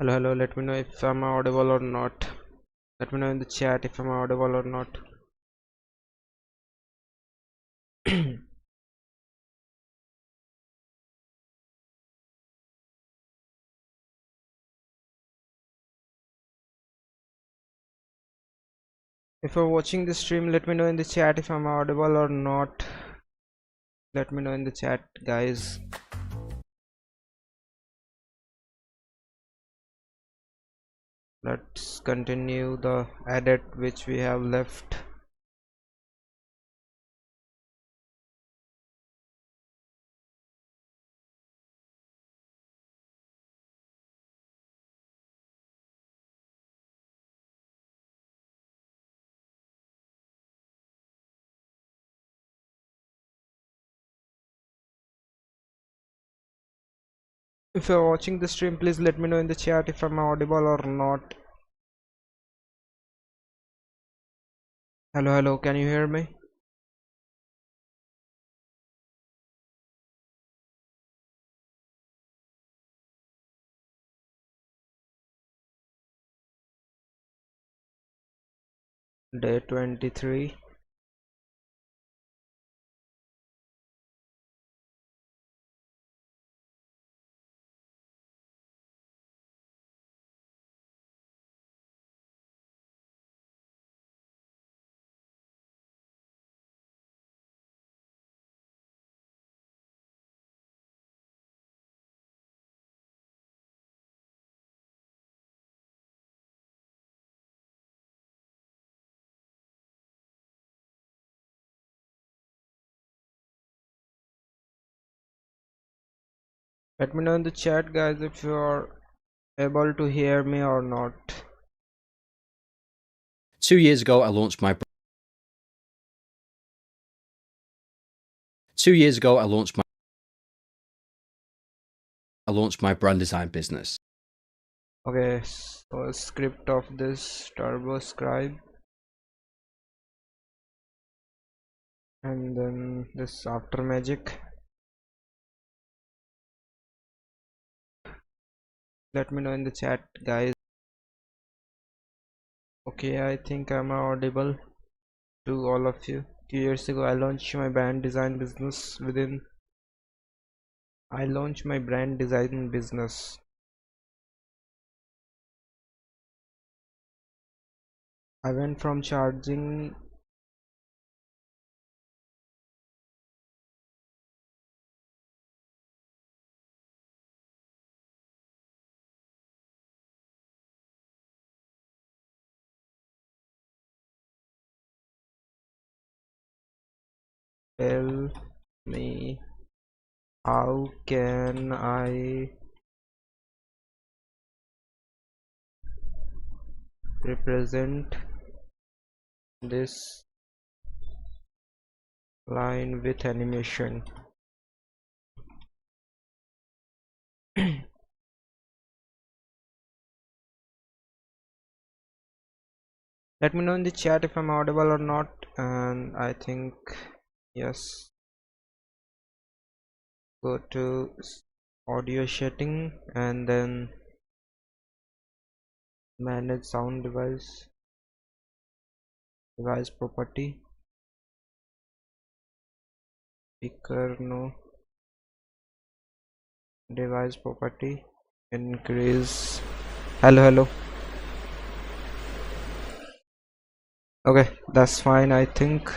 Hello, hello. Let me know if I'm audible or not. Let me know in the chat if I'm audible or not. If you're watching the stream, let me know in the chat if I'm audible or not. Let me know in the chat, guys. Let's continue the edit which we have left. If you're watching the stream, please let me know in the chat if I'm audible or not. Hello, hello. Can you hear me? Day 23. Let me know in the chat, guys, if you are able to hear me or not. 2 years ago, I launched my 2 years ago, I launched my brand design business. Okay, so script of this turbo scribe, and then this after magic. Let me know in the chat, guys. Okay, I think I'm audible to all of you. 2 years ago, I launched my brand design business. I launched my brand design business. I went from charging tell me how can I represent this line with animation. Let me know in the chat if I'm audible or not, and I think yes. Go to audio setting and then manage sound device property, speaker no, device property, increase. Hello, hello. Okay, that's fine, I think.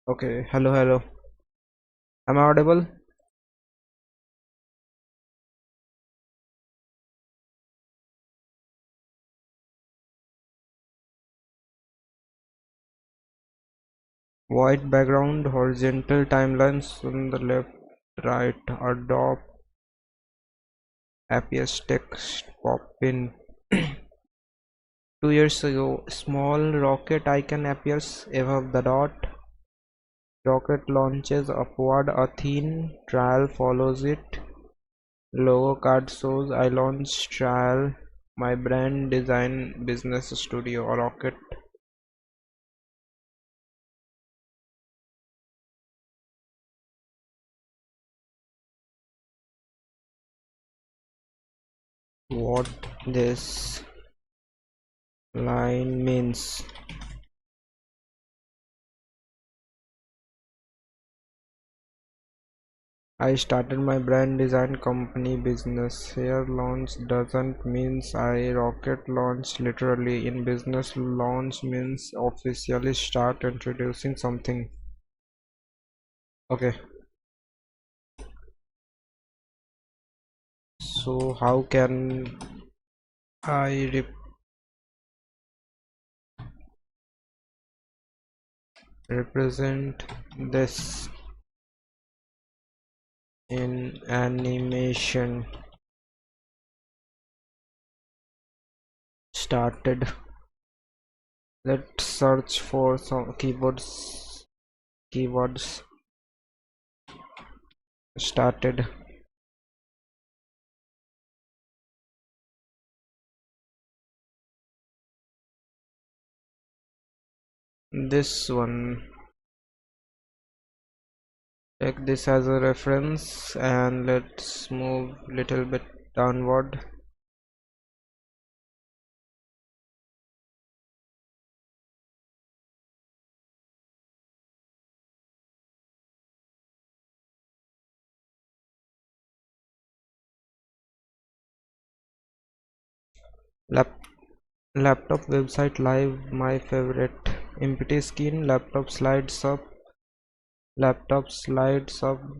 Okay, hello, hello. Am I audible? White background, horizontal timelines on the left, right, Adobe appears text pop in. 2 years ago, small rocket icon appears above the dot. Rocket launches upward, a thin trail follows it. Logo card shows I launched trial my brand design business studio rocket. what this line means. I started my brand design company business. Here launch doesn't means I rocket launch literally. In business, launch means officially start introducing something. Okay, so how can I represent this in animation? Started. Let's search for some keywords. Started. This one, take this as a reference and let's move little bit downward. Lap Laptop website live, my favorite. Empty screen, laptop slides up,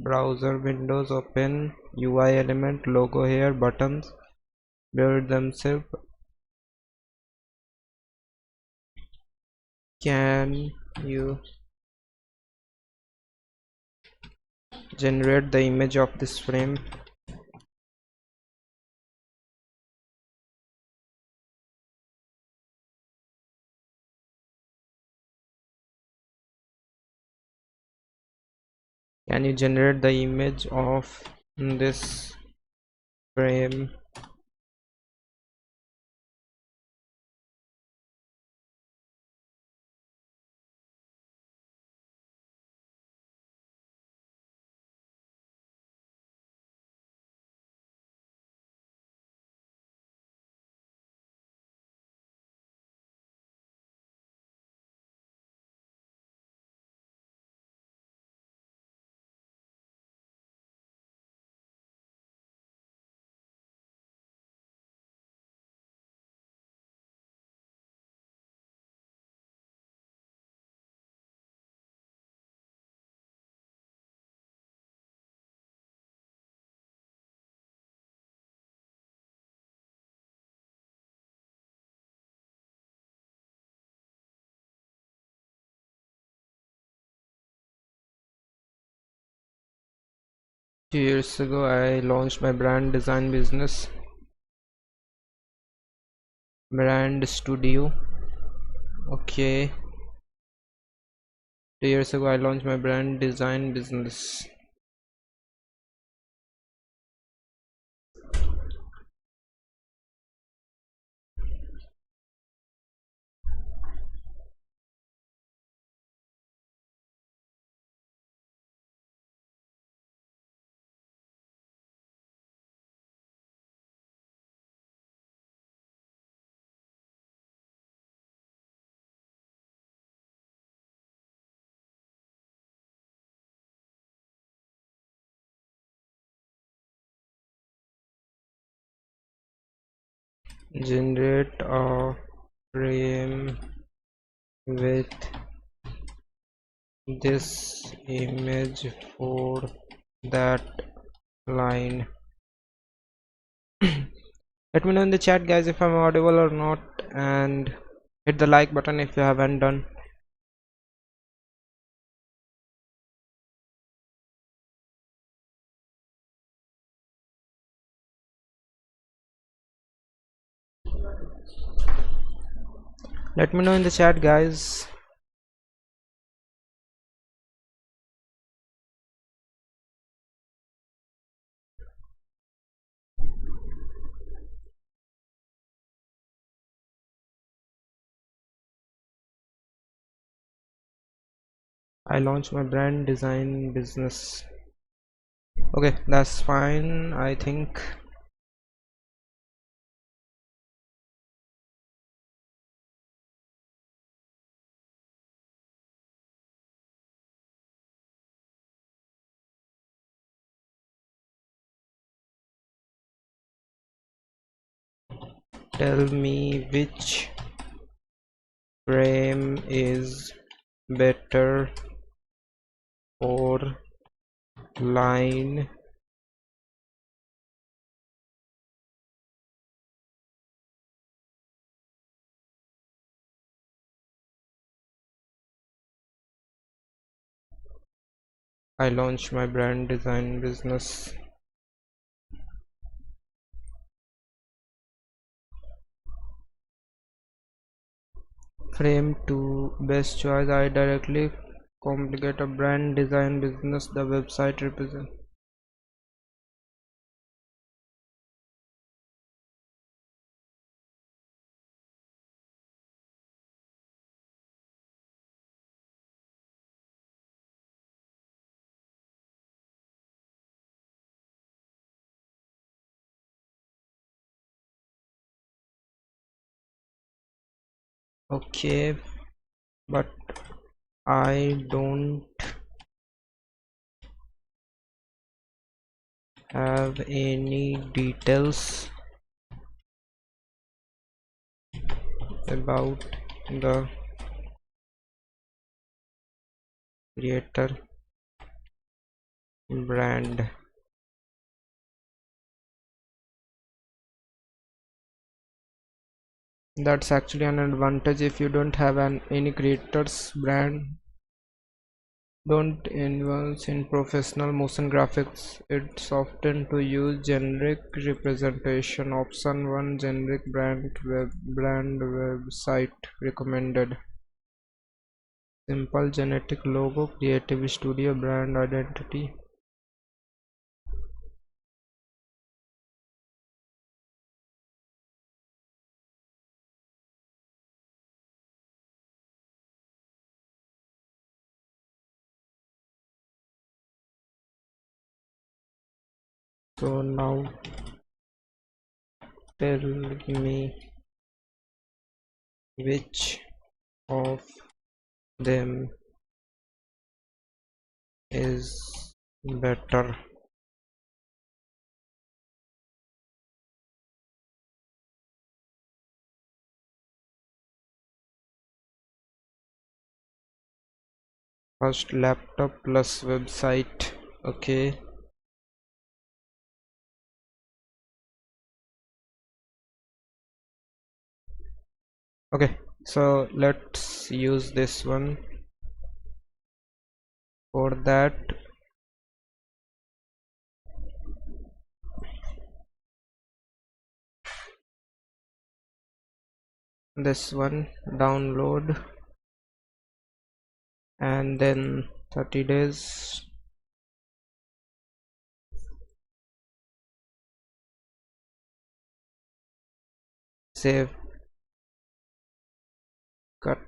browser windows open, UI element, logo here, buttons build themselves. Can you generate the image of this frame? Can you generate the image of this frame? Two years ago I launched my brand design business, brand studio. Okay, 2 years ago I launched my brand design business. Generate a frame with this image for that line. Let me know in the chat guys if I'm audible or not, and hit the like button if you haven't done. Let me know in the chat guys. I launched my brand design business. Okay, that's fine. I think Tell me which frame is better for line I launched my brand design business. Frame 2 best choice. I directly complicate a brand design business the website represent. Okay, but I don't have any details about the creator brand. That's actually an advantage if you don't have any creators brand. Don't invest in professional motion graphics. It's often to use generic representation. Option 1 generic brand website recommended. Simple genetic logo, creative studio, brand identity. So now tell me which of them is better. First, laptop plus website. Okay. Okay, so let's use this one. For that, this one download, and then 30 days. Save, cut.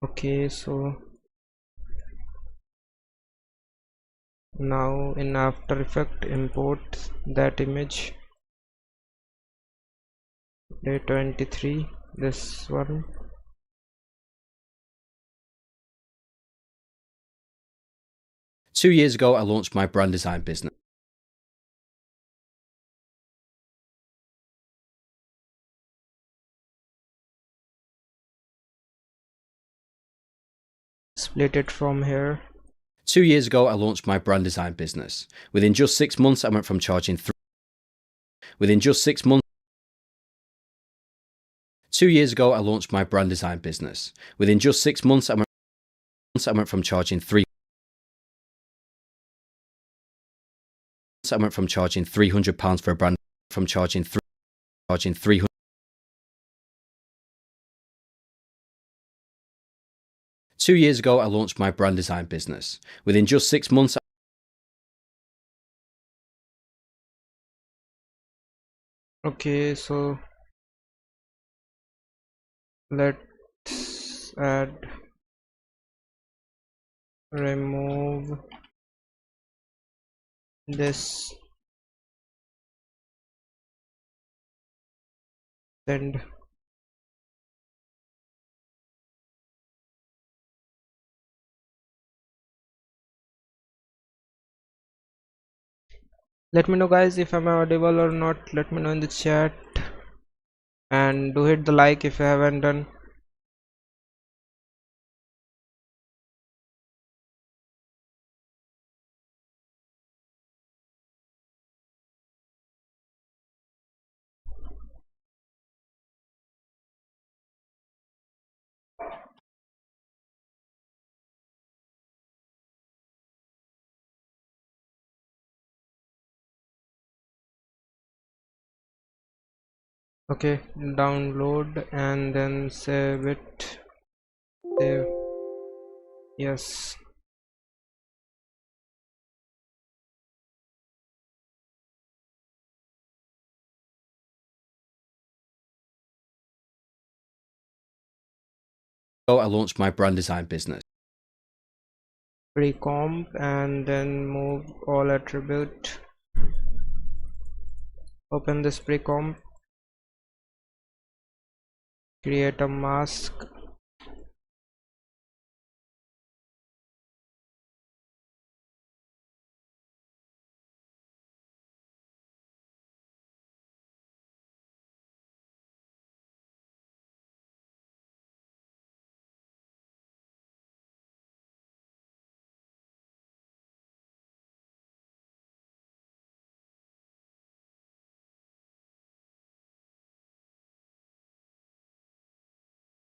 Okay, so now in After Effects import that image, day 23, this one. Two years ago, I launched my brand design business. Split it from here. 2 years ago, I launched my brand design business. Within just 6 months, I went from charging within just 6 months. 2 years ago, I launched my brand design business. Within just 6 months, I went from charging £300 for a brand, from charging 300. 2 years ago, I launched my brand design business. Within just 6 months, Okay, so let's add, remove this, send. Let me know guys if I'm audible or not. Let me know in the chat, and do hit the like if you haven't done. Okay, download and then save it. Save, yes. I launched my brand design business. Pre-comp and then move all attribute. Open this pre-comp, create a mask,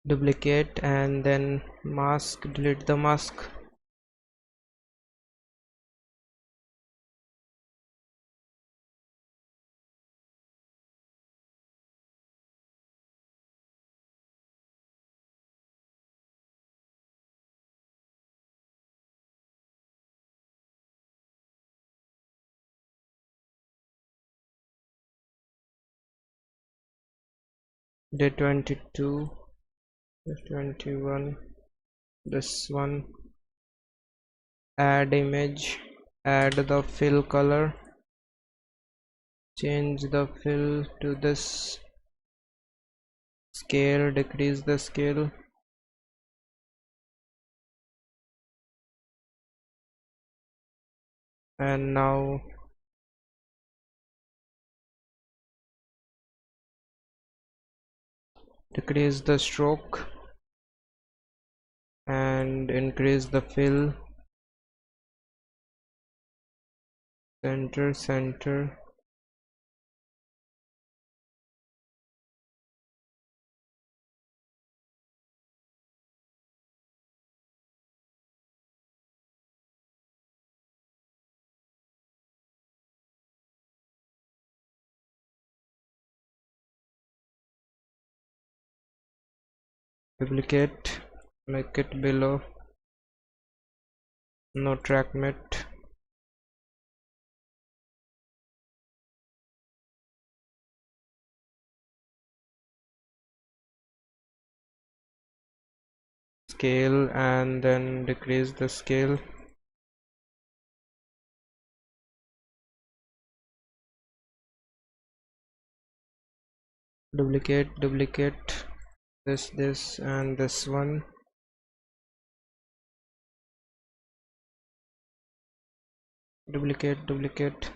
duplicate, and then mask, delete the mask. Day 22, day 21, this one. Add image, add the fill color, change the fill to this scale, decrease the scale, and now decrease the stroke and increase the fill. Center, duplicate, make it below, no track mate, scale and then decrease the scale. Duplicate this and this one. Duplicate.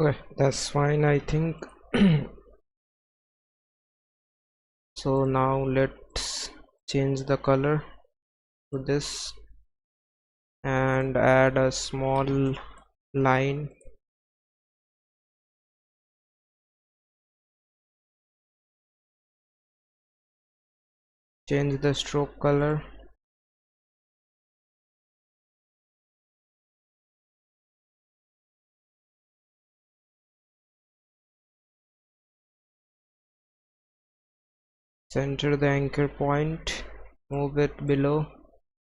Okay, that's fine, I think. So now let's change the color to this and add a small line. Change the stroke color. Center the anchor point, move it below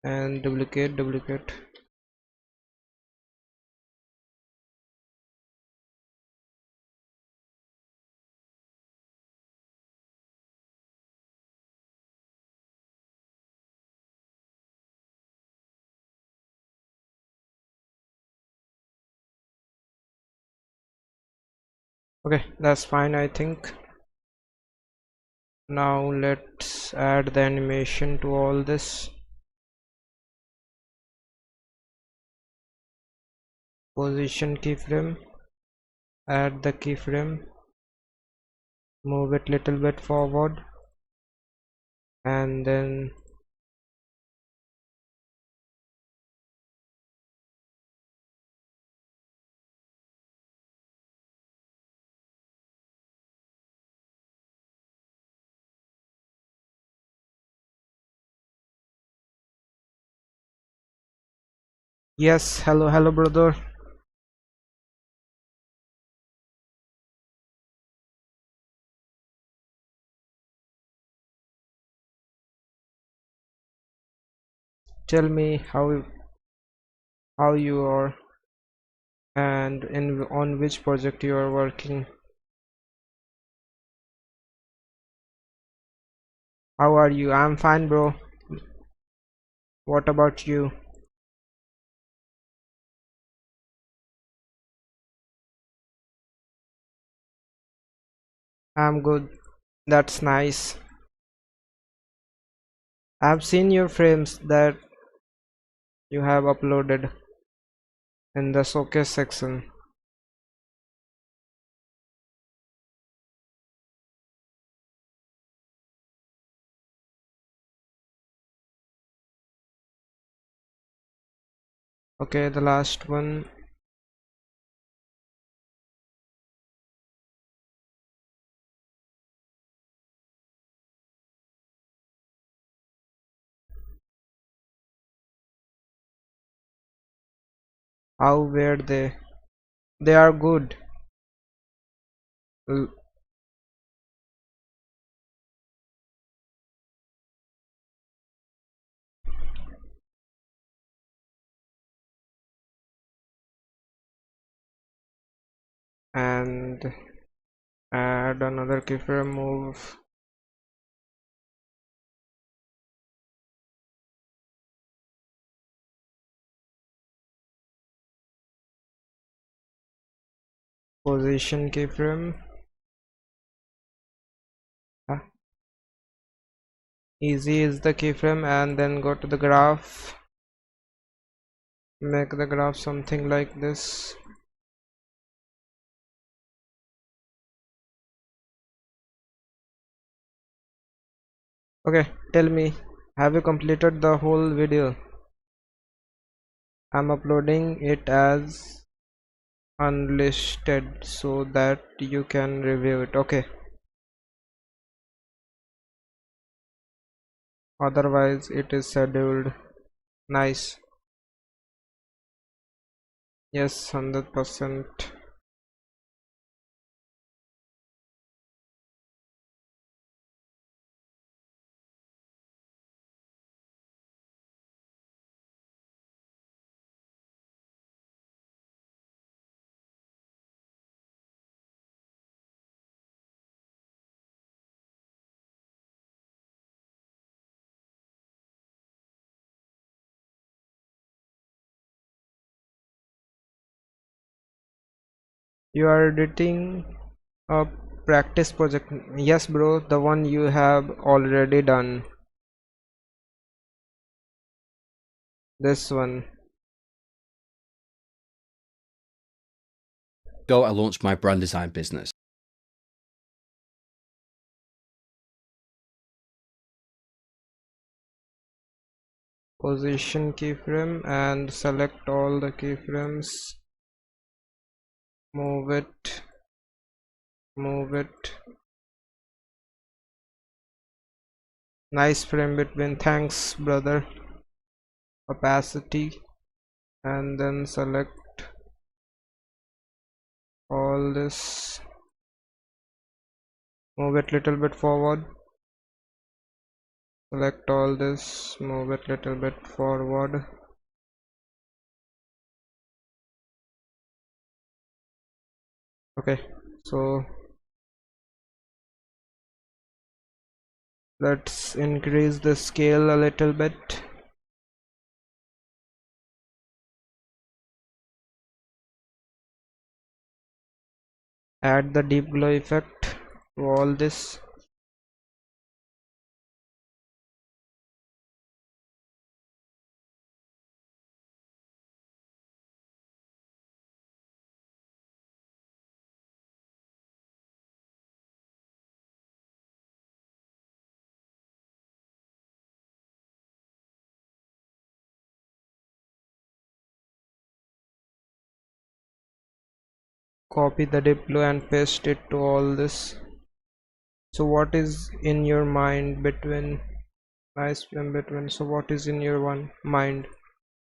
and duplicate. Okay, that's fine, I think. Now let's add the animation to all this. Position keyframe, add the keyframe, move it little bit forward, and then yes, hello brother. Tell me how you are and on which project you are working. How are you? I'm fine, bro. What about you? I'm good. That's nice. I've seen your frames that you have uploaded in the showcase section. Okay, the last one. How were they? They are good. L- And add another keyframe, move position keyframe. Ah, easy is the keyframe, and then go to the graph. Make the graph something like this. Okay, tell me, have you completed the whole video? I'm uploading it as unlisted so that you can review it. Okay, otherwise it is scheduled. Nice. Yes, 100%. You are editing a practice project? Yes, bro, the one you have already done. This one. Ago, I launched my brand design business. Position keyframe and select all the keyframes. Move it. Move it. Nice frame between. Thanks, brother. Opacity. And then select all this. Move it little bit forward. Select all this. Move it little bit forward. Okay, so let's increase the scale a little bit. Add the deep glow effect to all this. Copy the deep glow and paste it to all this. So what is in your mind between? Nice frame between. So what is in your mind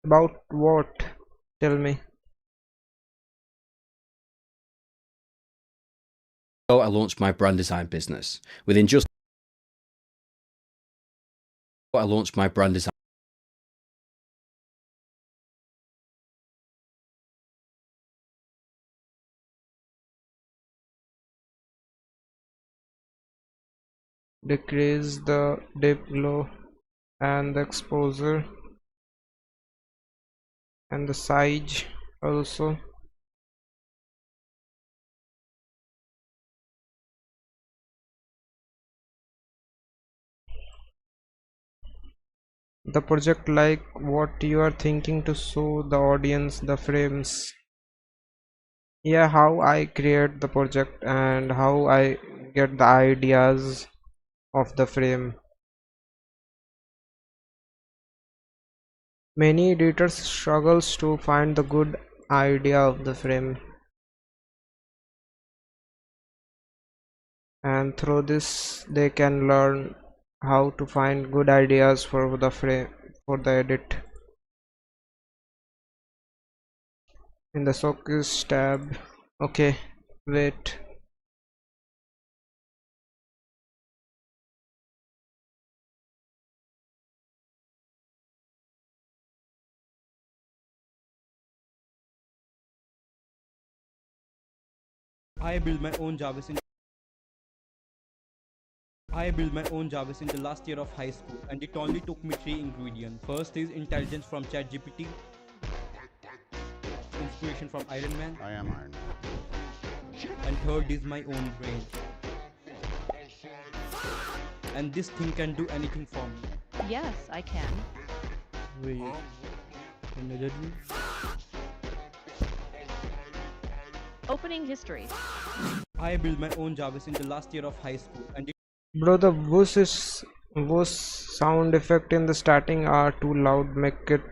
about what? Tell me. Ago, I launched my brand design business. I launched my brand design. Decrease the deep glow and the exposure and the size also. The project, like what you are thinking to show the audience the frames. Yeah, how I create the project and how I get the ideas of the frame. Many editors struggles to find the good idea of the frame, and through this they can learn how to find good ideas for the frame, for the edit. In the showcase tab. Okay, wait. I built my own JavaScript. I built my own JavaScript in the last year of high school, and it only took me three ingredients. First is intelligence from ChatGPT, inspiration from Iron Man, I am Iron Man. and third is my own brain. And this thing can do anything for me. Yes, I can. Wait, another one? Opening history. I built my own JavaScript in the last year of high school, and it Bro, the whoosh sound effect in the starting are too loud. Make it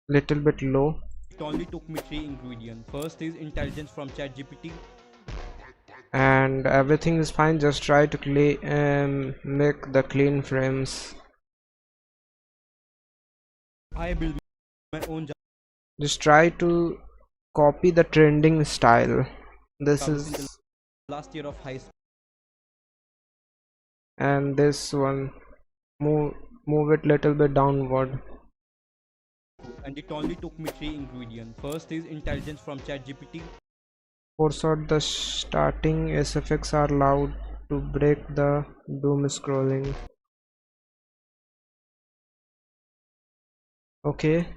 little bit low. only took me three ingredients. First is intelligence from ChatGPT, And everything is fine. Just try to make the clean frames. I built my own Just try to copy the trending style. This Jarvis in the is, last year of high school and this one, move it little bit downward. and it only took me three ingredients. First is intelligence from ChatGPT. Force out the starting SFX are allowed to break the doom scrolling. Okay,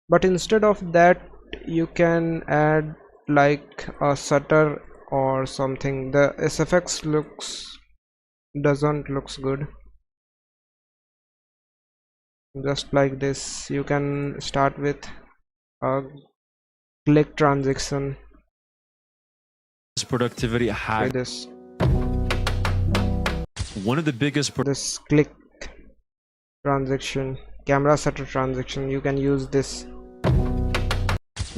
but instead of that you can add like a shutter or something. The SFX doesn't looks good. Just like this, you can start with a click transaction. Productivity hack. This One of the biggest this click transaction, camera shutter transaction, you can use this.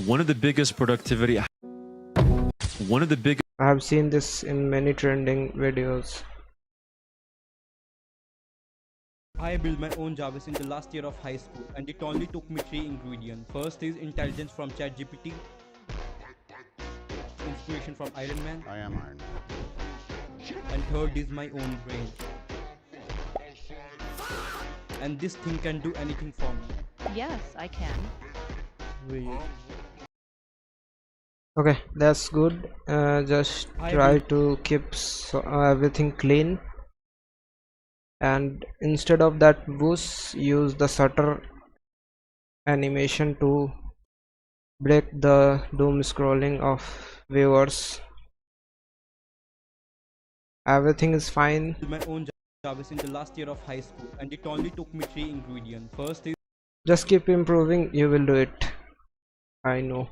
one of the biggest productivity one of the biggest I have seen this in many trending videos. I built my own Jarvis in the last year of high school, and it only took me three ingredients. First is intelligence from ChatGPT, inspiration from Iron Man, I am Iron Man. and third is my own brain. And this thing can do anything for me. Yes, I can. Okay, that's good. Just I try will- to keep everything clean, and instead of that boost, use the shutter animation to break the doom scrolling of viewers. Everything is fine. Built my own Jarvis in the last year of high school, and it only took me three ingredients. First is Just keep improving, you will do it. I know.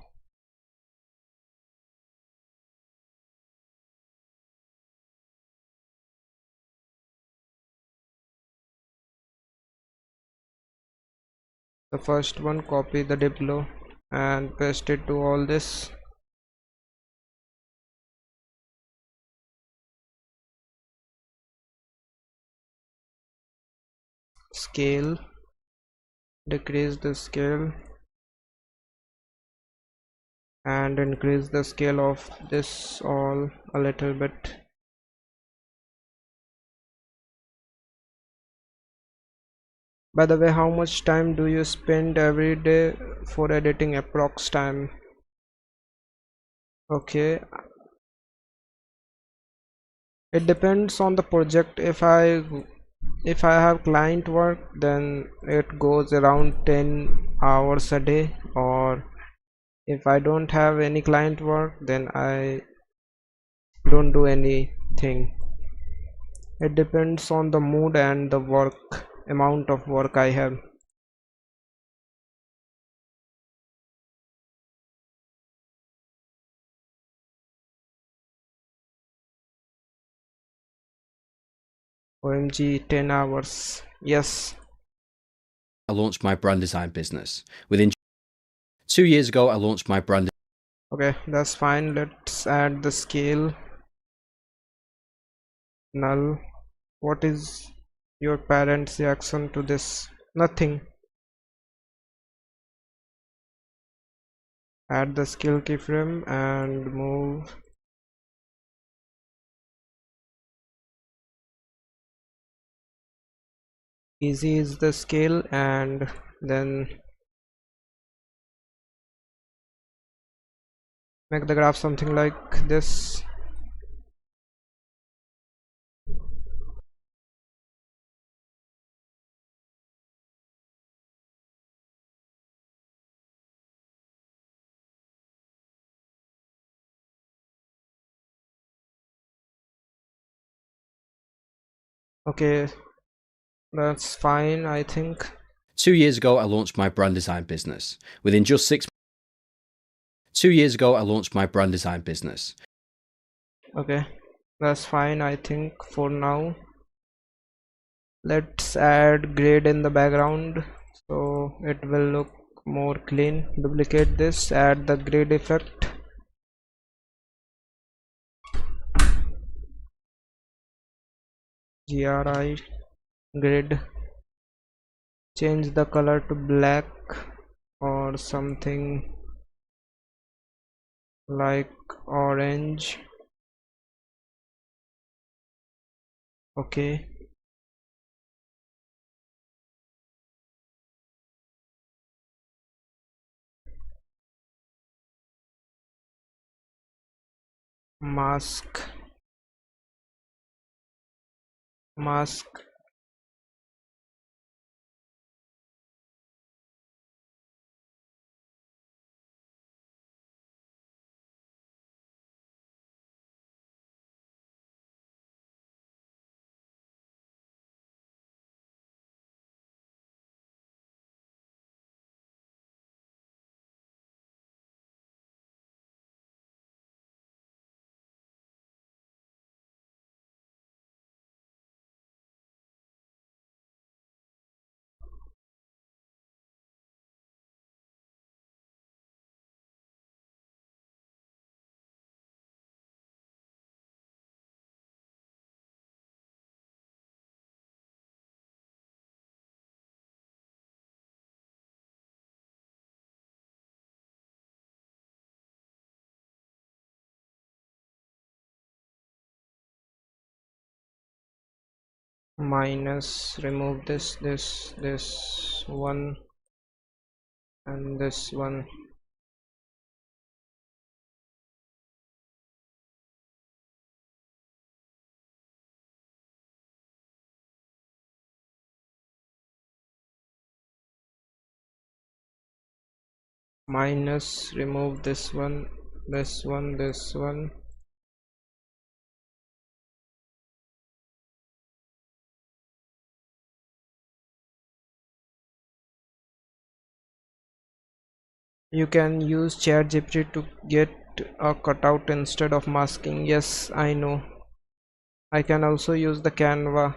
The first one, copy the diplo and paste it to all this. Scale, decrease the scale and increase the scale of this all a little bit. By the way, how much time do you spend every day for editing? Approx time? Okay, it depends on the project. If I have client work, then it goes around 10 hours a day, or if I don't have any client work, then I don't do anything. It depends on the mood and the work amount of work I have. OMG, 10 hours. Yes. I launched my brand design business. Within 2 years ago, I launched my brand. Okay, that's fine. Let's add the scale. Null. What is your parent's reaction to this? Nothing. Add the scale keyframe and move. Easy is the scale, and then make the graph something like this. Okay, that's fine, I think. 2 years ago, I launched my brand design business. Within just 2 years ago, I launched my brand design business. Okay, that's fine, I think, for now. Let's add grade in the background so it will look more clean. Duplicate this, add the grade effect. GRI grid. Change the color to black or something like orange. Okay, mask, mask, minus, remove this one and this one. Minus, remove this one, this one, this one. You can use ChatGPT to get a cutout instead of masking. Yes, I know. I can also use the Canva.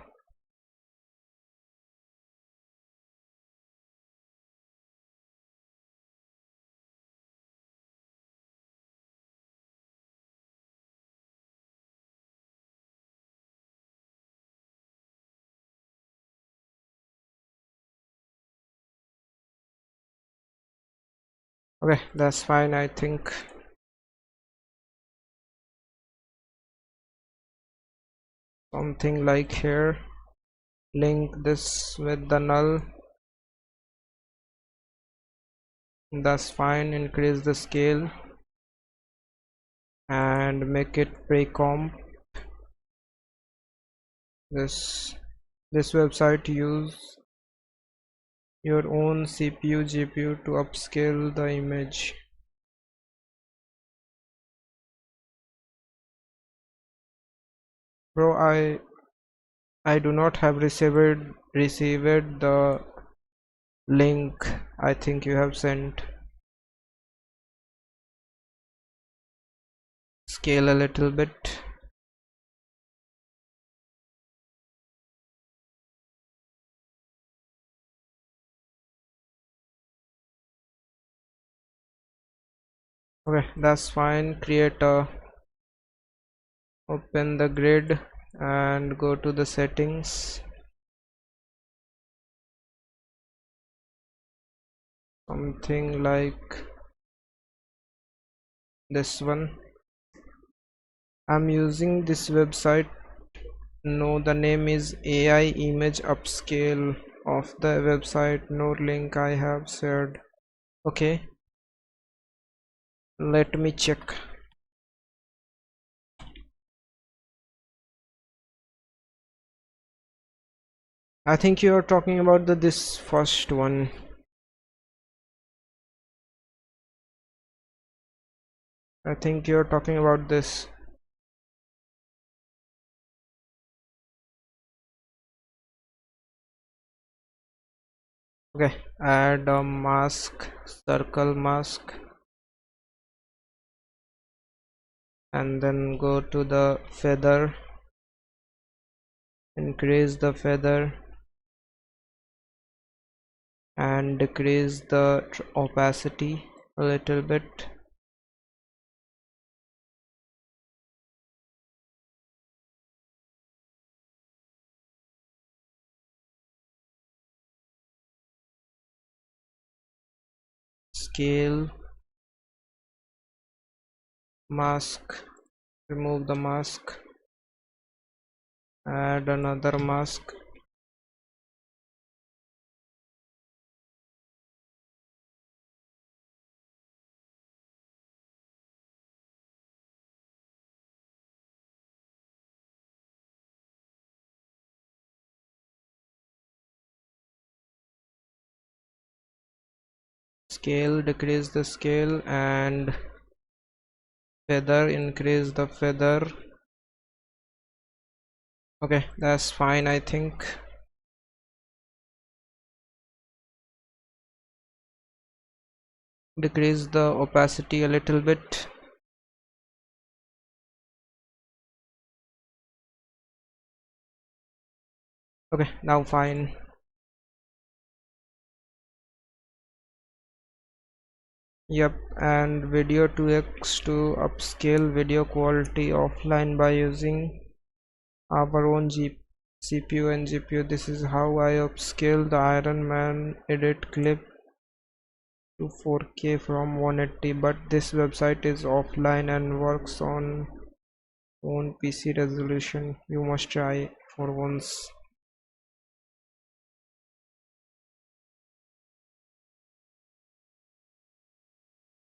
Okay, that's fine, I think. Something like here. Link this with the null. That's fine. Increase the scale and make it pre-comp. This website use your own CPU GPU to upscale the image. Bro, I do not have received the link I think you have sent. Scale a little bit. Okay, that's fine. Open the grid and go to the settings. Something like this one. I'm using this website. No, the name is AI image upscale of the website. No link I have shared. Okay, let me check. I think you are talking about this first one. I think you're talking about this. Okay, add a mask, circle mask, and then go to the feather, increase the feather and decrease the opacity a little bit. Scale mask, remove the mask, add another mask. Scale, decrease the scale, and feather, increase the feather. Okay, that's fine, I think. Decrease the opacity a little bit. Okay, now fine. Yep, and video 2x to upscale video quality offline by using our own CPU and GPU. This is how I upscale the Iron Man edit clip to 4K from 180, but this website is offline and works on own PC resolution. You must try for once.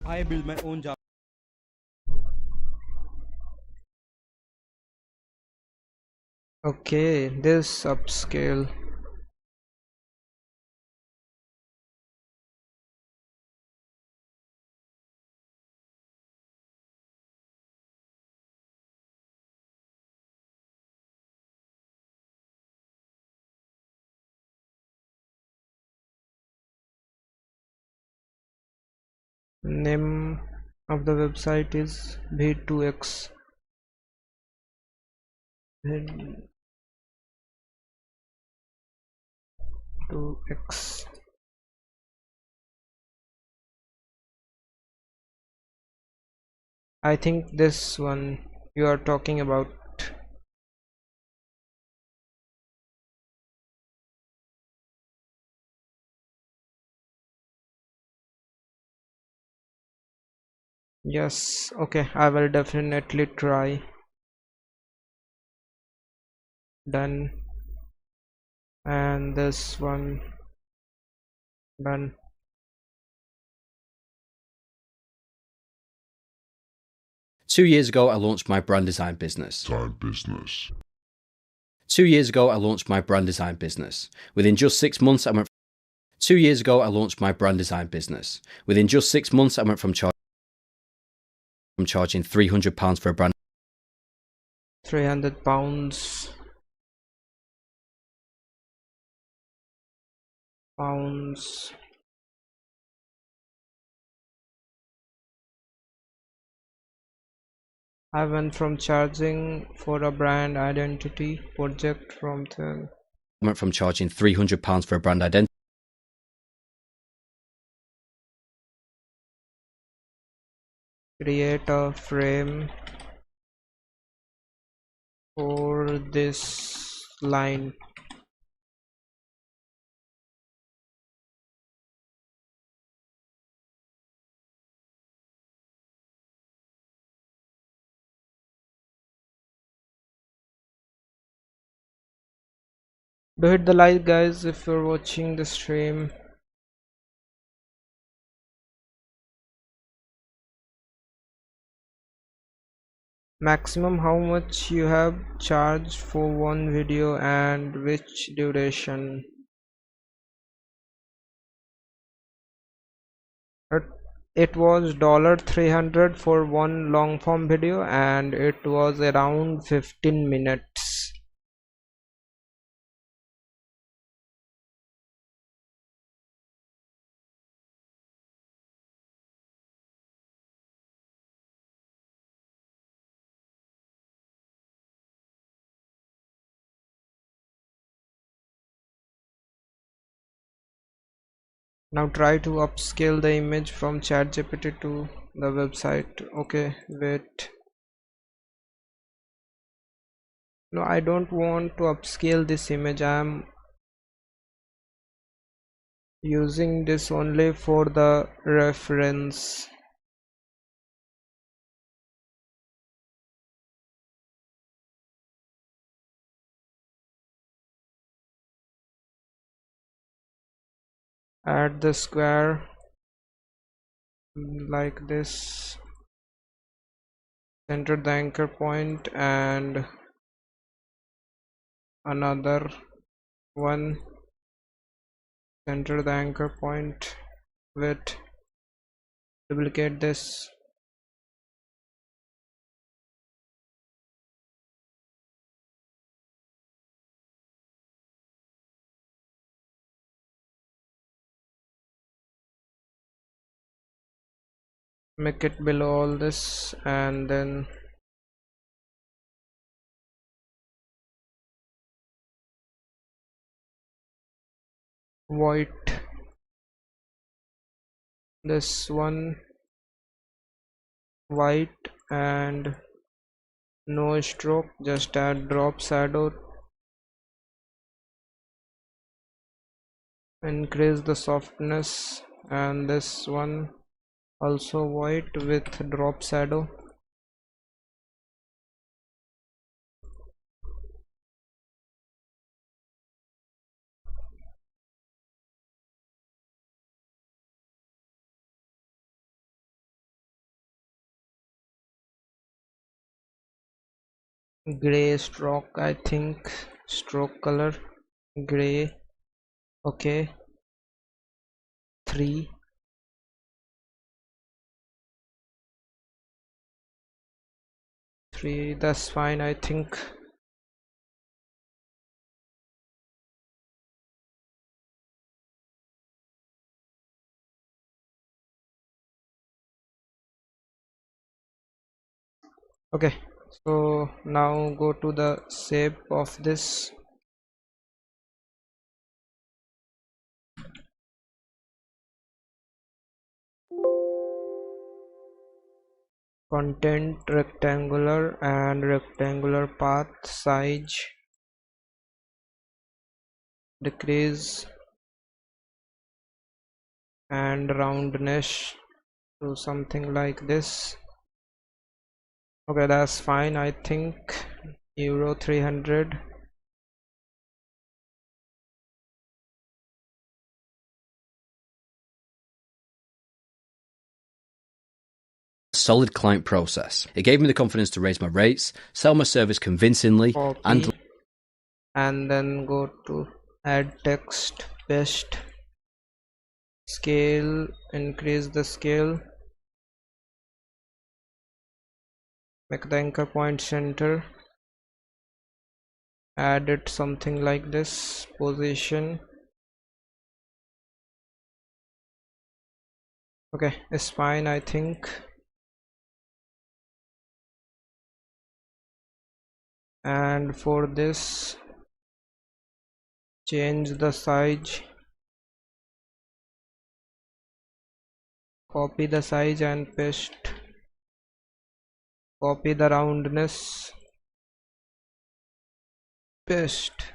I build my own Java. Okay, this upscale. Name of the website is v2x. v2x. I think this one you are talking about. Yes, okay, I will definitely try. Done. And this one done. Two years ago, I launched my brand design business. 2 years ago, I launched my brand design business. Within just 6 months, I went. 2 years ago, I launched my brand design business. Within just 6 months, I went from charging £300 for a brand. 300 pounds. I went from charging for a brand identity project from the I went from charging £300 for a brand identity. create a frame for this line. Do hit the like, guys, if you're watching the stream. Maximum how much you have charged for one video and which duration? It was $300 for one long form video and it was around 15 minutes. Now try to upscale the image from ChatGPT to the website. Okay, wait. No, I don't want to upscale this image. I am using this only for the reference. add the square like this, center the anchor point and another one, center the anchor point with, duplicate this, make it below all this, and then white, this one white, and no stroke, just add drop shadow, increase the softness, and this one also white with drop shadow. Gray stroke, I think, stroke color gray. Okay, 3, that's fine, I think. Okay, so now go to the shape of this, content rectangular, and rectangular path size decrease, and roundness to something like this. Okay, that's fine, I think. Euro 300. Solid client process. It gave me the confidence to raise my rates, sell my service convincingly, Copy, and then go to add text, paste, scale, increase the scale, make the anchor point center, add it something like this, position. Okay, it's fine, I think. And for this, change the size, copy the size and paste, copy the roundness, paste.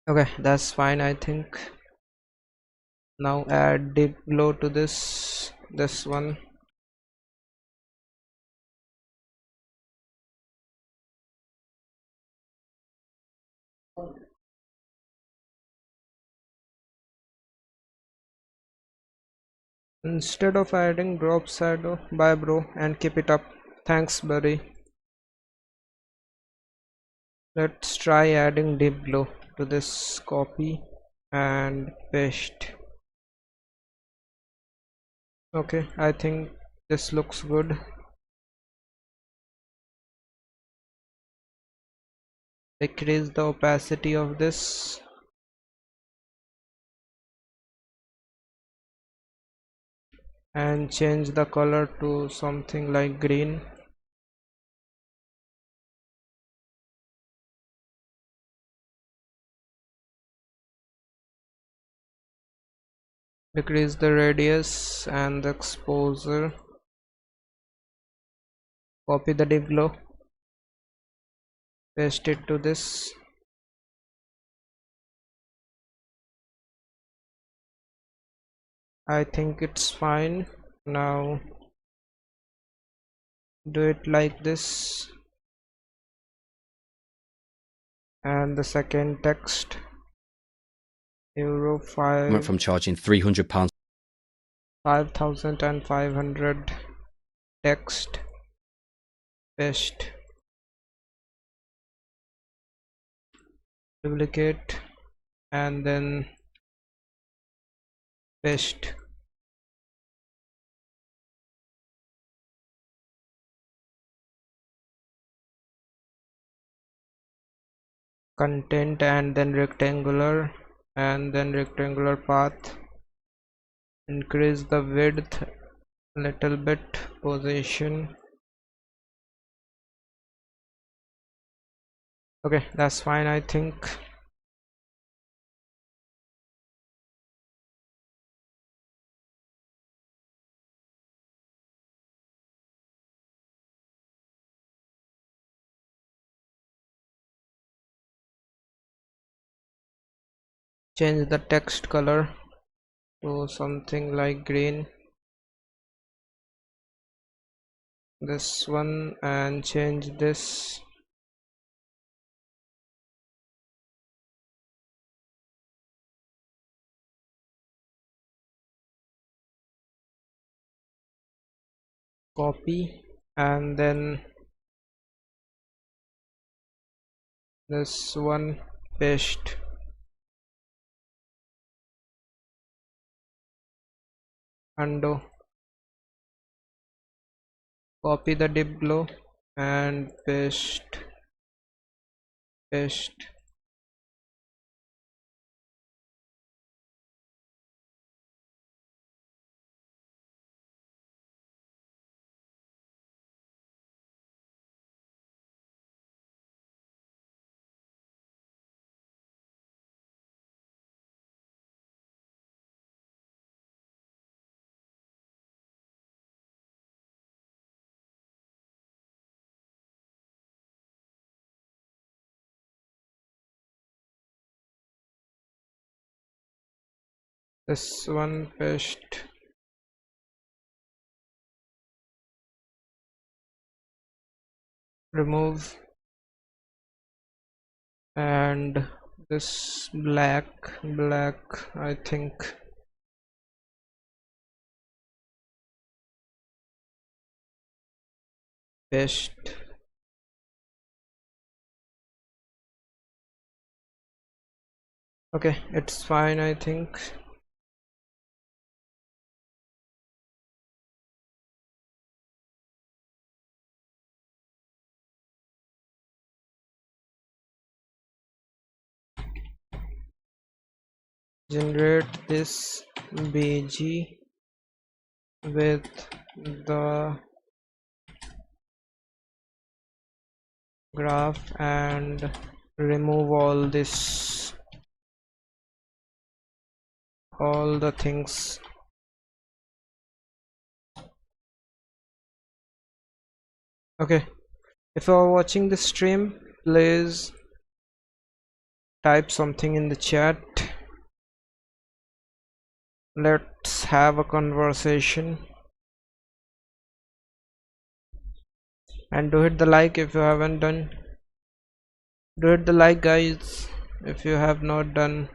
Okay, that's fine, I think. Now add deep glow to this one. Instead of adding drop shadow, bye bro, and keep it up. Thanks buddy. Let's try adding deep glow to this, copy and paste. Okay, I think this looks good. Decrease the opacity of this, and change the color to something like green. Decrease the radius and the exposure. Copy the deep glow, paste it to this. I think it's fine. Now do it like this, and the second text, euro I went from charging £300 5,500 text paste, duplicate, and then paste. Content, and then rectangular, and then rectangular path. Increase the width little bit, position. Okay, that's fine, I think. Change the text color to something like green, this one, and change this. Copy, and then this one, paste. Undo. Copy the div below and paste. This one, paste. Remove, and this black, I think. Paste. Okay, it's fine, I think. Generate this bg with the graph and remove all the things. Okay, if you are watching the stream, please type something in the chat. Let's have a conversation, and do hit the like if you haven't done. Do hit the like, guys, if you have not done.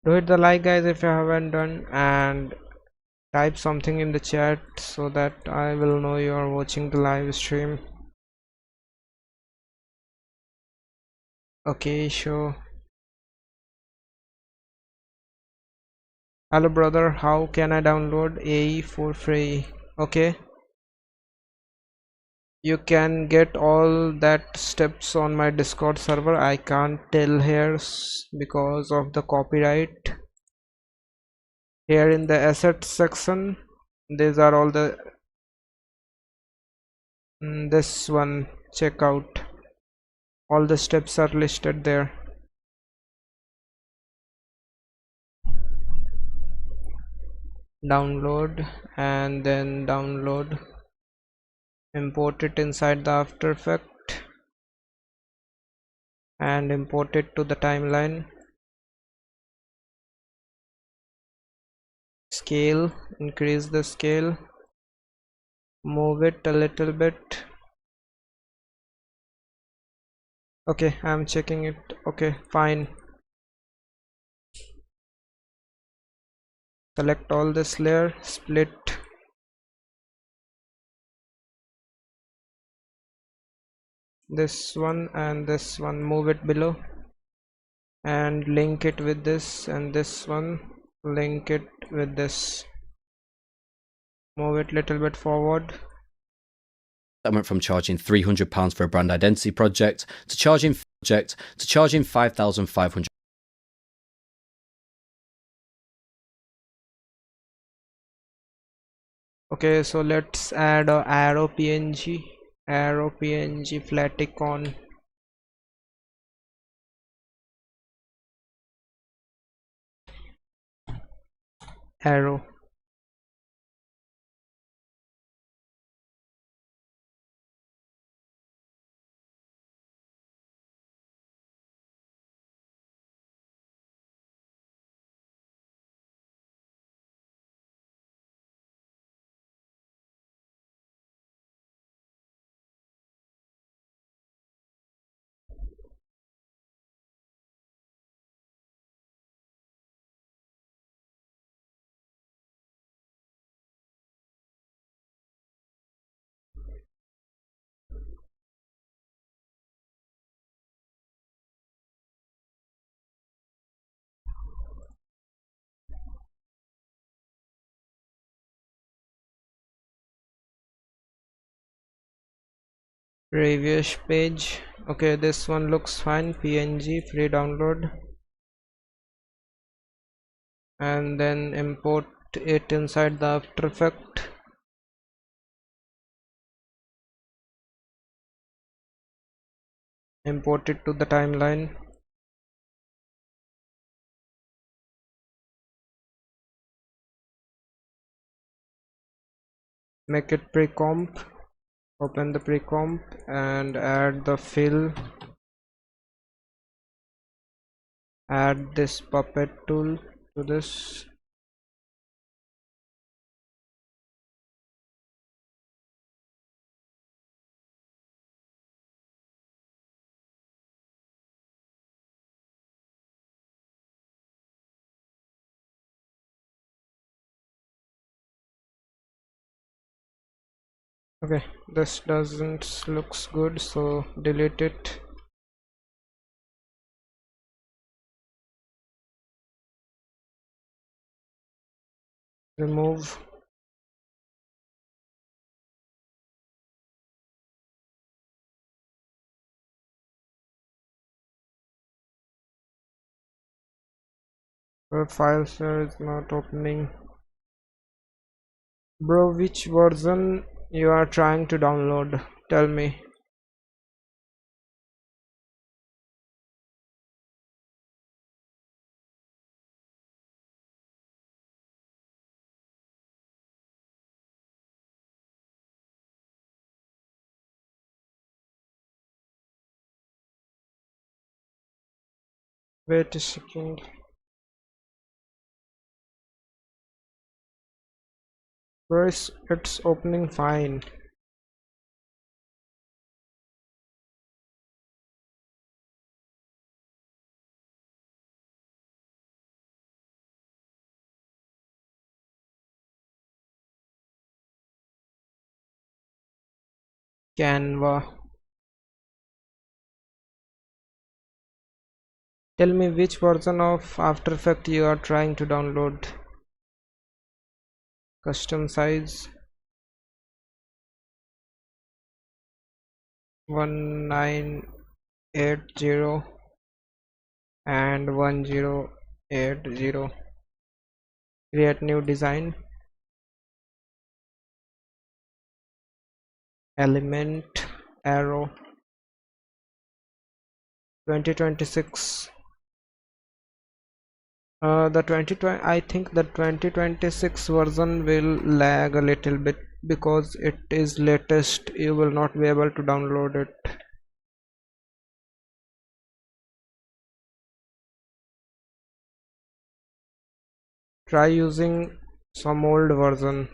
Do hit the like, guys, if you haven't done, and type something in the chat so that I will know you are watching the live stream. Okay, sure. Hello brother, how can I download AE for free? Okay, you can get all that steps on my Discord server. I can't tell here because of the copyright. Here in the assets section, these are all the this one, check out, all the steps are listed there. download, and then download, import it inside the After Effect and import it to the timeline. Scale, increase the scale, move it a little bit. Okay, I'm checking it. Okay, fine. Select all this layer, split this one and this one, move it below and link it with this, and this one link it with this, move it little bit forward. I went from charging £300 for a brand identity project to charging £5,500. Okay, so let's add a arrow png flat icon. Arrow. Previous page. Okay, this one looks fine. PNG, free download, and then import it inside the After Effect. Import it to the timeline. Make it pre-comp. Open the pre-comp and add the fill. Add this puppet tool to this. Okay, this doesn't looks good, so delete it. Remove. The file share is not opening. Bro, which version you are trying to download? Tell me. Wait a second. Bro, it's opening fine. Canva. Tell me which version of After Effects you are trying to download. Custom size 1980 and 1080. Create new design. Element arrow 2026. The 2020, I think the 2026 version will lag a little bit because it is latest. You will not be able to download it. Try using some old version.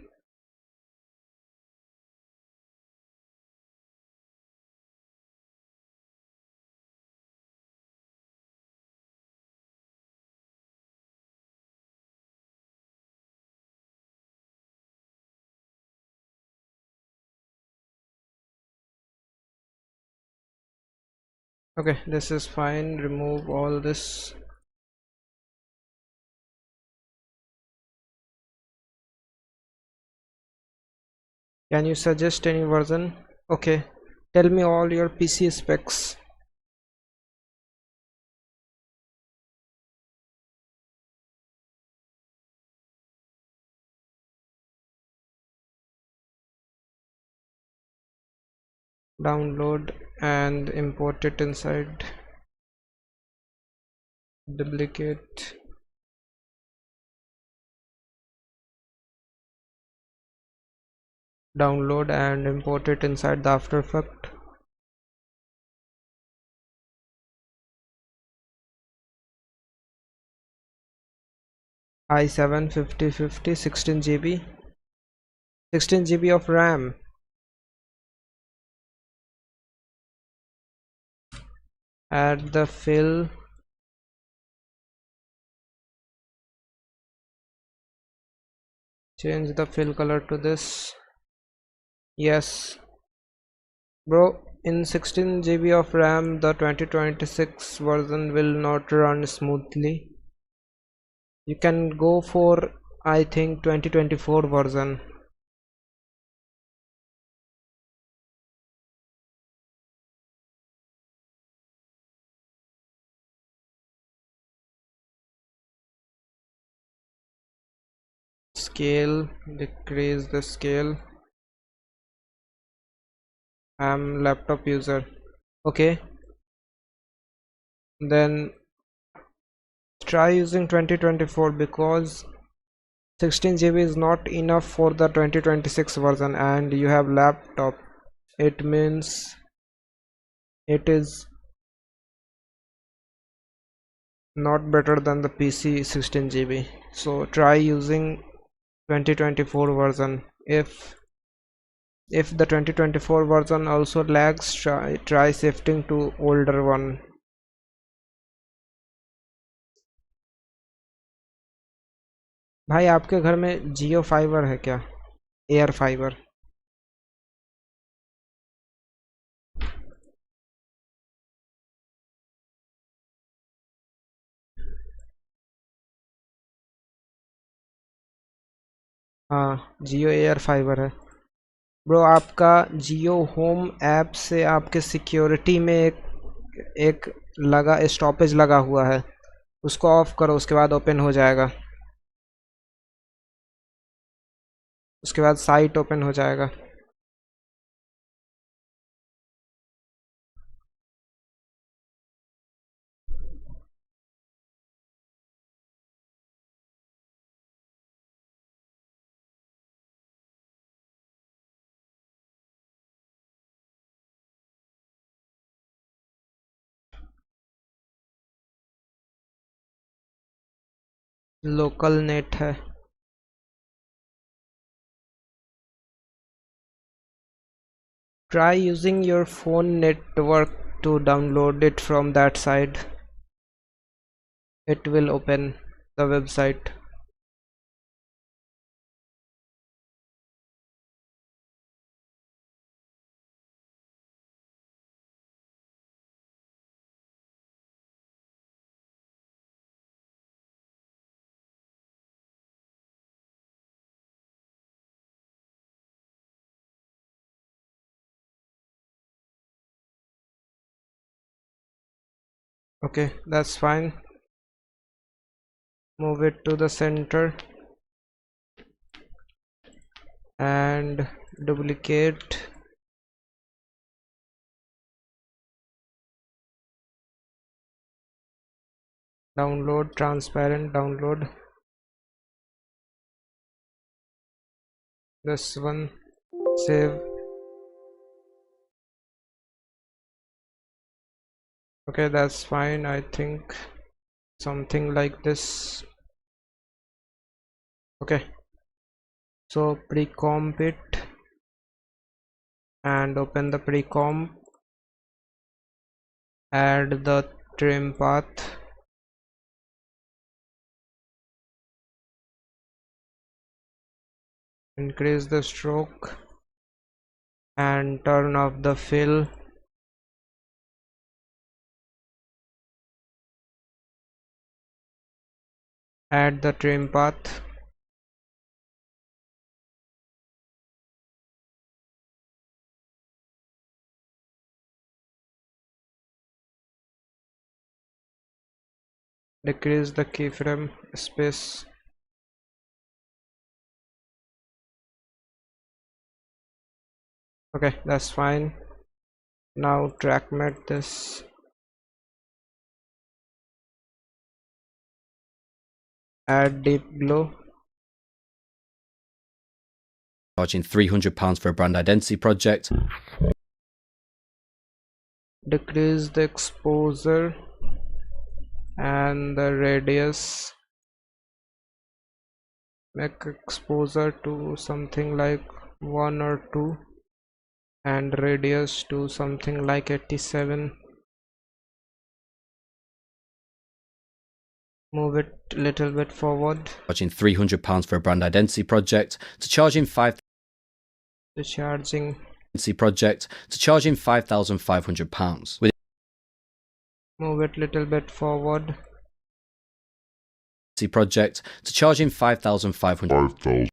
Okay, this is fine. Remove all this. Can you suggest any version? Okay, tell me all your PC specs. Download and import it inside. Duplicate. Download and import it inside the After Effects. i7 5050 16 GB. 16 GB of RAM. Add the fill. Change the fill color to this. Yes, bro, in 16 GB of RAM the 2026 version will not run smoothly. You can go for, I think, 2024 version. Scale, decrease the scale. I'm laptop user. Okay, then try using 2024 because 16 GB is not enough for the 2026 version, and you have laptop. It means it is not better than the PC 16 GB. So try using 2024 version. If the 2024 version also lags, try shifting to older one. भाई आपके घर में जियो fibre है क्या? Air fibre? हाँ, जियो air fibre है bro. आपका जियो home app से आपके सिक्योरिटी में एक लगा स्टॉपेज लगा हुआ है, उसको ऑफ करो, उसके बाद ओपन हो जाएगा। उसके बाद साइट ओपन हो जाएगा। लोकल नेट है। Try using your phone network to download it from that side. It will open the website. Okay, that's fine. Move it to the center and duplicate. download, transparent, download this one, save. Okay, that's fine. I think something like this. Okay, so pre-comp it and open the pre-comp, add the trim path, increase the stroke and turn off the fill. Add the trim path, decrease the keyframe space. Okay, that's fine. Now track matte this, add deep glow, Charging £300 for a brand identity project. decrease the exposure and the radius, make exposure to something like 1 or 2 and radius to something like 87. Move it a little bit forward. Charging £300 for a brand identity project to charging The charging, project to charging £5,500. move it little bit forward. Project to charging £5,500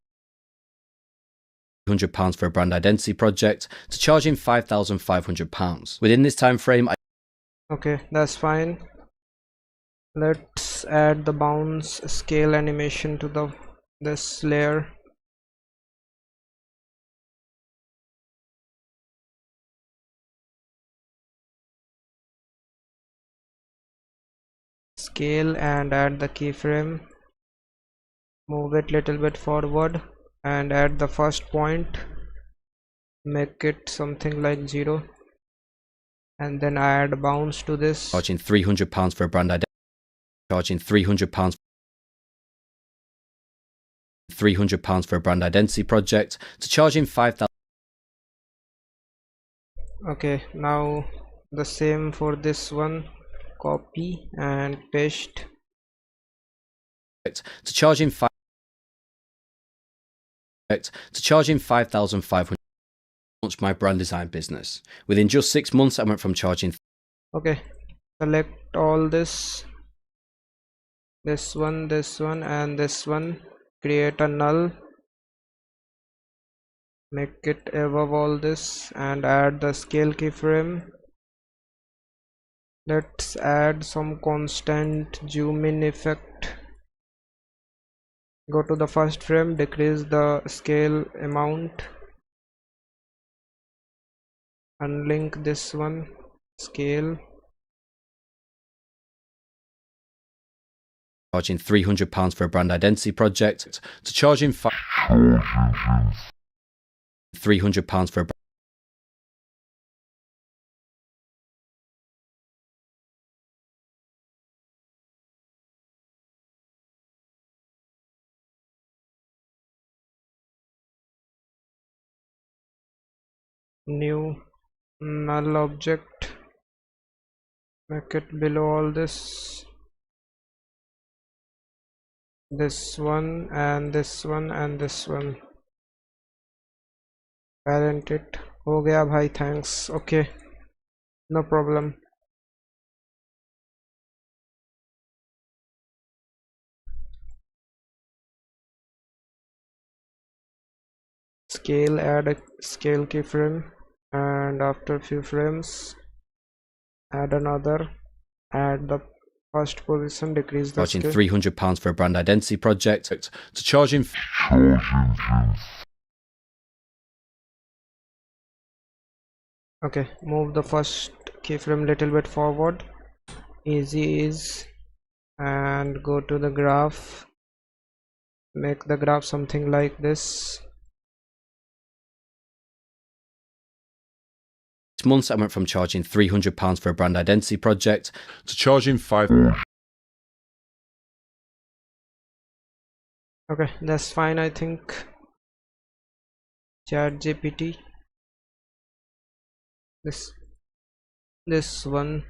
for a brand identity project to charging £5,500. Within this time frame, Okay, that's fine. Let's add the bounce scale animation to this layer. Scale and add the keyframe. Move it little bit forward and add the first point. Make it something like 0. And then add bounce to this. charging £300 for a brand identity, charging £300 for a brand identity project to charging £5,000. Okay, now the same for this one. Copy and paste. To charging £5,500. Launched my brand design business. Within just 6 months, I went from charging. Okay, select all this one, and this one. Create a null, make it above all this and add the scale keyframe. Let's add some constant zoom in effect. Go to the first frame, decrease the scale amount, unlink this one, scale. Charging £300 for a brand identity project to charging £300 for a New null object, make it below all this one and this one and this one, parent it. हो गया भाई, thanks. Okay, no problem. Scale, add a scale keyframe, and after few frames add another, add the first position, decrease the charging scale. £300 for a brand identity project to charging Okay, move the first keyframe little bit forward. Easy is and go to the graph, make the graph something like this. Months I went from charging £300 for a brand identity project To charging five. Okay, that's fine. I think ChatGPT, this one.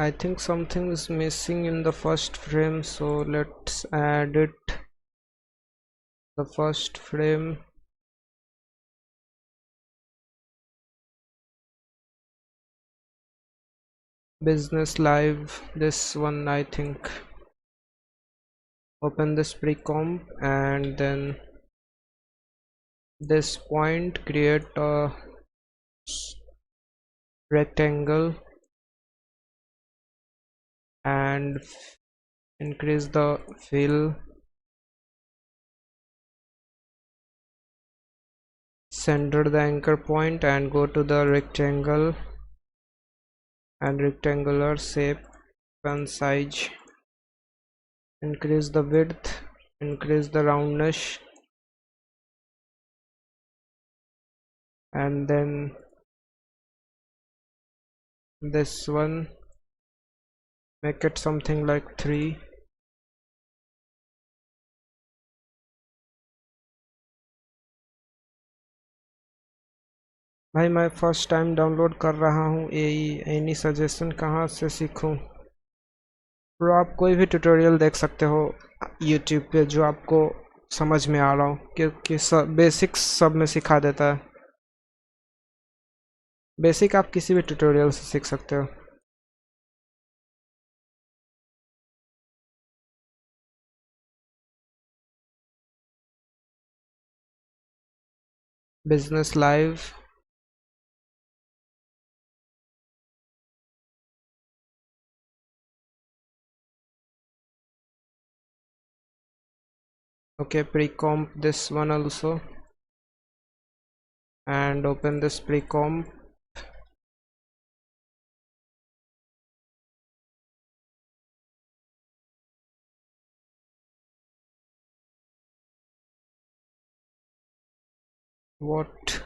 I think something is missing in the first frame, so let's add it. The first frame, business live, this one. I think open this pre-comp and then this point, create a rectangle and increase the fill, center the anchor point and go to the rectangle and rectangular shape and size, increase the width, increase the roundness, and then this one, make it something like 3. भाई मैं first time download कर रहा हूँ any suggestion कहाँ से सीखूँ? Bro आप कोई भी ट्यूटोरियल देख सकते हो यूट्यूब पे जो आपको समझ में आ रहा हो, क्योंकि सब बेसिक्स सब में सिखा देता है। बेसिक आप किसी भी ट्यूटोरियल से सीख सकते हो। Business live, okay, pre-comp this one also and open this pre-comp. What?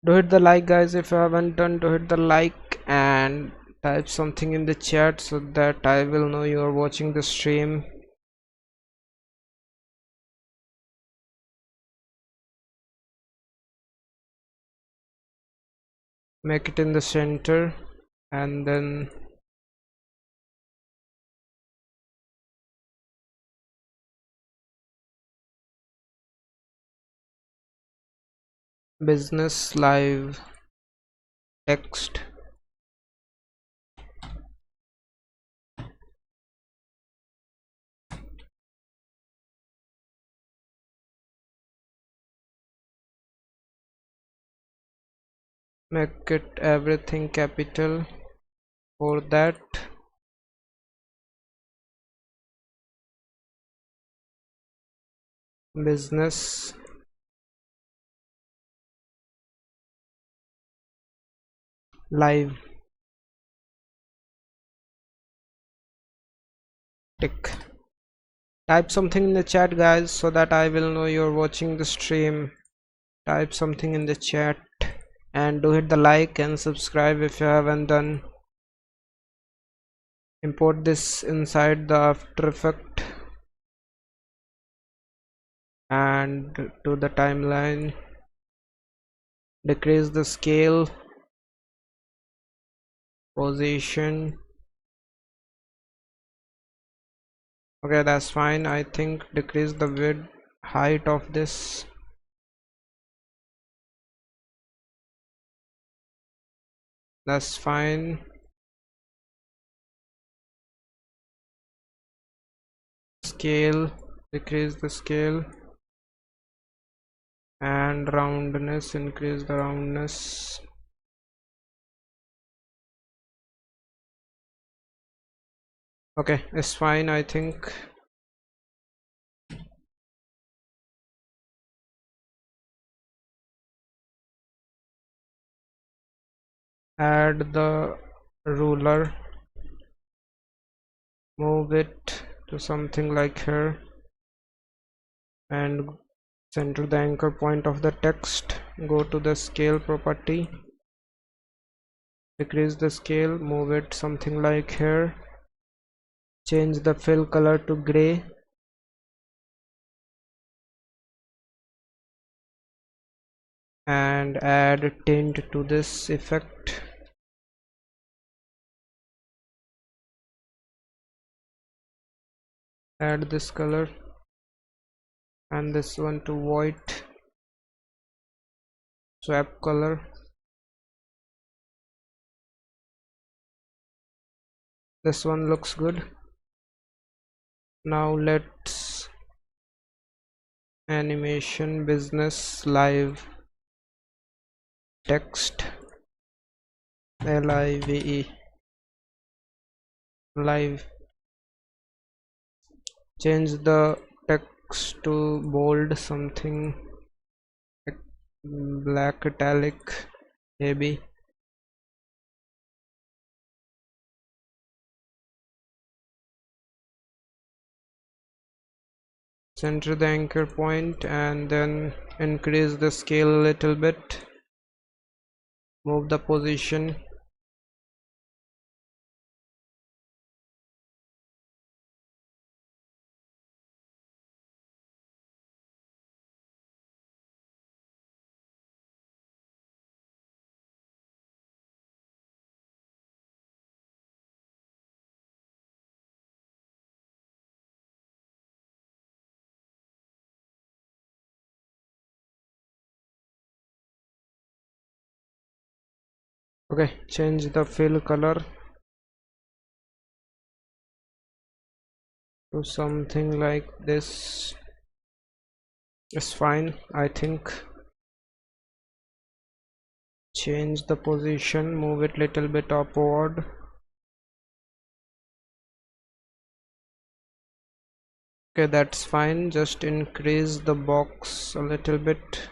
Do hit the like, guys. If you haven't done, do hit the like and type something in the chat so that I will know you are watching the stream. Make it in the center and then business live text, make it everything capital. For that, business live tick. Type something in the chat, guys, so that I will know you're watching the stream. Type something in the chat and do hit the like and subscribe if you haven't done. Import this inside the After Effect and to the timeline, decrease the scale, position. Okay, that's fine. I think decrease the width, height of this. That's fine. Scale, decrease the scale, and roundness, increase the roundness. Okay, it's fine, I think. Add the ruler, move it to something like here, and center the anchor point of the text. Go to the scale property, decrease the scale, move it something like here, change the fill color to gray, and add tint to this effect. Add this color and this one to white, swap color. This one looks good. Now let's animation business live text, live, live. Change the text to bold, something like black italic maybe. Center the anchor point and then increase the scale a little bit, move the position, okay, change the fill color to something like this. It's fine, I think. Change the position, move it little bit upward. Okay, that's fine. Just increase the box a little bit.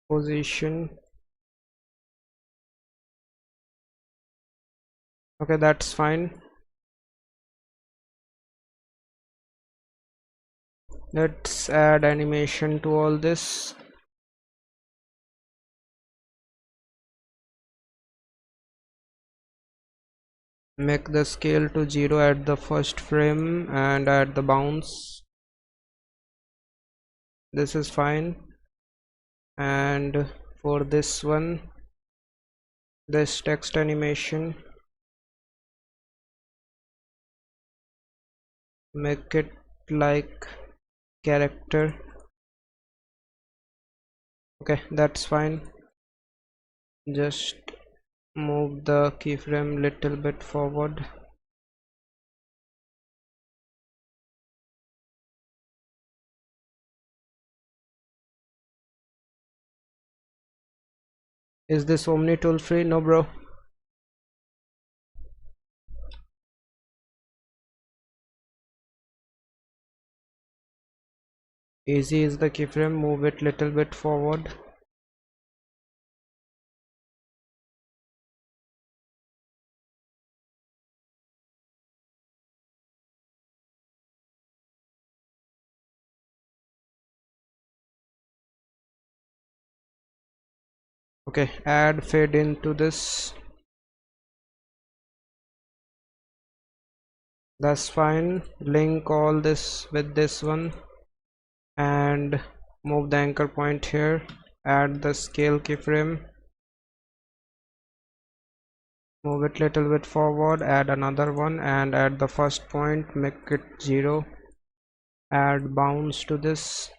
Position. Okay, that's fine. Let's add animation to all this. Make the scale to 0 at the first frame and add the bounce. This is fine. And for this one, this text animation, make it like character. Okay, that's fine. Just move the keyframe little bit forward. Is this Omni tool free? No, bro. Easy is the keyframe, move it little bit forward. Okay, add fade into this. That's fine. Link all this with this one and move the anchor point here. Add the scale keyframe, move it little bit forward, add another one and at the first point make it 0. add bounce to this.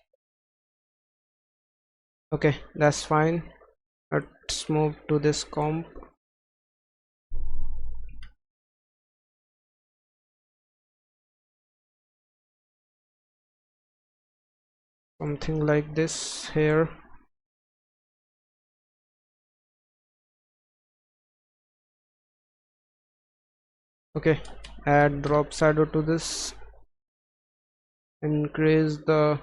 Okay, that's fine. Let's move to this comp. Something like this here. Okay, add drop shadow to this. Increase the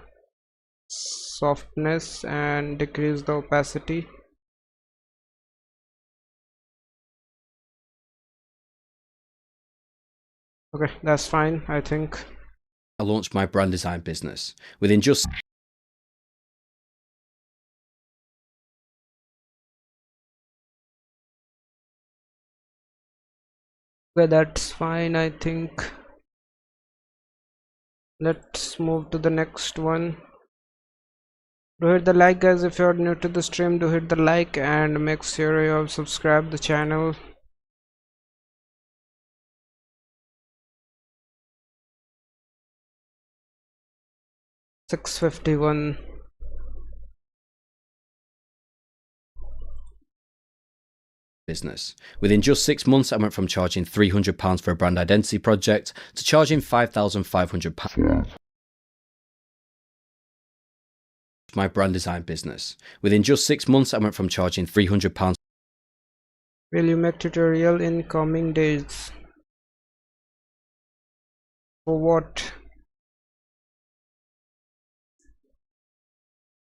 softness and decrease the opacity. Okay, that's fine, I think. I launched my brand design business. Within just Okay, that's fine, I think. Let's move to the next one. Do hit the like, guys. If you're new to the stream, do hit the like and make sure you have subscribed the channel. $651. business. Within just 6 months, I went from charging £300 for a brand identity project to charging £5,500. My brand design business. Within just 6 months, I went from charging £300. Will you make tutorial in coming days? For what?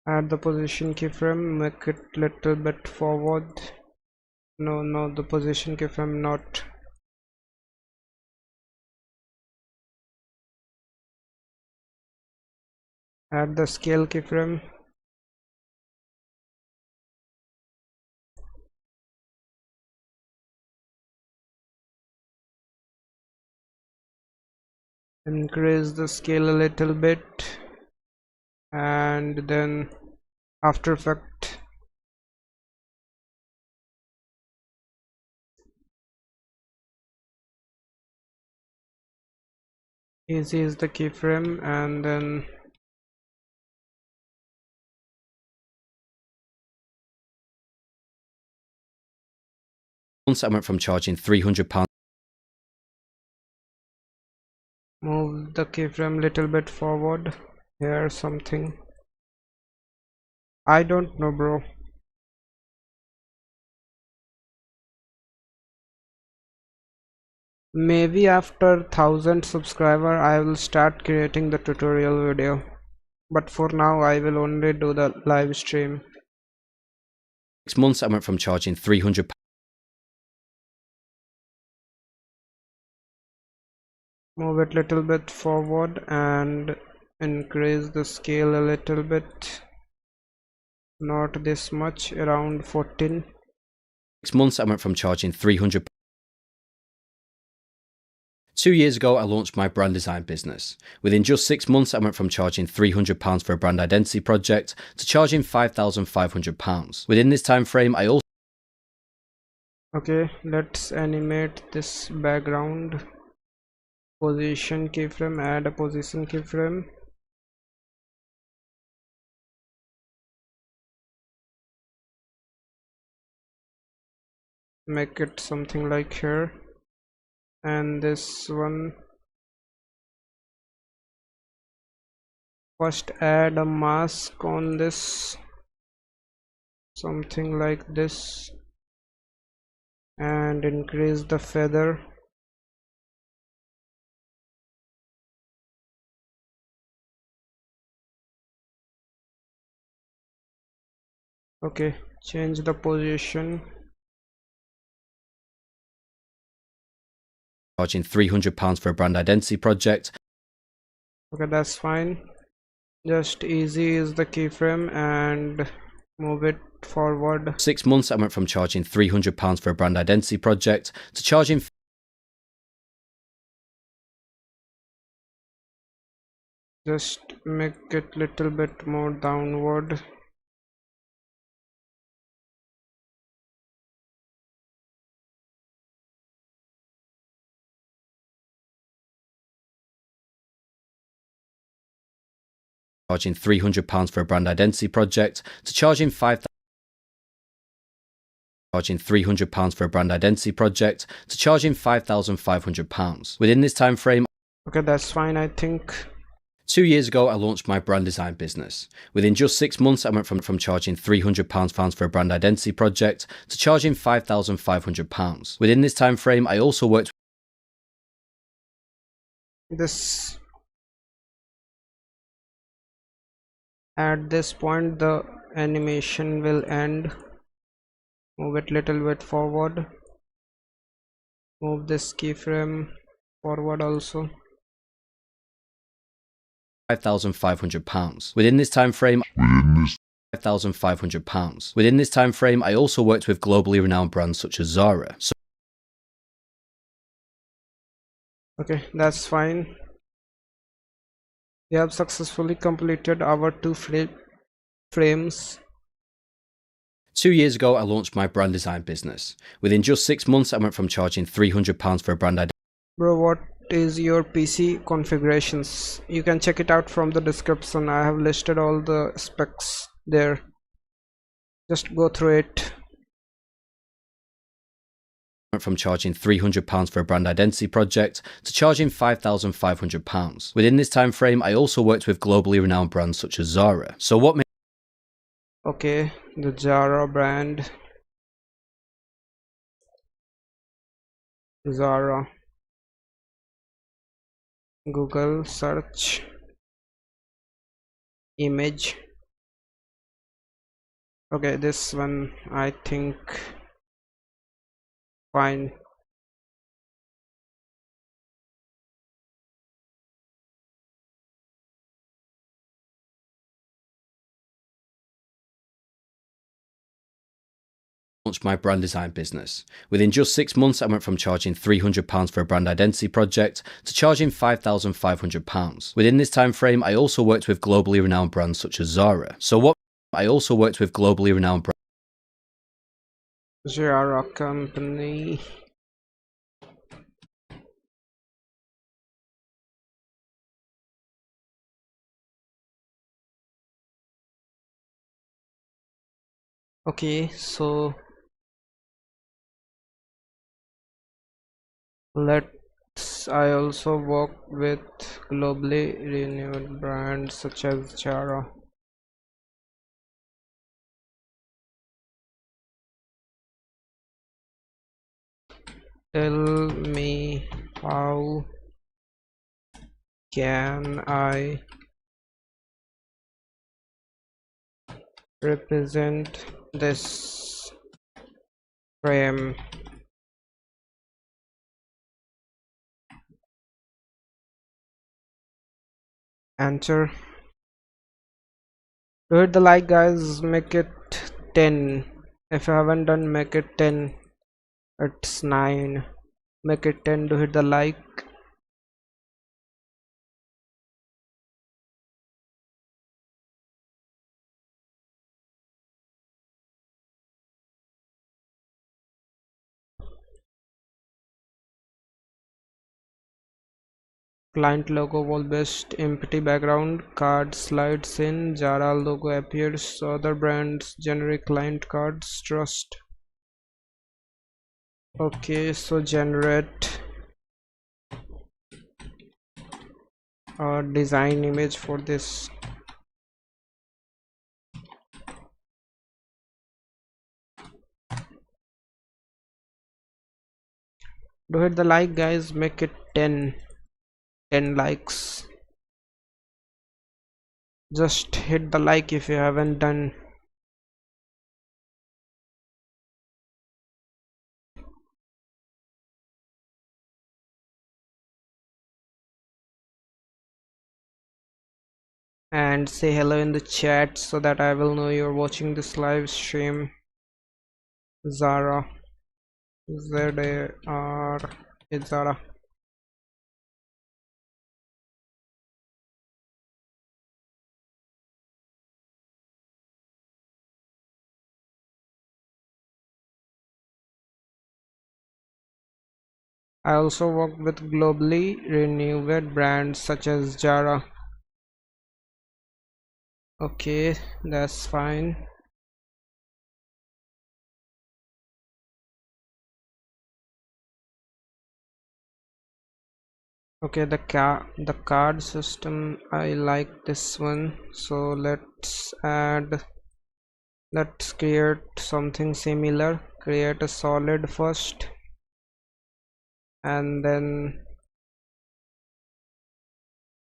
Add the position keyframe, make it little bit forward. No, the position keyframe not. Add the scale keyframe. Increase the scale a little bit, and then After Effects. Easy is the keyframe, and then Once I went from charging £300. move the keyframe little bit forward. Here something. I don't know, bro. Maybe after 1000 subscriber I will start creating the tutorial video, but for now I will only do the live stream. 6 months, I went from charging £300. Move it little bit forward and increase the scale a little bit, not this much, around 14. 6 months, I went from charging £300. 2 years ago, I launched my brand design business. Within just 6 months, I went from charging £300 for a brand identity project to charging £5,500. Within this time frame, I also Okay, let's animate this background. Position keyframe, add a position keyframe. Make it something like here, and this one. First add a mask on this, something like this, and increase the feather. Okay, change the position. charging £300 for a brand identity project. Okay, that's fine. Just easy is the keyframe and move it forward. 6 months, I went from charging £300 for a brand identity project to charging Just make it little bit more downward. charging £300 for a brand identity project to charging £300 for a brand identity project to charging £5,500. Within this time frame, Okay, that's fine, I think. 2 years ago, I launched my brand design business. Within just 6 months, I went from charging £300 for a brand identity project to charging £5,500. Within this time frame, I also worked This at this point the animation will end. Move it little bit forward. Move this keyframe forward also. £5,500. Within this time frame, £5,500. Within this time frame, I also worked with globally renowned brands such as Zara. So Okay, that's fine. We have successfully completed our two frames. 2 years ago, I launched my brand design business. Within just 6 months, I went from charging £300 for a brand identity. Bro, what is your PC configurations? You can check it out from the description. I have listed all the specs there. Just go through it. From charging £300 for a brand identity project to charging £5,500. Within this time frame, I also worked with globally renowned brands such as Zara. So what Okay, the Zara brand. Zara. Google search image. Okay, this one I think fine. Launched my brand design business. Within just 6 months, I went from charging £300 for a brand identity project to charging £5,500. Within this time frame, I also worked with globally renowned brands such as Zara. So what I also worked with globally renowned brands. Zara company. Okay, so I also work with globally renowned brands such as Zara. Tell me, how can I represent this frame? Answer. Do hit the like, guys. Make it 10. If you haven't done, make it 10. It's 9. Make it 10 to hit the like. Client logo wall based empty background card slides in. Zara logo appears. Other brands generic client cards. Trust. Okay, so generate a design image for this. Do hit the like, guys. Make it 10 likes. Just hit the like if you haven't done. And say hello in the chat so that I will know you're watching this live stream. Zara. Z-A-R. It's Zara. I also work with globally renowned brands such as Zara. Okay, that's fine. Okay, the card system, I like this one, so let's create something similar. Create a solid first and then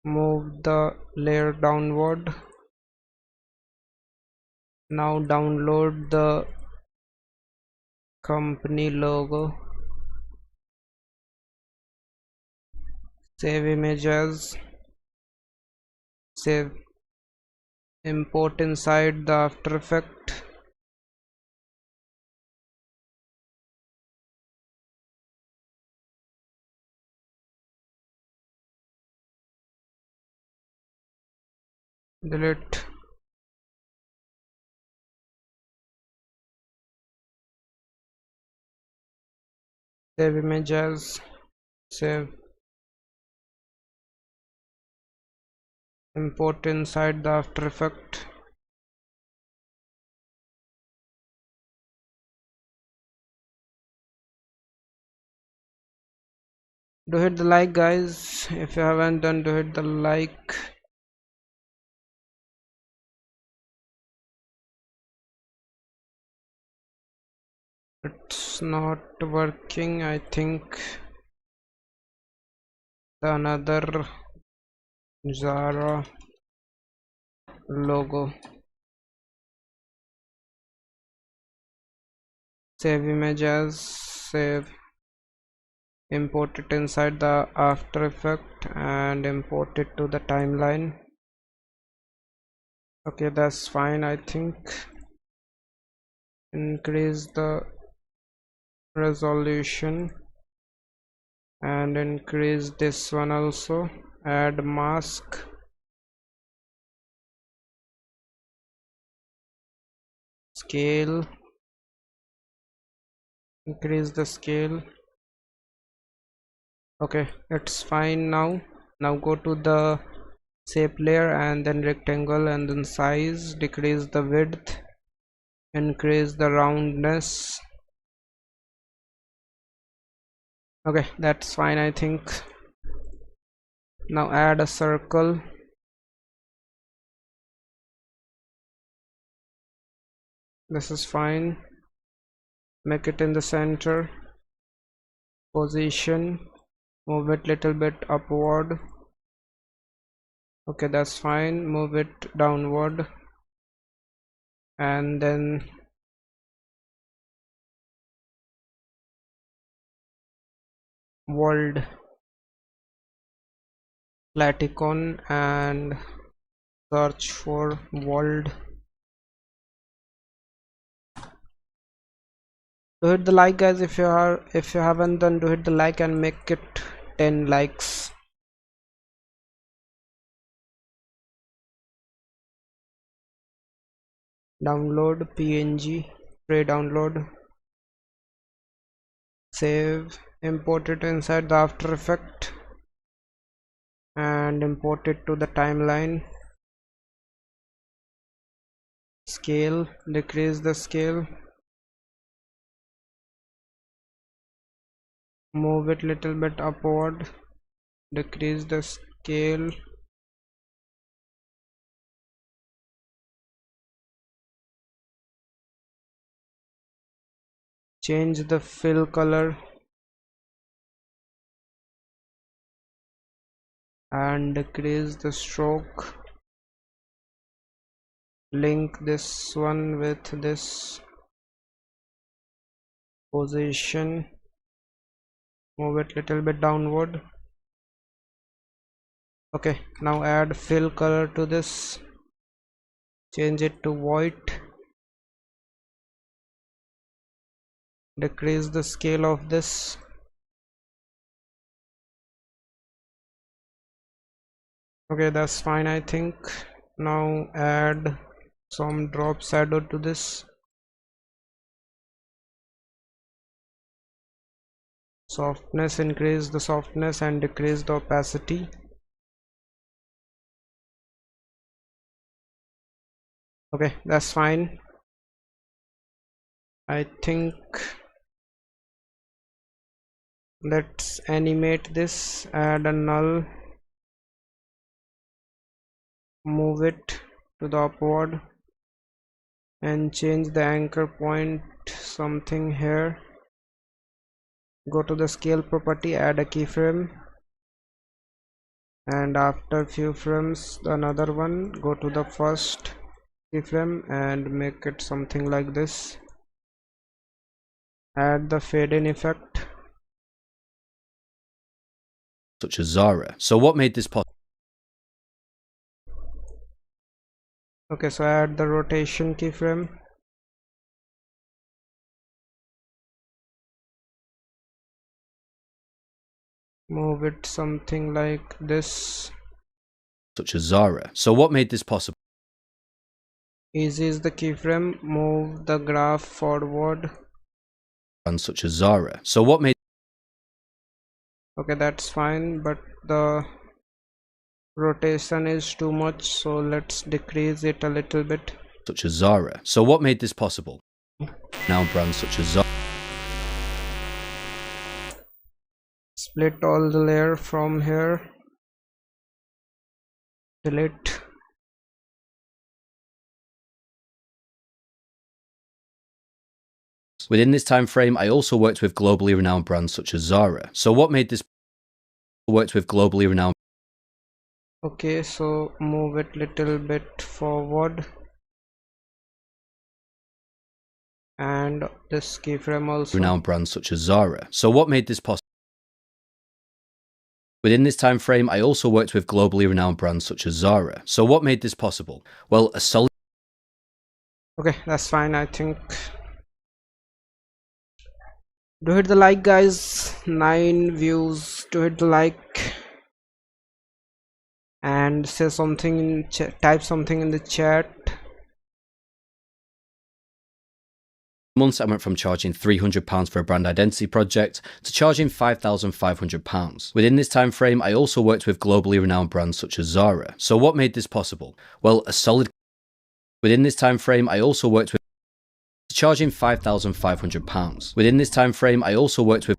move the layer downward. Now download the company logo, save images, save, import inside the After Effect. Delete. Save images, save, import inside the After Effect. Do hit the like, guys. If you haven't done, do hit the like. It's not working. I think the another Zara logo. Save images, save, import it inside the After Effect and import it to the timeline. Okay, that's fine. I think increase the resolution and increase this one also. Add mask, scale, increase the scale. Okay, it's fine now. Now go to the shape layer and then rectangle and then size, decrease the width, increase the roundness. Okay, that's fine. I think now add a circle, this is fine. Make it in the center, position, move it little bit upward. Okay, that's fine. Move it downward and then world, Platicon, and search for world. Do hit the like, guys. If you haven't done, do hit the like and make it 10 likes. Download png, pre-download, save, import it inside the After Effect and import it to the timeline. Scale, decrease the scale, move it little bit upward, decrease the scale, change the fill color and decrease the stroke. Link this one with this position, move it little bit downward. Okay, now add fill color to this, change it to white, decrease the scale of this. Okay, that's fine. I think now add some drop shadow to this, softness, increase the softness and decrease the opacity. Okay, that's fine. I think let's animate this, add a null, move it to the upward and change the anchor point something here. Go to the scale property, add a keyframe, and after few frames another one. Go to the first keyframe and make it something like this. Add the fade in effect. such as Zara. So what made this possible? Okay, so add the rotation keyframe. Move it something like this. Such as Zara. So what made this possible? Easy is the keyframe. Move the graph forward. And such as Zara. So what made Okay, that's fine, but the rotation is too much, so let's decrease it a little bit. such as Zara. So what made this possible? Now brands such as Zara. Split all the layer from here. Delete. Within this time frame, I also worked with globally renowned brands such as Zara. So what made this worked with globally renowned Okay, so move it little bit forward, and this keyframe also. renowned brands such as Zara. So what made this possible? Within this time frame, I also worked with globally renowned brands such as Zara. So what made this possible? Well, a solid Okay, that's fine. I think do hit the like, guys. 9 views. To hit the like and say something in type something in the chat. months, I went from charging £300 for a brand identity project to charging £5,500. Within this time frame, I also worked with globally renowned brands such as Zara. So what made this possible? Well, a solid. Within this time frame, I also worked with charging £5,500. Within this time frame, I also worked with.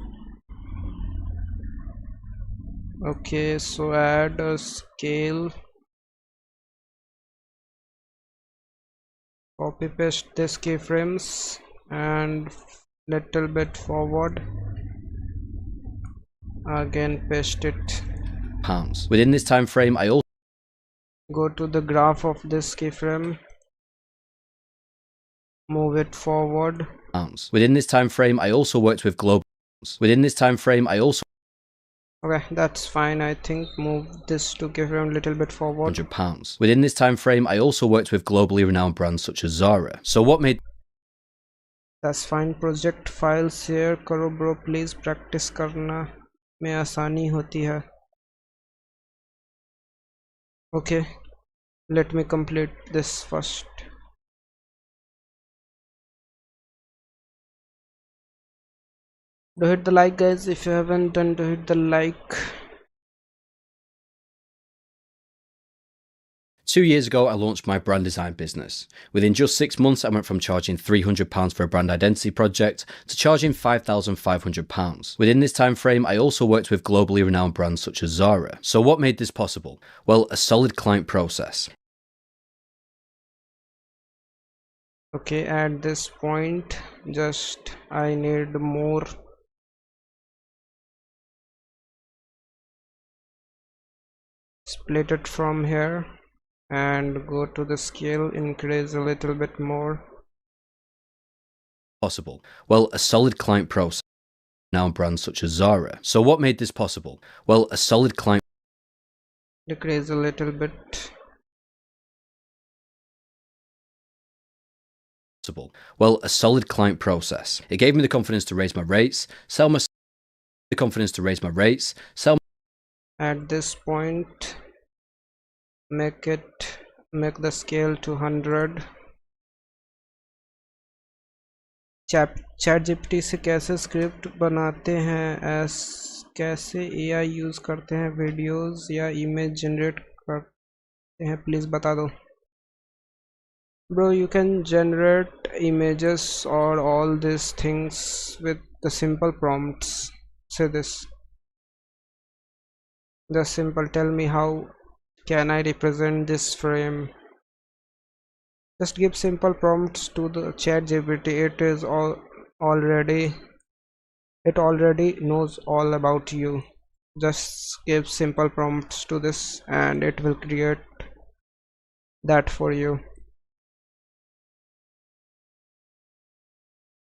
Okay, so add a scale. Copy paste this keyframes and little bit forward. Again paste it. Pounds. Within this time frame, I also Go to the graph of this keyframe. Move it forward. pounds. Within this time frame, I also worked with global. Within this time frame, I also. Okay, that's fine. I think move this to keyframe little bit forward. £100. Within this time frame, I also worked with globally renowned brands such as Zara. So what made. That's fine. Project file share करो bro, please. Practice करना में आसानी होती है. Okay, let me complete this first. Do hit the like, guys. If you haven't done, do hit the like. 2 years ago, I launched my brand design business. Within just 6 months, I went from charging £300 for a brand identity project to charging £5,500. Within this time frame, I also worked with globally renowned brands such as Zara. So what made this possible? Well, a solid client process. Okay, at this point, just I need more. Split it from here and go to the scale, increase a little bit more. Possible. Well, a solid client process. Renowned brands such as Zara. So what made this possible? Well, a solid client. Decrease a little bit. Well, a solid client process. It gave me the confidence to raise my rates, sell my. The confidence to raise my rates, sell. At this point, make the scale to 100. ChatGPT से कैसे script बनाते हैं, कैसे AI use करते हैं, videos या image generate करते हैं, प्लीज बता दो. Bro, you can generate images or all these things with the simple prompts. Say this. Just simple, tell me how can I represent this frame. Just give simple prompts to the chat GPT. Already it already knows all about you. Just give simple prompts to this and it will create that for you.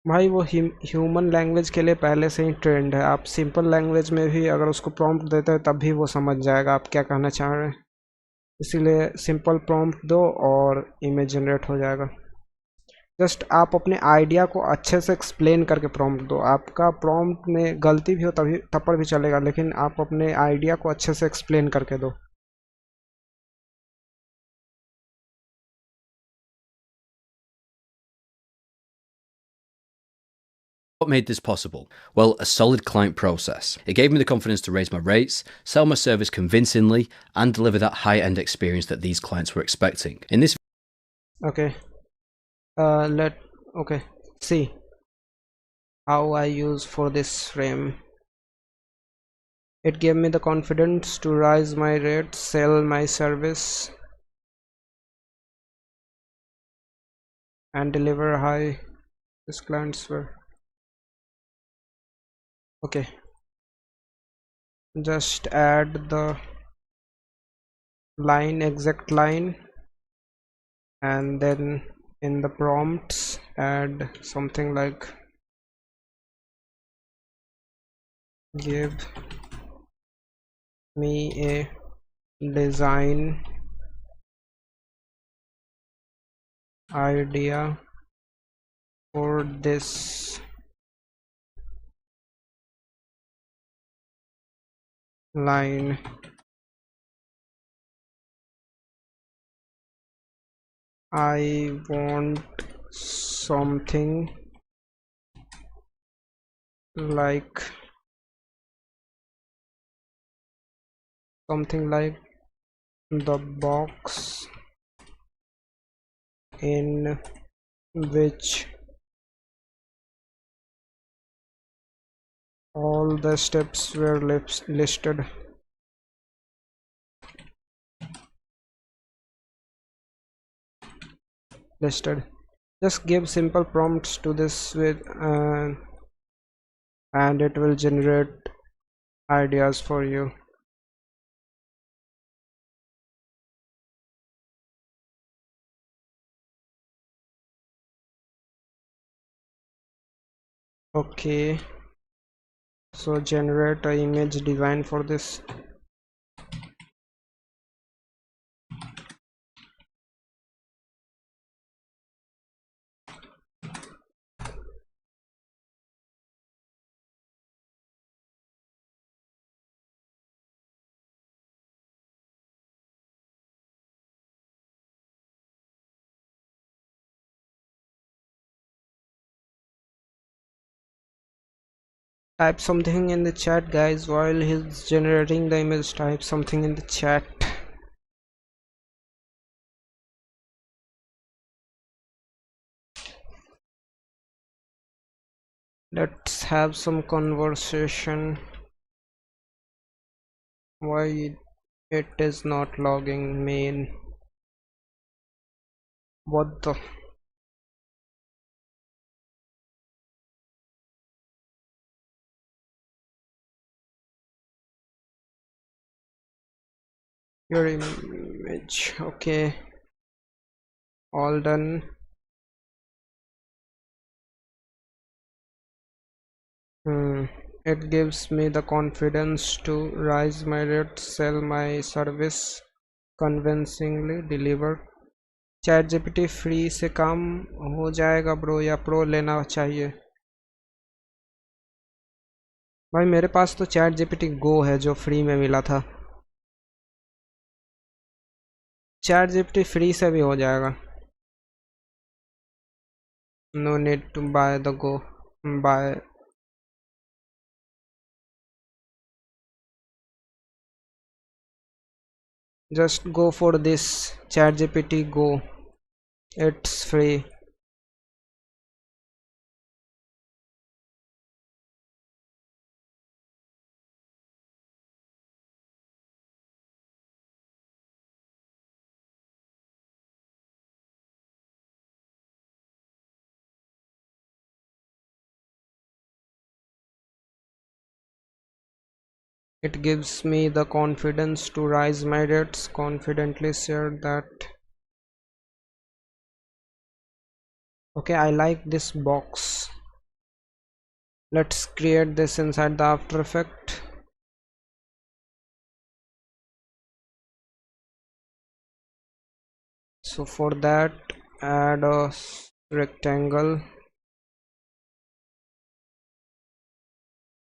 भाई वो human language के लिए पहले से ही trend है. आप simple language में भी अगर उसको प्रॉम्प्ट देते हैं तब भी वो समझ जाएगा आप क्या कहना चाह रहे हैं. इसीलिए सिंपल प्रॉम्प्ट दो और इमेज जनरेट हो जाएगा. जस्ट आप अपने आइडिया को अच्छे से एक्सप्लेन करके प्रॉम्प्ट दो. आपका प्रॉम्प्ट में गलती भी हो तभी तब पर भी चलेगा, लेकिन आप अपने आइडिया को अच्छे से एक्सप्लेन करके दो. What made this possible? Well, a solid client process. It gave me the confidence to raise my rates, sell my service convincingly, and deliver that high-end experience that these clients were expecting. In this Okay, okay, see how I use for this frame. It gave me the confidence to raise my rates, sell my service, and deliver high these clients were. Okay, just add the line, exact line, and then in the prompts add something like give me a design idea for this line. I want something like the box in which all the steps were listed. Just give simple prompts to this with and it will generate ideas for you. Okay, so generate an image design for this. Type something in the chat, guys. While he's generating the image, type something in the chat. Let's have some conversation. Why it is not logging main? What the? Your image. Okay, all done. It gives me the confidence to raise my rate, sell my service convincingly, deliver. Chat GPT free से काम हो जाएगा bro या pro लेना चाहिए? भाई मेरे पास तो चैट जीपीटी गो है जो फ्री में मिला था. चैट जीपीटी फ्री से भी हो जाएगा. No need to buy the go. Bye. Just go for this chat GPT go. It's free. It gives me the confidence to raise my rates, confidently share that. Okay, I like this box. Let's create this inside the After Effect. So for that, add a rectangle,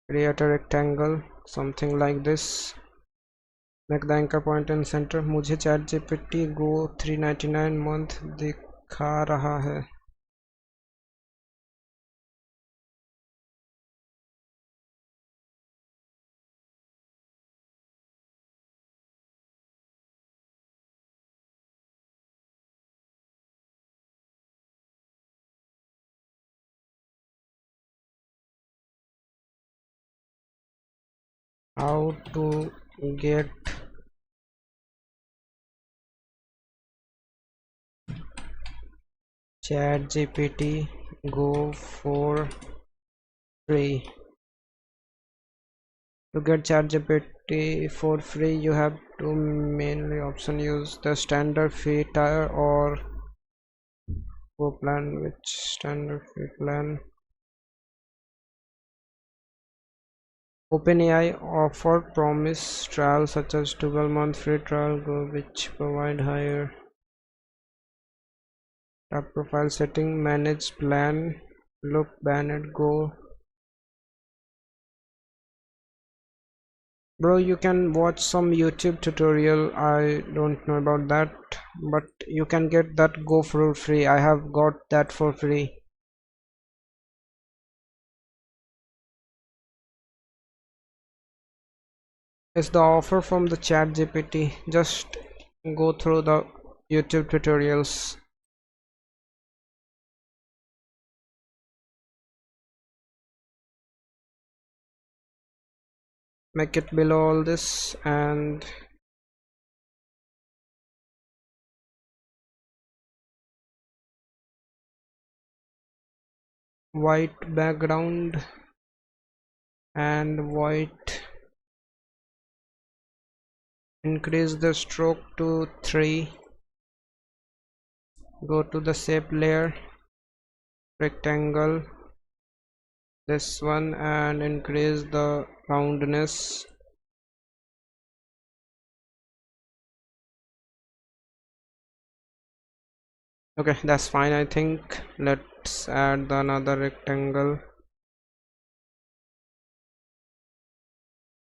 create a rectangle, something like this. Make the anchor point in center. मुझे ChatGPT Go 399 month दिखा रहा है. How to get ChatGPT Go for free? To get ChatGPT for free, you have to mainly option use the standard free tier or Go plan. Which standard free plan? OpenAI offer promise trial such as 12-month free trial Go, which provide higher. Tap profile setting, manage plan, look banned Go. Bro, you can watch some YouTube tutorial. I don't know about that, but you can get that Go for free. I have got that for free. It's the offer from the ChatGPT. Just go through the YouTube tutorials. Make it below all this and white background and white. Increase the stroke to 3. Go to the shape layer, rectangle, this one, and increase the roundness. Okay, that's fine. I think let's add another rectangle,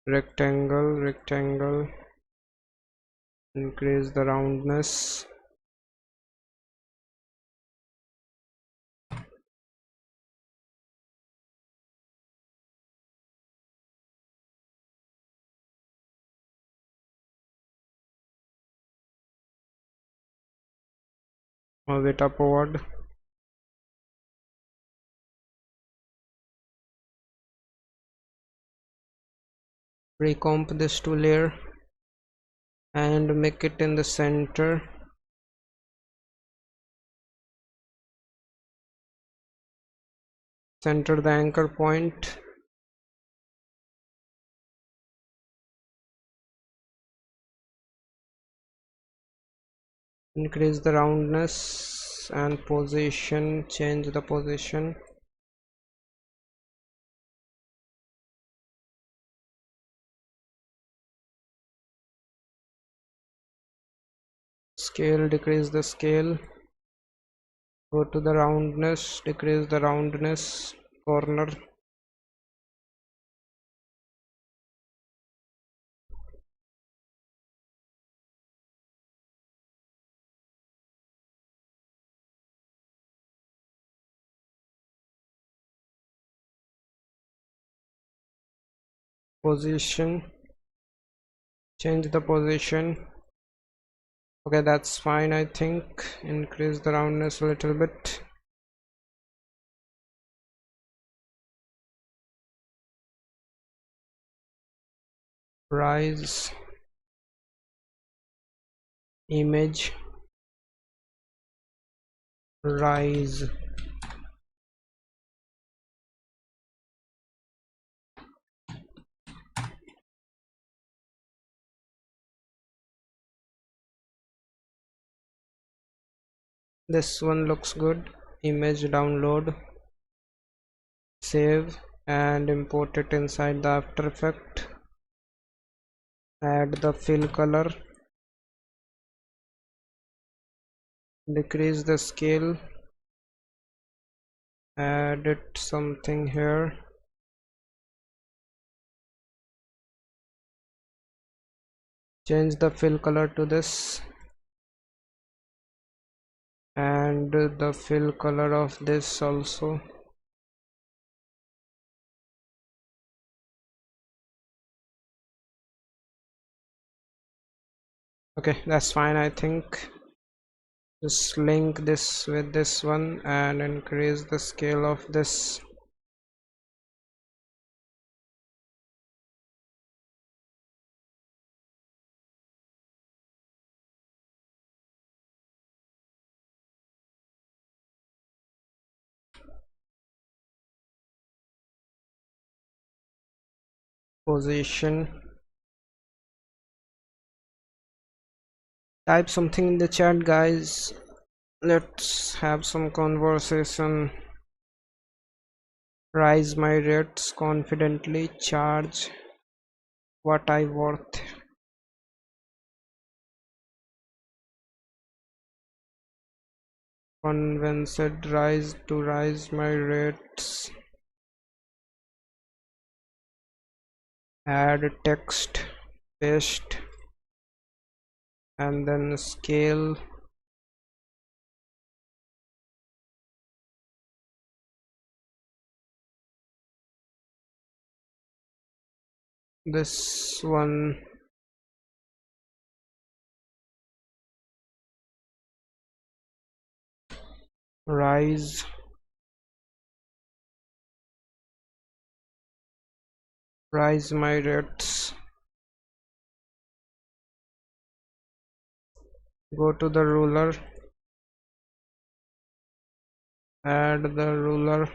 rectangle, increase the roundness. Move it upward. Recomp this to layer and make it in the center. Center the anchor point. Increase the roundness and position, change the position. Scale, decrease the scale. Go to the roundness, decrease the roundness, corner. Position, change the position. Okay, that's fine. I think increase the roundness a little bit. Rise image, rise. This one looks good. Image download, save and import it inside the After Effect. Add the fill color, decrease the scale, add it something here, change the fill color to this, and the fill color of this also. Okay, that's fine. I think just link this with this one and increase the scale of this. Position. Type something in the chat, guys. Let's have some conversation. Rise my rates confidently, charge what I worth. Convinced rise to rise my rates. Add text, paste, and then scale. This one. Rise my rates. Go to the ruler, add the ruler,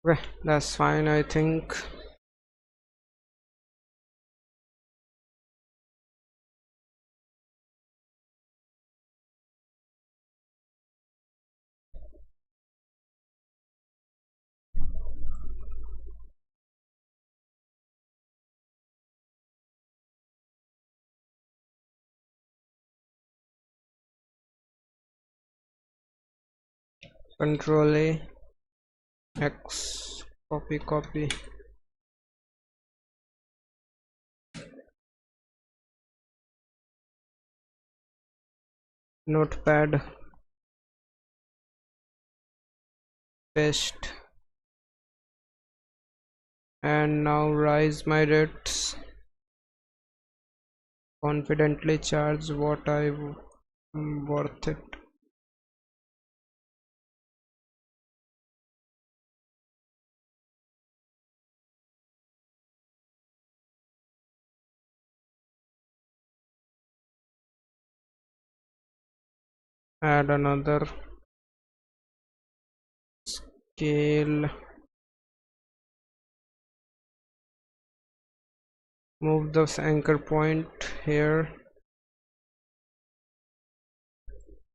okay, that's fine. I think Control A, X, copy, notepad, paste, and now rise my rates. Confidently charge what I worth it. Add another scale, move the anchor point here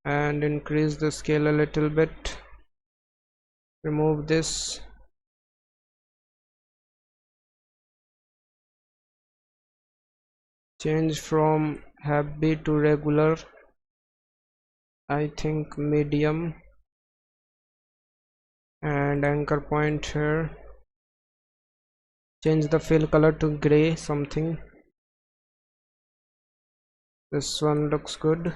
and increase the scale a little bit. Remove this, change from happy to regular, I think medium, and anchor point here. Change the fill color to gray something. This one looks good.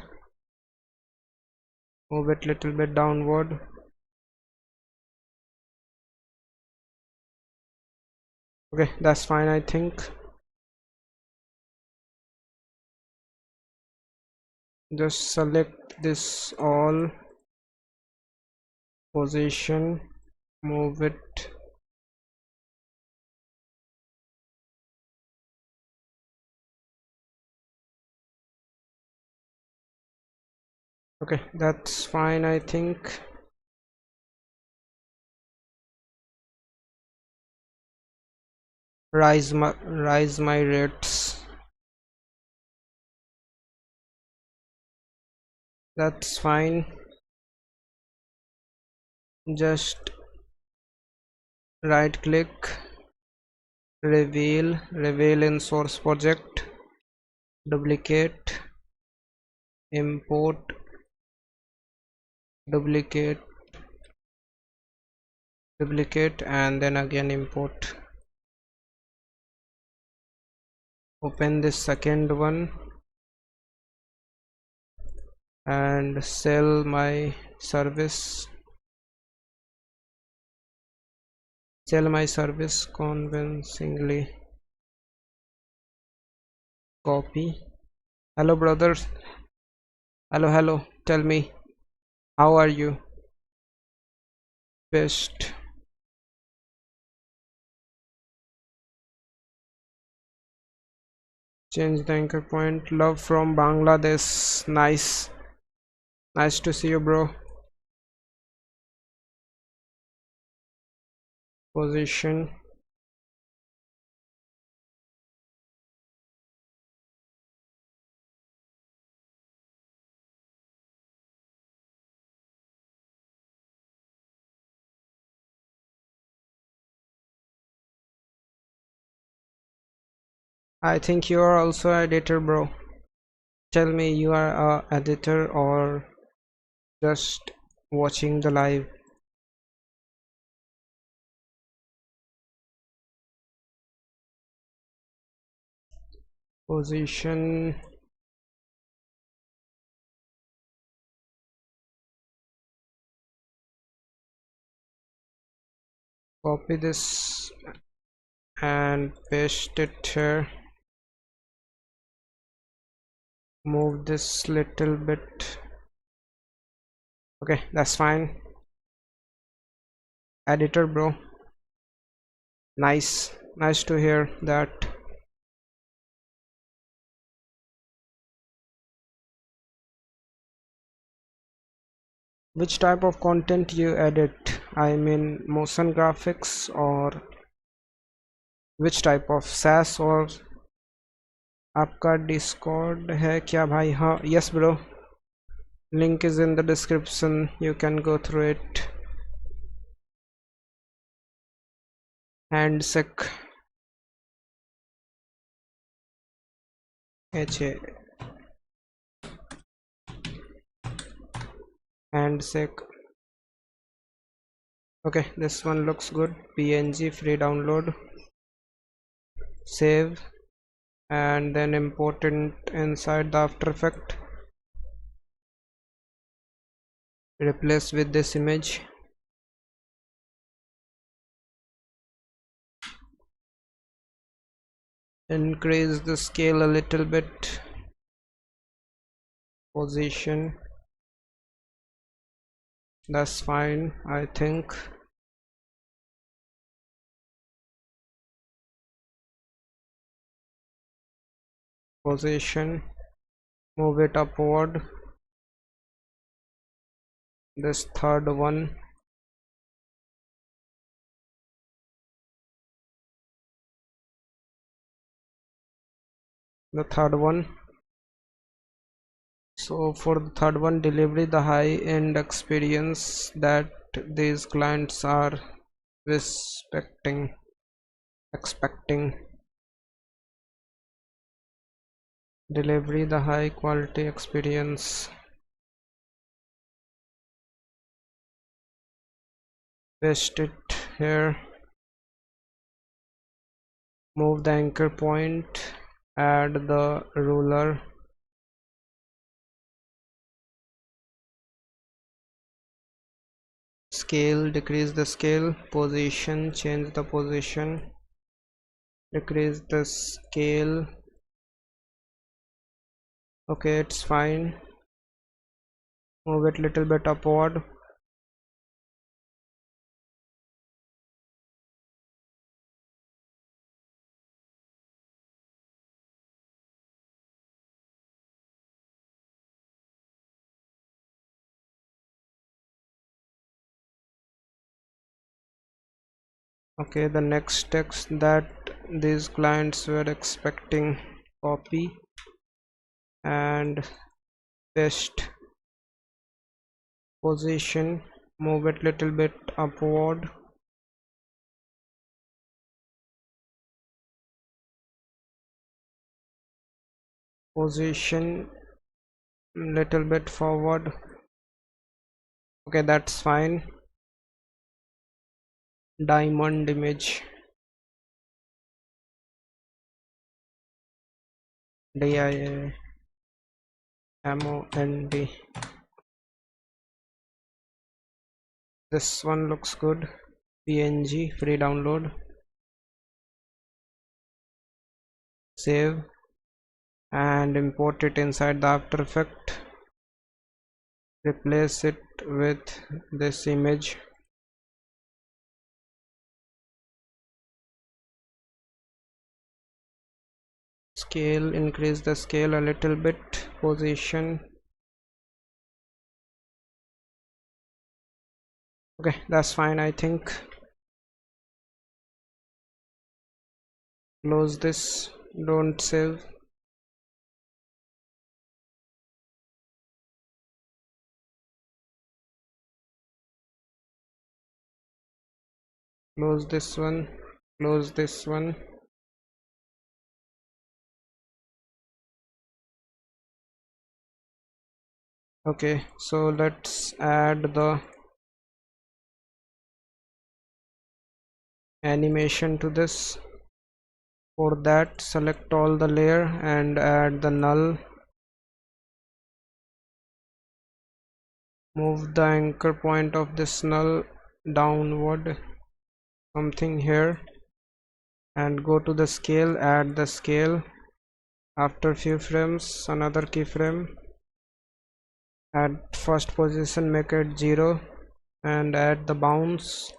Move it little bit downward. Okay, that's fine, I think. Just select this all, position, move it. Okay, that's fine, I think. Rise my rates. That's fine. Just right click, reveal in source project, duplicate, import, duplicate, and then again import. Open this second one and sell my service convincingly. Copy. Hello brothers. Hello, tell me, how are you? Paste. Change the anchor point. Love from Bangladesh. Nice to see you, bro. Position. I think you are also editor, bro. Tell me, you are a editor or just watching the live? Position. Copy this and paste it here. Move this little bit. Okay, that's fine. Editor, bro. Nice to hear that. Which type of content you edit? I mean motion graphics, or which type of SaaS? और आपका Discord है क्या भाई? हाँ, yes bro, link is in the description, you can go through it. Handshake. Handshake. Okay, this one looks good. PNG, free download. Save and then import it inside the After Effects. Replace with this image. Increase the scale a little bit. Position. That's fine, I think. Position. Move it upward. This third one. The third one. So for the third one, delivery the high-end experience that these clients are expecting. Delivery the high quality experience. Paste it here. Move the anchor point. Add the ruler. Scale, decrease the scale. Position, change the position. decrease the scale. Okay, it's fine. Move it little bit upward. Okay, the next text that these clients were expecting, copy and paste. Position, move it little bit upward. Position little bit forward. Okay, that's fine. Diamond image, DIAMOND. This one looks good. PNG, free download. Save and import it inside the After Effects. Replace it with this image. Scale, increase the scale a little bit. Position. Okay, that's fine, I think. Close this, don't save. Close this one, close this one. Okay, so let's add the animation to this. For that, select all the layer and add the null. Move the anchor point of this null downward, something here, and go to the scale, add the scale. After few frames, another keyframe. At first position, make it 0 and add the bounce.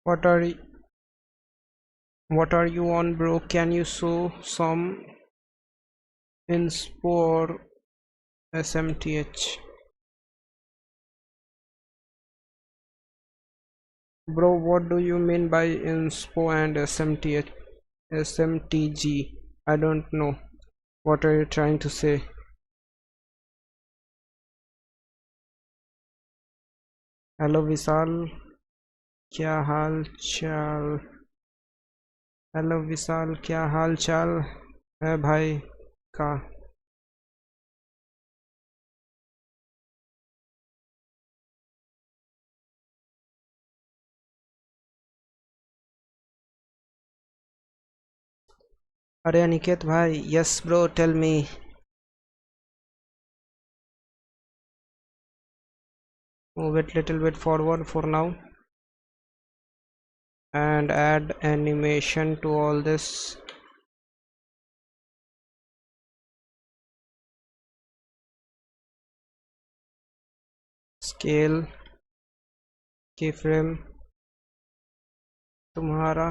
What are you on, bro? Can you show some inspo or SMTH? Bro, what do you mean by inspo and SMTH? SMTG? I don't know. What are you trying to say? Hello Vishal, क्या हाल चाल? Hello Vishal, क्या हाल चाल है भाई का? अरे अनिकेत भाई, yes bro, tell me. Move it little bit forward for now and add animation to all this. Scale, keyframe. तुम्हारा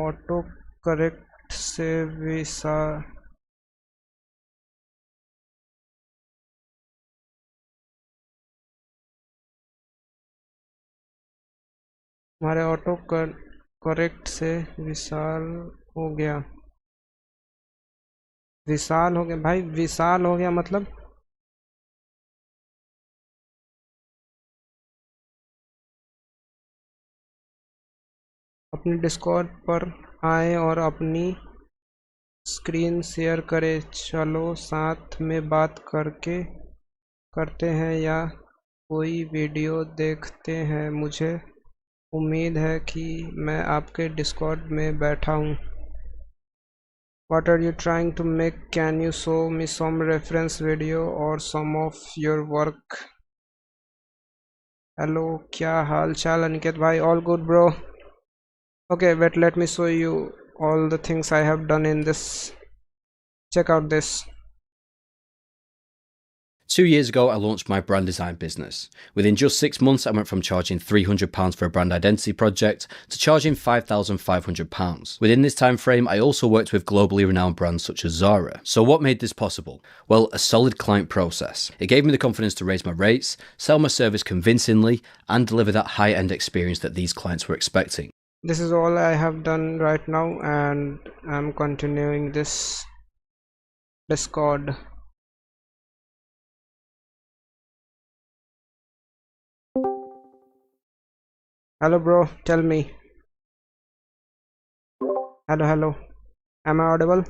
ऑटो करेक्ट से विसा हमारे ऑटो करेक्ट से विशाल हो गया. विशाल हो गया भाई, विशाल हो गया मतलब अपने डिस्कॉर्ड पर आए और अपनी स्क्रीन शेयर करें. चलो साथ में बात करते हैं या कोई वीडियो देखते हैं. मुझे उम्मीद है कि मैं आपके डिस्कॉर्ड में बैठा हूँ. What are you trying to make? Can you show me some reference video or some of your work? Hello, क्या हाल चाल अनिकेत भाई? All good bro. Okay, wait, let me show you all the things I have done in this. Check out this. 2 years ago, I launched my brand design business. Within just 6 months, I went from charging £300 for a brand identity project to charging £5,500. Within this time frame, I also worked with globally renowned brands such as Zara. So what made this possible? Well, a solid client process. It gave me the confidence to raise my rates, sell my service convincingly, and deliver that high-end experience that these clients were expecting. This is all I have done right now, and I'm continuing this Discord. Hello bro, tell me. Hello, am I audible?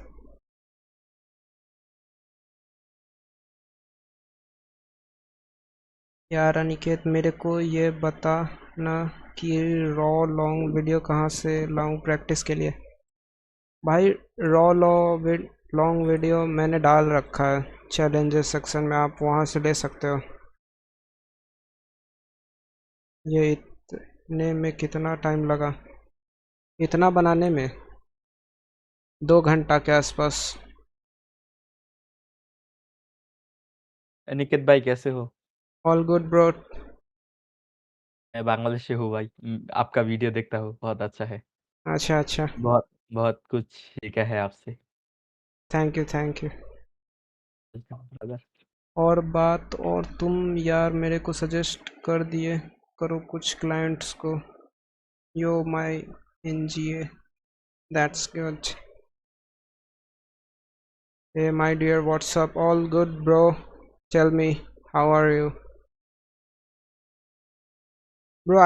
यार अनिकेत, मेरे को ये बता ना कि raw long video कहाँ से लाऊं प्रैक्टिस के लिए। भाई रॉ लॉन्ग वीडियो मैंने डाल रखा है चैलेंजेस सेक्शन में, आप वहाँ से ले सकते हो। ये इतने में कितना टाइम लगा? इतना बनाने में 2 घंटा के आसपास। अनिकेत भाई कैसे हो? All good bro. मैं बांग्लादेश से हूँ भाई। आपका वीडियो देखता हूँ, बहुत अच्छा है। अच्छा, बहुत बहुत कुछ सीखा है आपसे। Thank you. ब्रदर। और बात, और तुम यार मेरे को सजेस्ट कर दिए करो कुछ क्लाइंट्स को। Yo my NGA, that's good. Hey my dear, what's up? All good bro, tell me, how are you? Bro,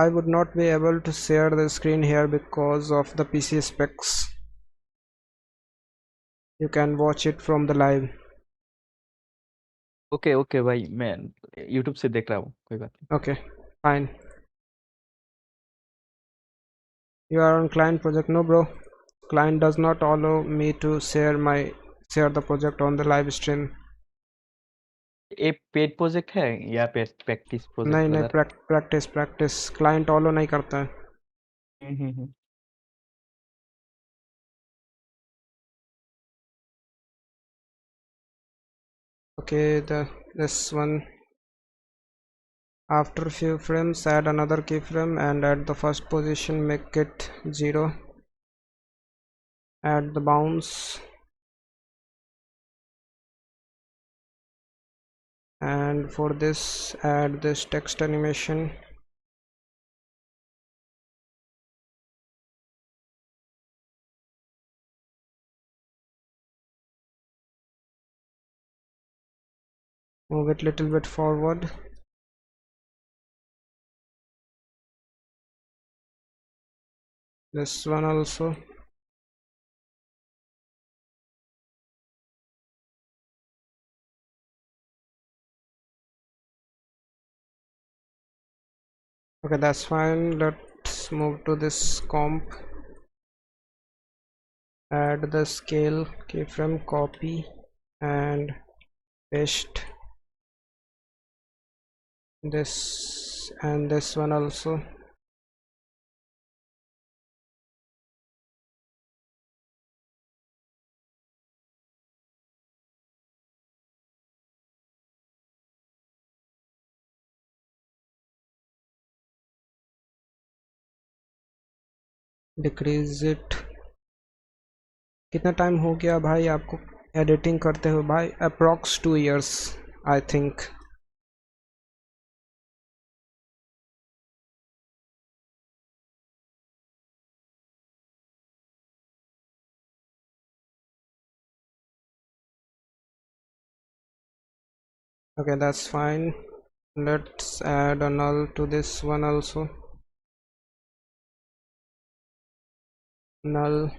I would not be able to share the screen here because of the PC specs. You can watch it from the live. Okay okay भाई, मैं YouTube से देख रहा हूँ, कोई बात नहीं। Okay, fine. You are on client project? No bro, client does not allow me to share the project on the live stream. ये पेड प्रोजेक्ट है या पेड प्रैक्टिस प्रोजेक्ट नहीं, ब्रदर? प्रैक्टिस क्लाइंट ऑलो नहीं करता है। हम्म। Okay, this one. After few frames, add another keyframe and at the first position make it 0. Add the bounce and for this add this text animation. Move it little bit forward. This one also. Okay, that's fine. Let's move to this comp. Add the scale keyframe, copy and paste this and this one also. Decrease it. कितना time हो गया भाई आपको editing करते हुए? भाई approx 2 years I think. Okay, that's fine. Let's add a null to this one also. Null,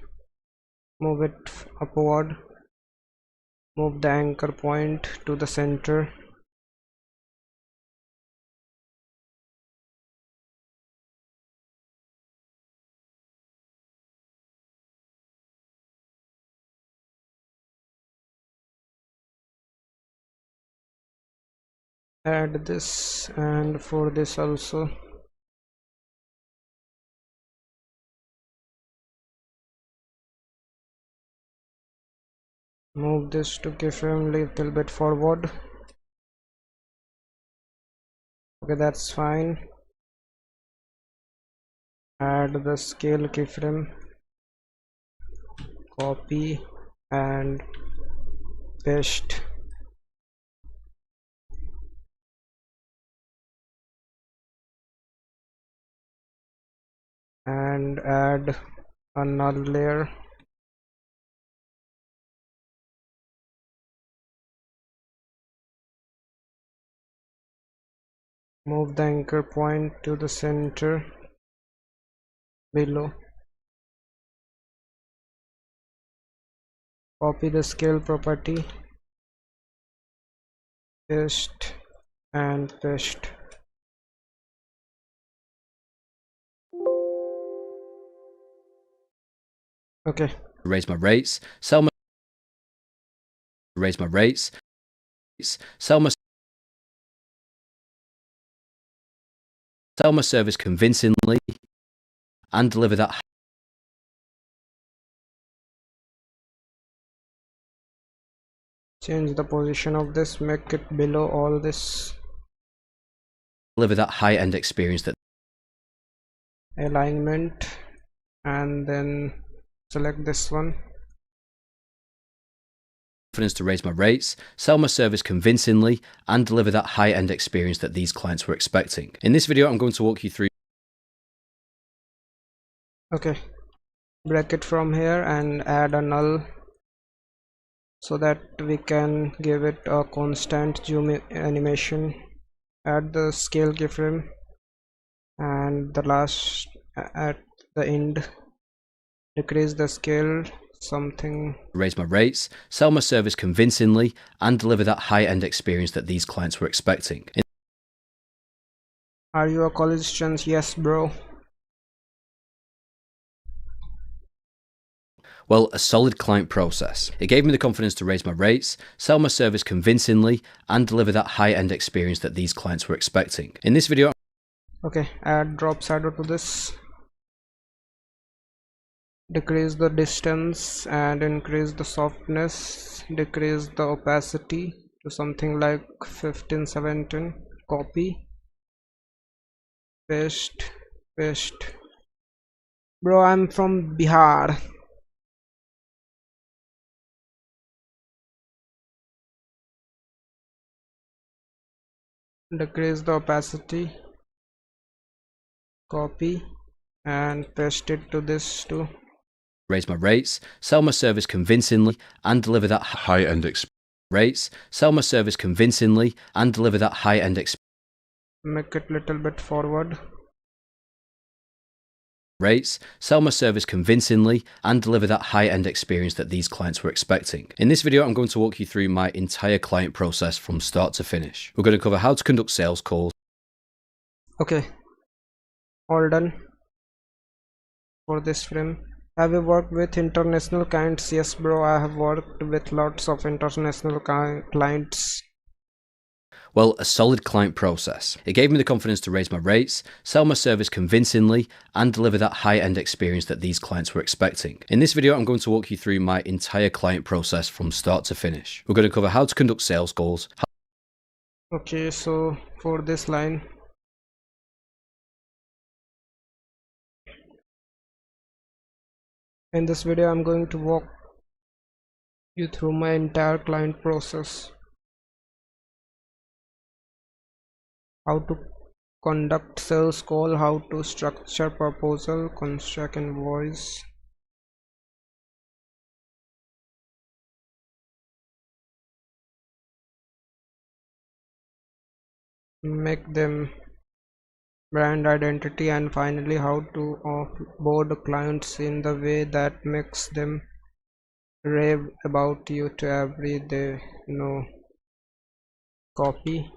move it upward, move the anchor point to the center. add this, and for this also move this to keyframe little bit forward. Okay, that's fine. Add the scale keyframe, copy and paste. And add a null layer. Move the anchor point to the center below. Copy the scale property, paste and paste. Okay, Raise my rates, sell my raise my rates, sell my service convincingly, and deliver that change the position of this, make it below all this, high-end experience that alignment, and then select this one. confidence to raise my rates, sell my service convincingly, and deliver that high-end experience that these clients were expecting. In this video, I'm going to walk you through. Okay, break it from here and add a null so that we can give it a constant zoom animation. Add the scale keyframe and the last at the end decrease the scale something. Raise my rates, sell my service convincingly, and deliver that high-end experience that these clients were expecting. Are you a college student? Yes, bro. Well, a solid client process. It gave me the confidence to raise my rates, sell my service convincingly, and deliver that high-end experience that these clients were expecting. In this video, Okay, add drop shadow to this, decrease the distance and increase the softness, decrease the opacity to something like 15-17, copy, paste, paste. Bro, I'm from Bihar. Decrease the opacity, copy and paste it to this too. raise my rates, sell my service convincingly, and deliver that high-end rates, sell my service convincingly, and deliver that high-end Make it little bit forward. rates, sell my service convincingly, and deliver that high-end experience that these clients were expecting. In this video, I'm going to walk you through my entire client process from start to finish. We're going to cover how to conduct sales calls. Okay, all done for this frame. Have you worked with international clients? Yes, bro, I have worked with lots of international clients. Well, a solid client process. It gave me the confidence to raise my rates, sell my service convincingly, and deliver that high-end experience that these clients were expecting. In this video, I'm going to walk you through my entire client process from start to finish. We're going to cover how to conduct sales calls. Okay, so for this line, in this video I'm going to walk you through my entire client process. How to conduct sales call, how to structure proposal, construct invoice, make them brand identity, and finally how to onboard clients in the way that makes them rave about you to every they know. Copy,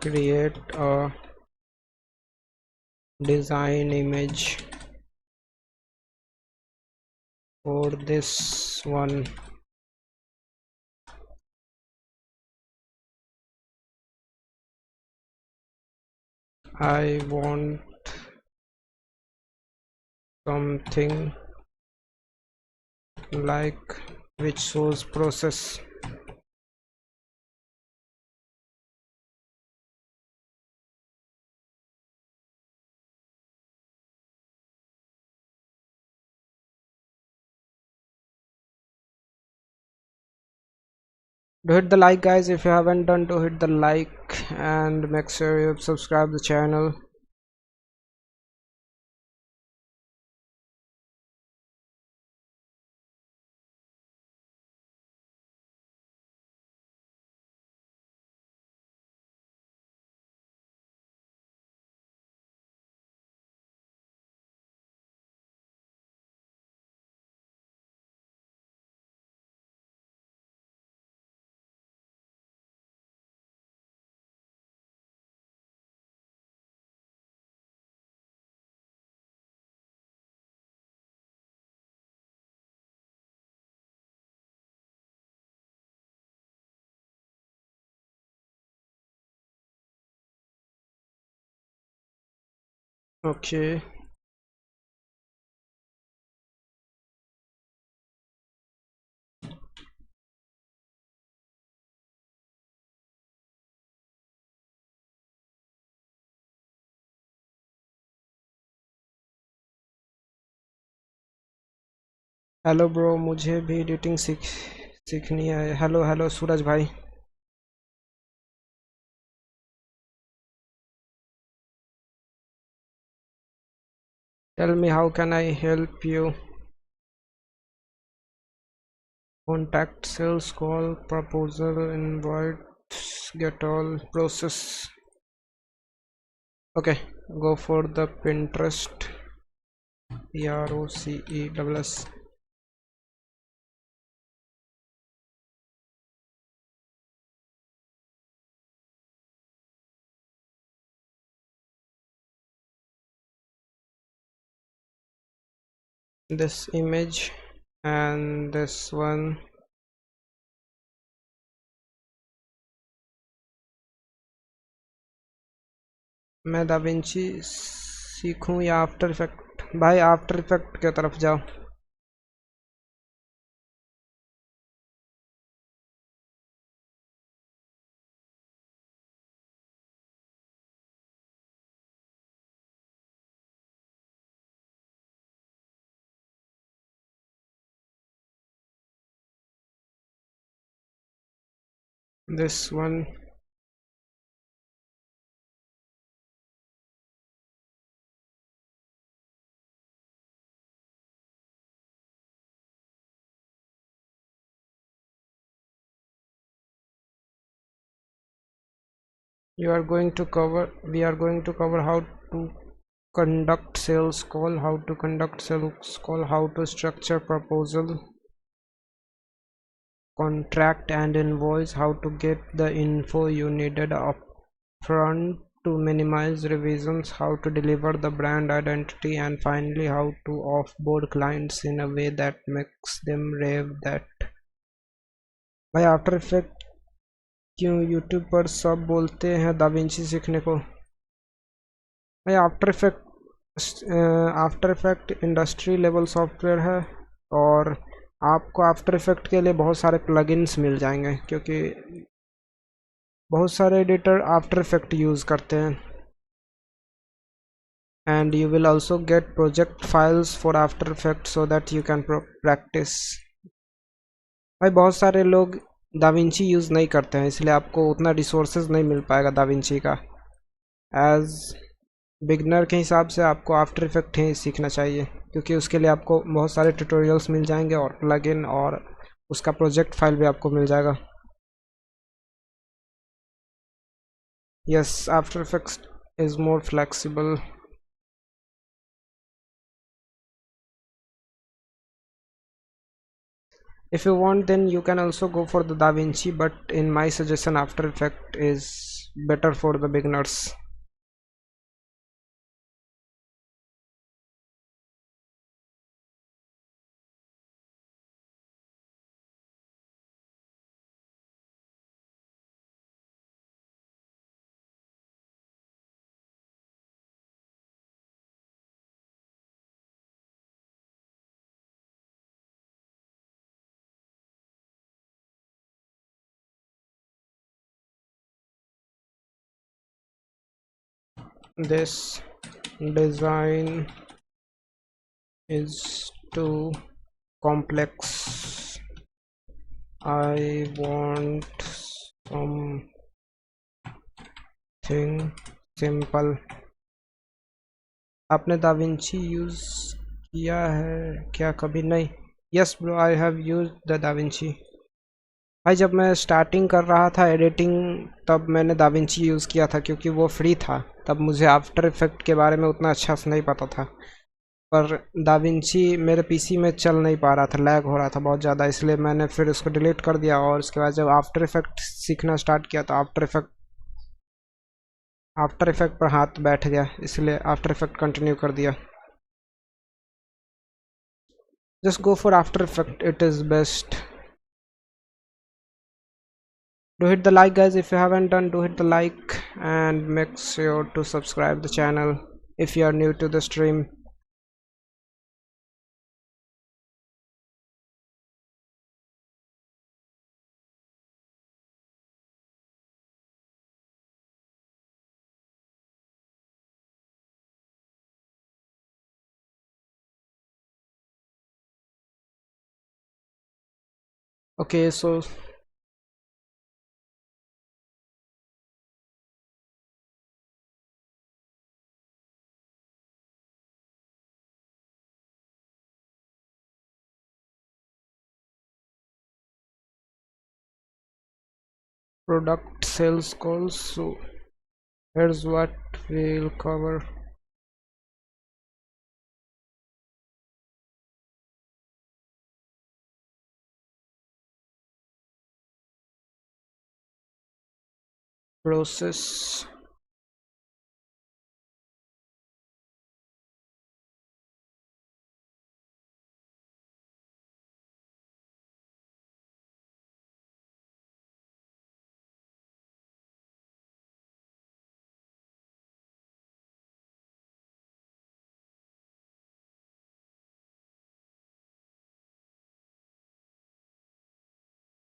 create a design image for this one. I want something like which shows process. Do hit the like, guys, if you haven't done. To hit the like and make sure you subscribe the channel. Okay, hello bro, मुझे भी editing सीखनी है. Hello hello सूरज भाई. Tell me, how can I help you? Contact, sales call, proposal, invites, get all, process. Okay, go for the Pinterest. PROCESS. This image and this one. मैं Da Vinci सीखूं या after effect? भाई after effect की तरफ जाओ. This one. We are going to cover how to conduct sales call, how to structure proposal, contract and invoice, how to get the info you needed upfront to minimize revisions, how to deliver the brand identity, and finally how to offboard clients in a way that makes them rave that. भाई after effect क्यों YouTube पर सब बोलते हैं Da Vinci सीखने को? भाई after effect industry level software है और आपको आफ्टर इफेक्ट के लिए बहुत सारे प्लगइन्स मिल जाएंगे क्योंकि बहुत सारे एडिटर आफ्टर इफेक्ट यूज़ करते हैं. And you will also get project files for after effect so that you can practice. भाई बहुत सारे लोग दाविंची यूज़ नहीं करते हैं इसलिए आपको उतना रिसोर्सेज नहीं मिल पाएगा दाविंची का. एज बिगनर के हिसाब से आपको आफ्टर इफेक्ट ही सीखना चाहिए क्योंकि उसके लिए आपको बहुत सारे ट्यूटोरियल्स मिल जाएंगे और प्लगइन और उसका प्रोजेक्ट फाइल भी आपको मिल जाएगा. Yes, after effects is more flexible. If you want, then you can also go for the DaVinci, but in my suggestion, After Effects is better for the beginners. This design is too complex. I want something simple. आपने Da Vinci use किया है क्या कभी? नहीं. Yes bro, I have use the Da Vinci. भाई जब मैं starting कर रहा था एडिटिंग तब मैंने दाविंची यूज़ किया था क्योंकि वो फ्री था. तब मुझे आफ्टर इफेक्ट के बारे में उतना अच्छा से नहीं पता था, पर दाविंची मेरे पीसी में चल नहीं पा रहा था, लैग हो रहा था बहुत ज़्यादा, इसलिए मैंने फिर उसको डिलीट कर दिया. और उसके बाद जब आफ्टर इफेक्ट सीखना स्टार्ट किया तो आफ्टर इफेक्ट पर हाथ बैठ गया, इसलिए आफ्टर इफेक्ट कंटिन्यू कर दिया. Just go for after effect, it is best. Do hit the like guys, if you haven't done, do hit the like and make sure to subscribe the channel if you are new to the stream. Okay, so product sales calls, so here's what we'll cover. Process,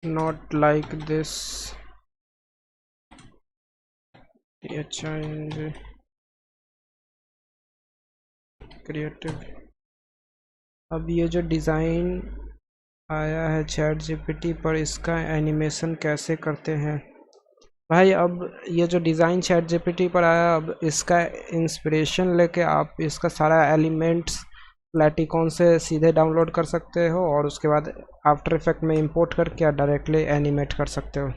not like this. Yeah, change creative. अब ये जो design आया है chat GPT पर, इसका animation कैसे करते हैं भाई? अब ये जो डिज़ाइन चैट जीपीटी पर आया, अब इसका इंस्पिरेशन लेके आप इसका सारा एलिमेंट्स प्लेटिकॉन से सीधे डाउनलोड कर सकते हो और उसके बाद आफ्टर इफेक्ट में इंपोर्ट करके डायरेक्टली एनिमेट कर सकते हो.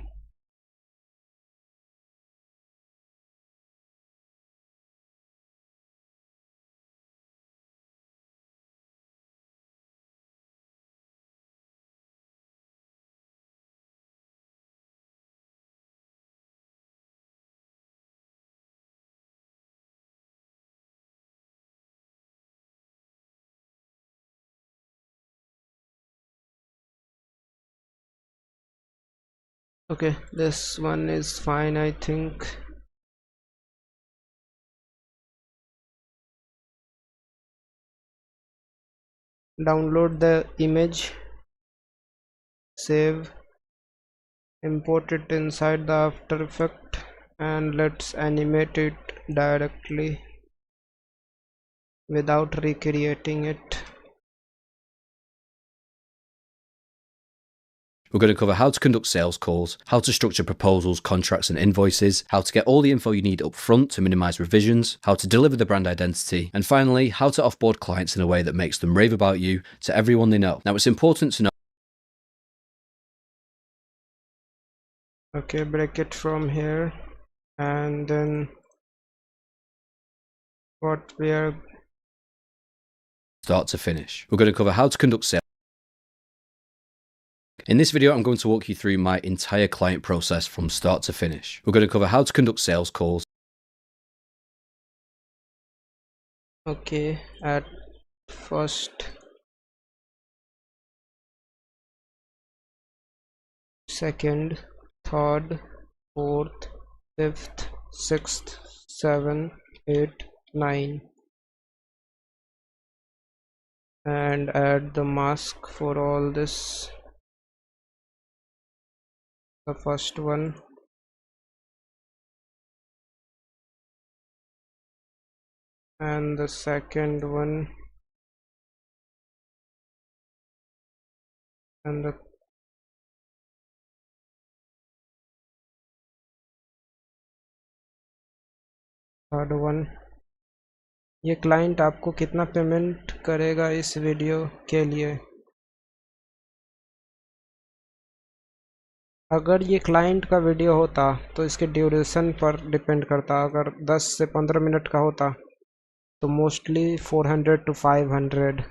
Okay, this one is fine, I think. Download the image, save, import it inside the After Effect, and let's animate it directly without recreating it. We're going to cover how to conduct sales calls, how to structure proposals, contracts and invoices, how to get all the info you need up front to minimize revisions, how to deliver the brand identity, and finally, how to offboard clients in a way that makes them rave about you to everyone they know. Now, it's important to know. Okay, break it from here, and then what we are Start to finish. We're going to cover how to conduct sales. In this video, I'm going to walk you through my entire client process from start to finish. We're going to cover how to conduct sales calls. Okay, at first, second, third, fourth, fifth, sixth, 7, 8, 9, and add the mask for all this. The first one, and the second one, and the third one. ये client आपको कितना payment करेगा इस video के लिए? अगर ये client का वीडियो होता तो इसके ड्यूरेशन पर डिपेंड करता। अगर 10 से 15 मिनट का होता तो mostly 400 to 500।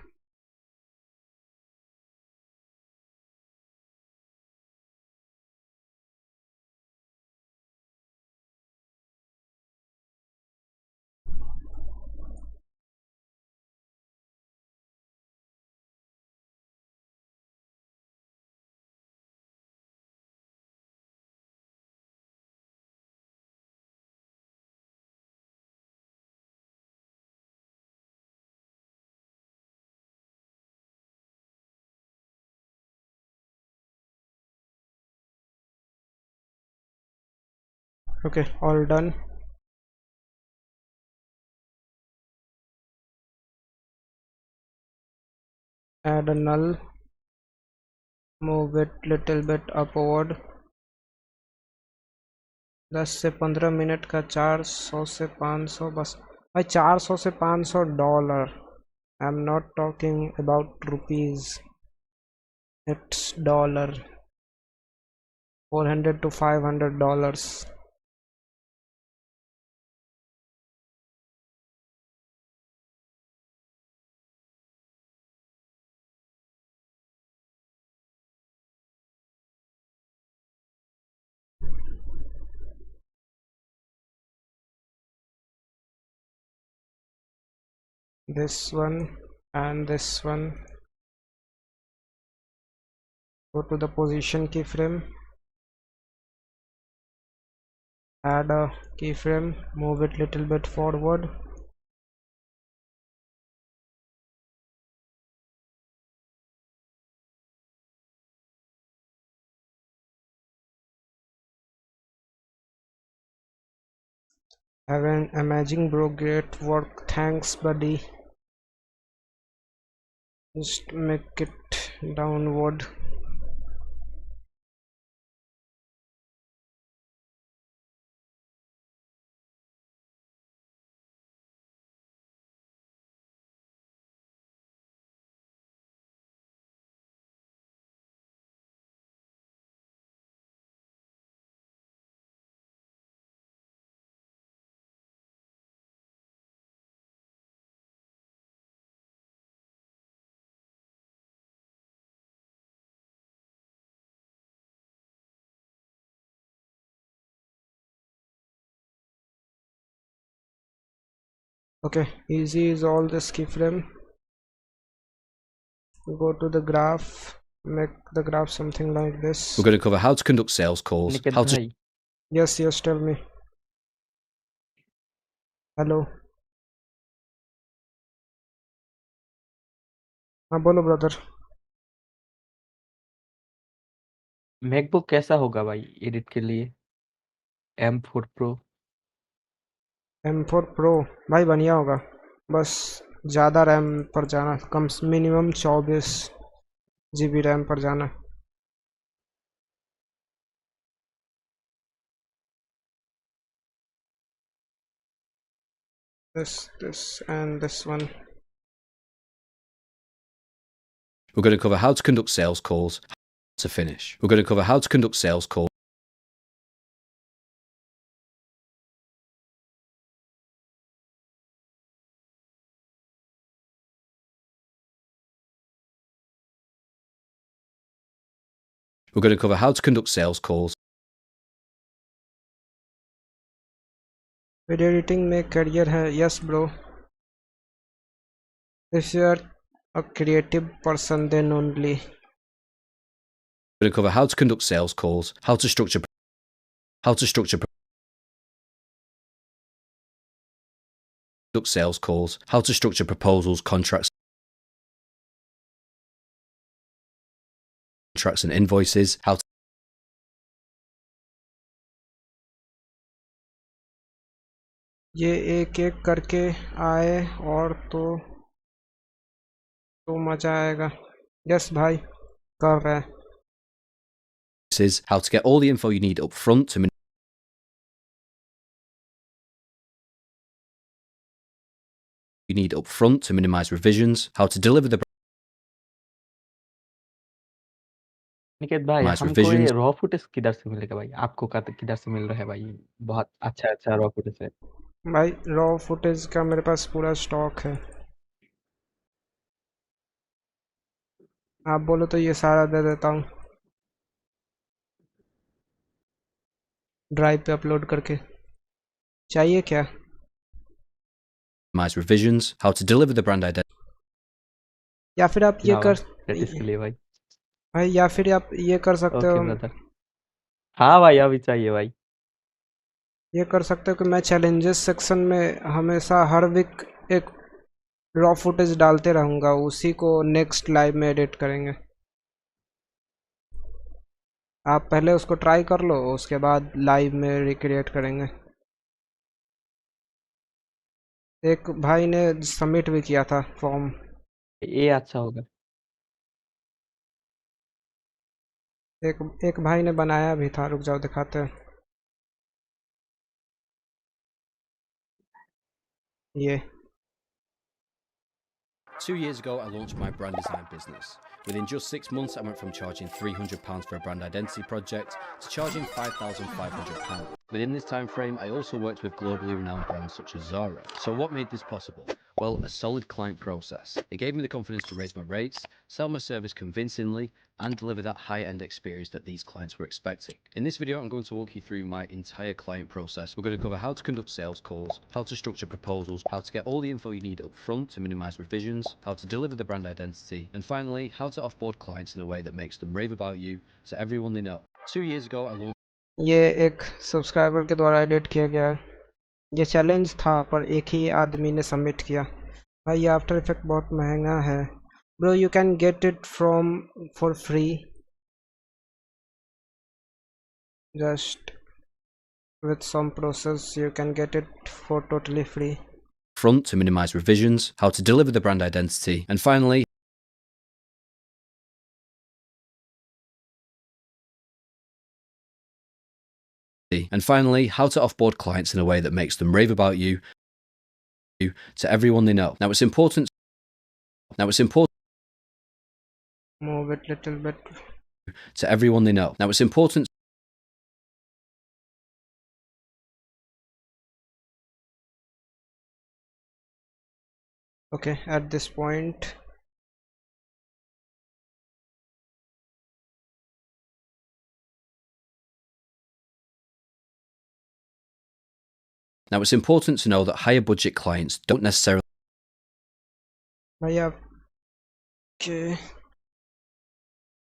Okay, all done. Add a null, move it little bit upward। 10 से 15 मिनट का 400 से 500 बस भाई। 400 से $500। I am not talking about rupees, it's dollar. 400 to $500। This one and this one. Go to the position keyframe, add a keyframe, move it little bit forward। Have an amazing bro, great work, thanks buddy। Just make it downward। Okay, easy is all this keyframe। Go to the graph, make the graph something like this। We're going to cover how to conduct sales calls, Niket how to भाई Yes, tell me। Hello, हाँ बोलो brother. MacBook कैसा होगा भाई edit के लिए? M4 Pro M4 Pro भाई बढ़िया होगा, बस ज़्यादा रैम पर जाना, कम मिनिमम 24 GB रैम पर जाना। This and this one। We're going to cover how to conduct sales calls to finish. We're going to cover how to conduct sales calls. We're going to cover how to conduct sales calls, video editing में career है. Yes bro, if you are a creative person then only. we're going to cover how to conduct sales calls, how to structure sales calls, how to structure proposals, contracts and invoices, how to ये एक एक करके आए और तो मजा आएगा. Yes भाई, कर रहा है. how to get all the info you need up front to minimize revisions, how to deliver the Niket भाई minimize हमको ये revisions, रॉ फुटेज किधर से मिलेगा भाई? आपको किधर से मिल रहा है भाई? बहुत अच्छा रॉ फुटेज है। भाई रॉ फुटेज का मेरे पास पूरा स्टॉक है. आप बोलो तो ये सारा दे देता हूँ ड्राइव पे अपलोड करके. चाहिए क्या? minimize revisions, how to deliver the brand identity, या फिर आप ये हाँ कर प्रैक्टिस के लिए भाई। भाई या फिर आप ये कर सकते ओके हो. ब्रदर। हाँ भाई अभी चाहिए भाई। ये कर सकते हो कि मैं चैलेंजेस सेक्शन में हमेशा हर वीक एक रॉ फुटेज डालते रहूँगा, उसी को नेक्स्ट लाइव में एडिट करेंगे. आप पहले उसको ट्राई कर लो, उसके बाद लाइव में रिक्रिएट करेंगे. एक भाई ने सबमिट भी किया था फॉर्म. ये अच्छा होगा। एक भाई ने बनाया भी था, रुक जाओ दिखाते हैं. ये 2 years ago, I launched my brand design business. Within just 6 months, I went from charging £300 for a brand identity project to charging £5,500. Within this time frame, I also worked with globally renowned brands such as Zara. So what made this possible? Well, a solid client process. It gave me the confidence to raise my rates, sell my service convincingly, and deliver that high-end experience that these clients were expecting. In this video, I'm going to walk you through my entire client process. We're going to cover how to conduct sales calls, how to structure proposals, how to get all the info you need up front to minimize revisions, how to deliver the brand identity, and finally, how to offboard clients in a way that makes them rave about you to everyone they know. 2 years ago, I launched ये एक subscriber के द्वारा edit किया गया है. ये challenge था पर एक ही आदमी ने सबमिट किया. भाई ये आफ्टर इफेक्ट बहुत महंगा है bro. You can get it from for free, just with some process you can get it for totally free. front to minimize revisions, how to deliver the brand identity, and finally, how to offboard clients in a way that makes them rave about you to everyone they know. Now it's important Move it little bit. to everyone they know. Now it's important Okay, at this point to know that higher budget clients don't necessarily भैया. Okay.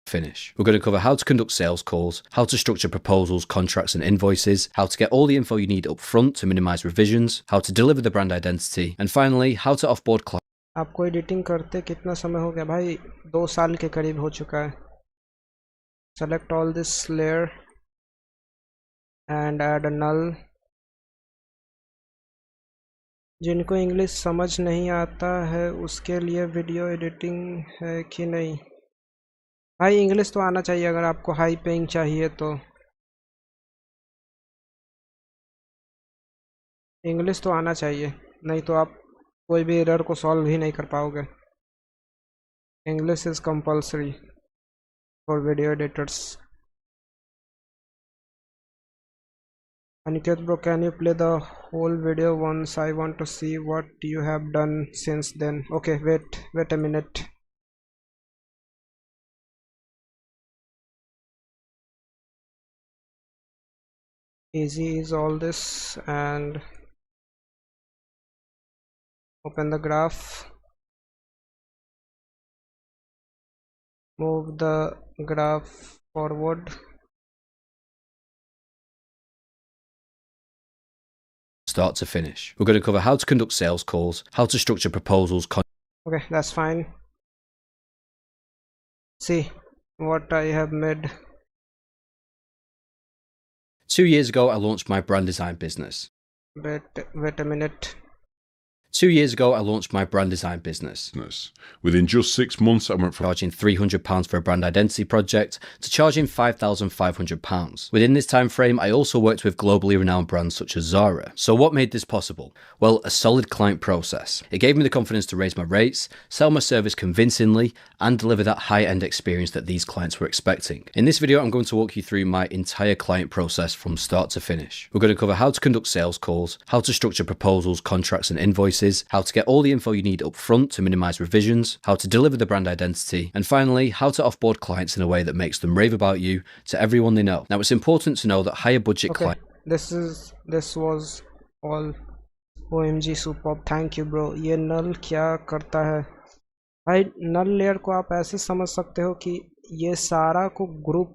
finish. We're going to cover how to conduct sales calls, how to structure proposals, contracts and invoices, how to get all the info you need up front to minimize revisions, how to deliver the brand identity, and finally, how to offboard clients. आपको editing करते कितना समय हो गया भाई? 2 साल के करीब हो चुका है. Select all this layer and add a null. जिनको इंग्लिश समझ नहीं आता है उसके लिए वीडियो एडिटिंग है कि नहीं? भाई इंग्लिश तो आना चाहिए अगर आपको हाई पेइंग चाहिए तो. इंग्लिश तो आना चाहिए, नहीं तो आप कोई भी एरर को सॉल्व ही नहीं कर पाओगे. English is compulsory for video editors. Aniket bro, can you play the whole video once? I want to see what you have done since then. Okay, wait a minute. easy is all this, and open the graph, move the graph forward. Start to finish. We're going to cover how to conduct sales calls, how to structure proposals. Okay, that's fine. See what I have made. 2 years ago, I launched my brand design business. Wait a minute. 2 years ago, I launched my brand design business. Within just 6 months, I went from Charging £300 for a brand identity project to charging £5,500. Within this time frame, I also worked with globally renowned brands such as Zara. So what made this possible? Well, a solid client process. It gave me the confidence to raise my rates, sell my service convincingly, and deliver that high-end experience that these clients were expecting. In this video, I'm going to walk you through my entire client process from start to finish. We're going to cover how to conduct sales calls, how to structure proposals, contracts, and invoices, how to get all the info you need up front to minimize revisions, how to deliver the brand identity, and finally, how to offboard clients in a way that makes them rave about you to everyone they know. Now, it's important to know that higher budget clients. This was all. OMG superb, thank you bro. ये नल क्या करता है भाई? नल layer को आप ऐसे समझ सकते हो कि ये सारा को ग्रुप,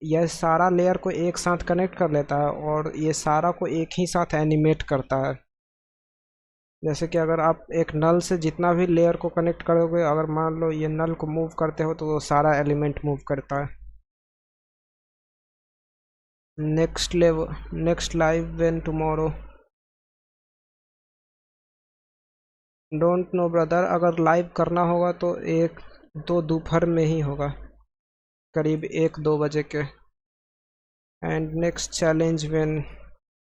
यह सारा लेयर को एक साथ कनेक्ट कर लेता है और ये सारा को एक ही साथ एनिमेट करता है। जैसे कि अगर आप एक नल से जितना भी लेयर को कनेक्ट करोगे, अगर मान लो ये नल को मूव करते हो तो वो सारा एलिमेंट मूव करता है। Next live when tomorrow? Don't know brother, अगर लाइव करना होगा तो 1-2 दोपहर में ही होगा, करीब 1-2 बजे के। And next challenge when?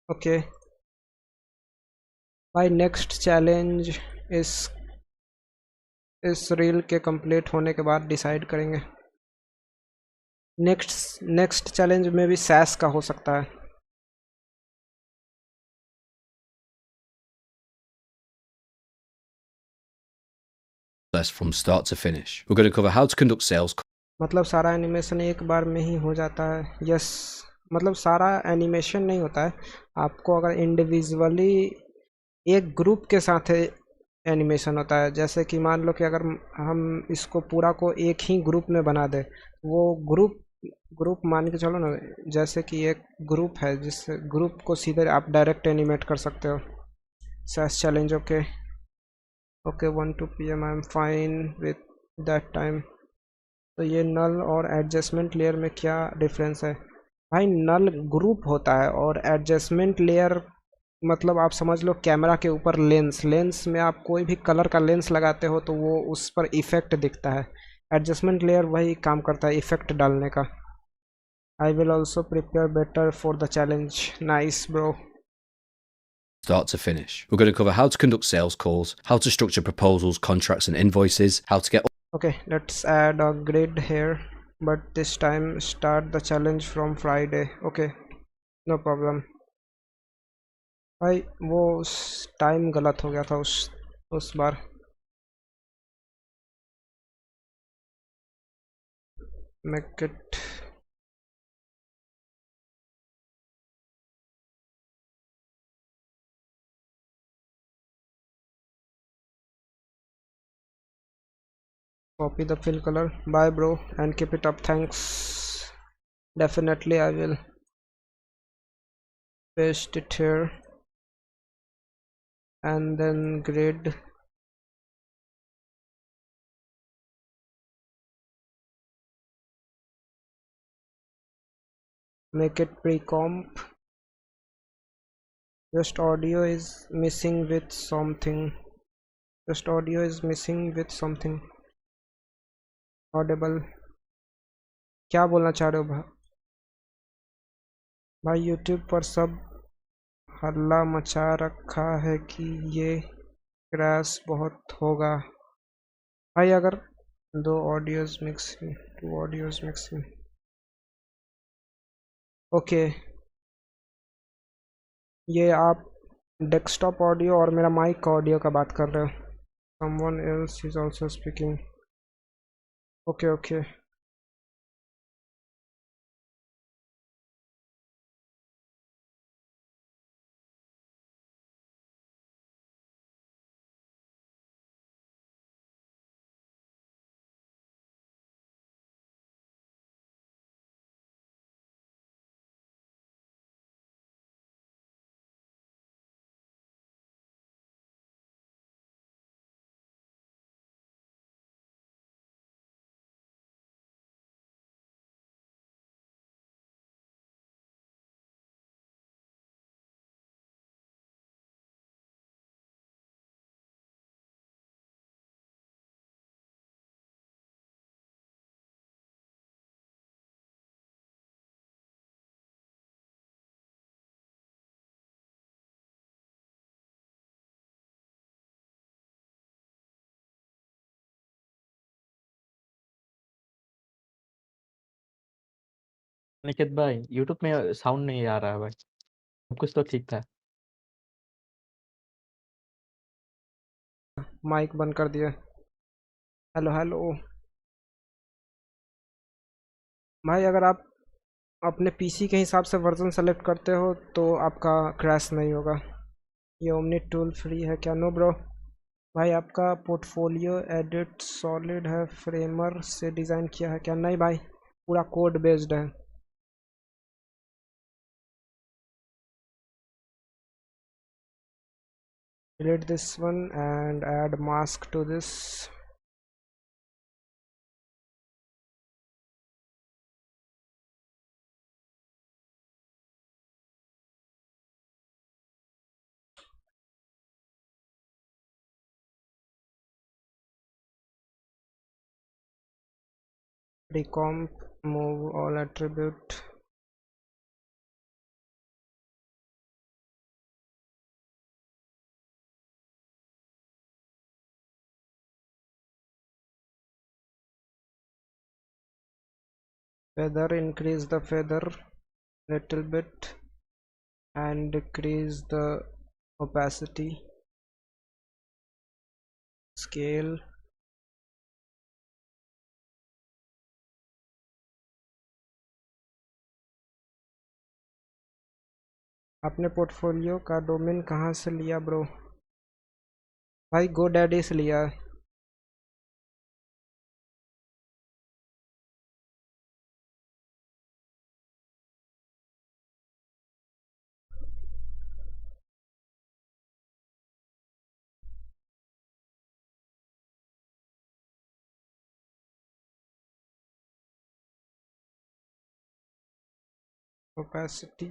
Okay भाई, नेक्स्ट चैलेंज इस रील के कंप्लीट होने के बाद डिसाइड करेंगे। नेक्स्ट चैलेंज में भी सैस का हो सकता है। From start to finish. We're going to cover how to conduct sales. मतलब सारा एनिमेशन एक बार में ही हो जाता है? यस, मतलब सारा एनिमेशन नहीं होता है, आपको अगर इंडिविजुअली एक ग्रुप के साथ एनिमेशन होता है। जैसे कि मान लो कि अगर हम इसको पूरा को एक ही ग्रुप में बना दे, वो ग्रुप मान के चलो ना, जैसे कि एक ग्रुप है, जिस ग्रुप को सीधे आप डायरेक्ट एनिमेट कर सकते हो। SaaS challenge okay 1-2 PM I am fine with that time. तो ये नल और एडजस्टमेंट लेयर में क्या डिफरेंस है भाई? नल ग्रुप होता है और एडजस्टमेंट लेयर मतलब आप समझ लो कैमरा के ऊपर लेंस में आप कोई भी कलर का लेंस लगाते हो तो वो उस पर इफेक्ट दिखता है। एडजस्टमेंट लेयर वही काम करता है, इफेक्ट डालने का। I will also prepare better for the challenge. Nice bro. Start to finish. We're going to cover how to conduct sales calls, how to structure proposals, contracts, and invoices, how to get. Okay, let's add a grid here, but this time start the challenge from Friday. Okay, no problem. भाई वो time गलत हो गया था उस बार। Make it copy the fill color. Bye bro and keep it up. Thanks. Definitely I will paste it here and then grid. Make it pre-comp. Just audio is missing with something. Audible. क्या बोलना चाह रहे हो भाई? YouTube पर सब हल्ला मचा रखा है कि ये क्रैश बहुत होगा भाई। अगर 2 ऑडियोज मिक्सिंग ओके। ये आप डेस्कटॉप ऑडियो और मेरा माइक का ऑडियो का बात कर रहे हो? someone else is also speaking. Okay. Aniket भाई यूट्यूब में साउंड नहीं आ रहा है भाई, सब कुछ तो ठीक था। माइक बंद कर दिया। हेलो हेलो भाई, अगर आप अपने पीसी के हिसाब से वर्जन सेलेक्ट करते हो तो आपका क्रैश नहीं होगा। ये ओमनी टूल फ्री है क्या? No bro. भाई आपका पोर्टफोलियो एडिट सॉलिड है, फ्रेमर से डिज़ाइन किया है क्या? नहीं भाई, पूरा कोड बेस्ड है। Delete this one and add mask to this. Decomp, move all attribute. Feather, increase the feather little bit and decrease the opacity. Scale. आपने पोर्टफोलियो का डोमेन कहाँ से लिया ब्रो? भाई GoDaddy से लिया है। Opacity.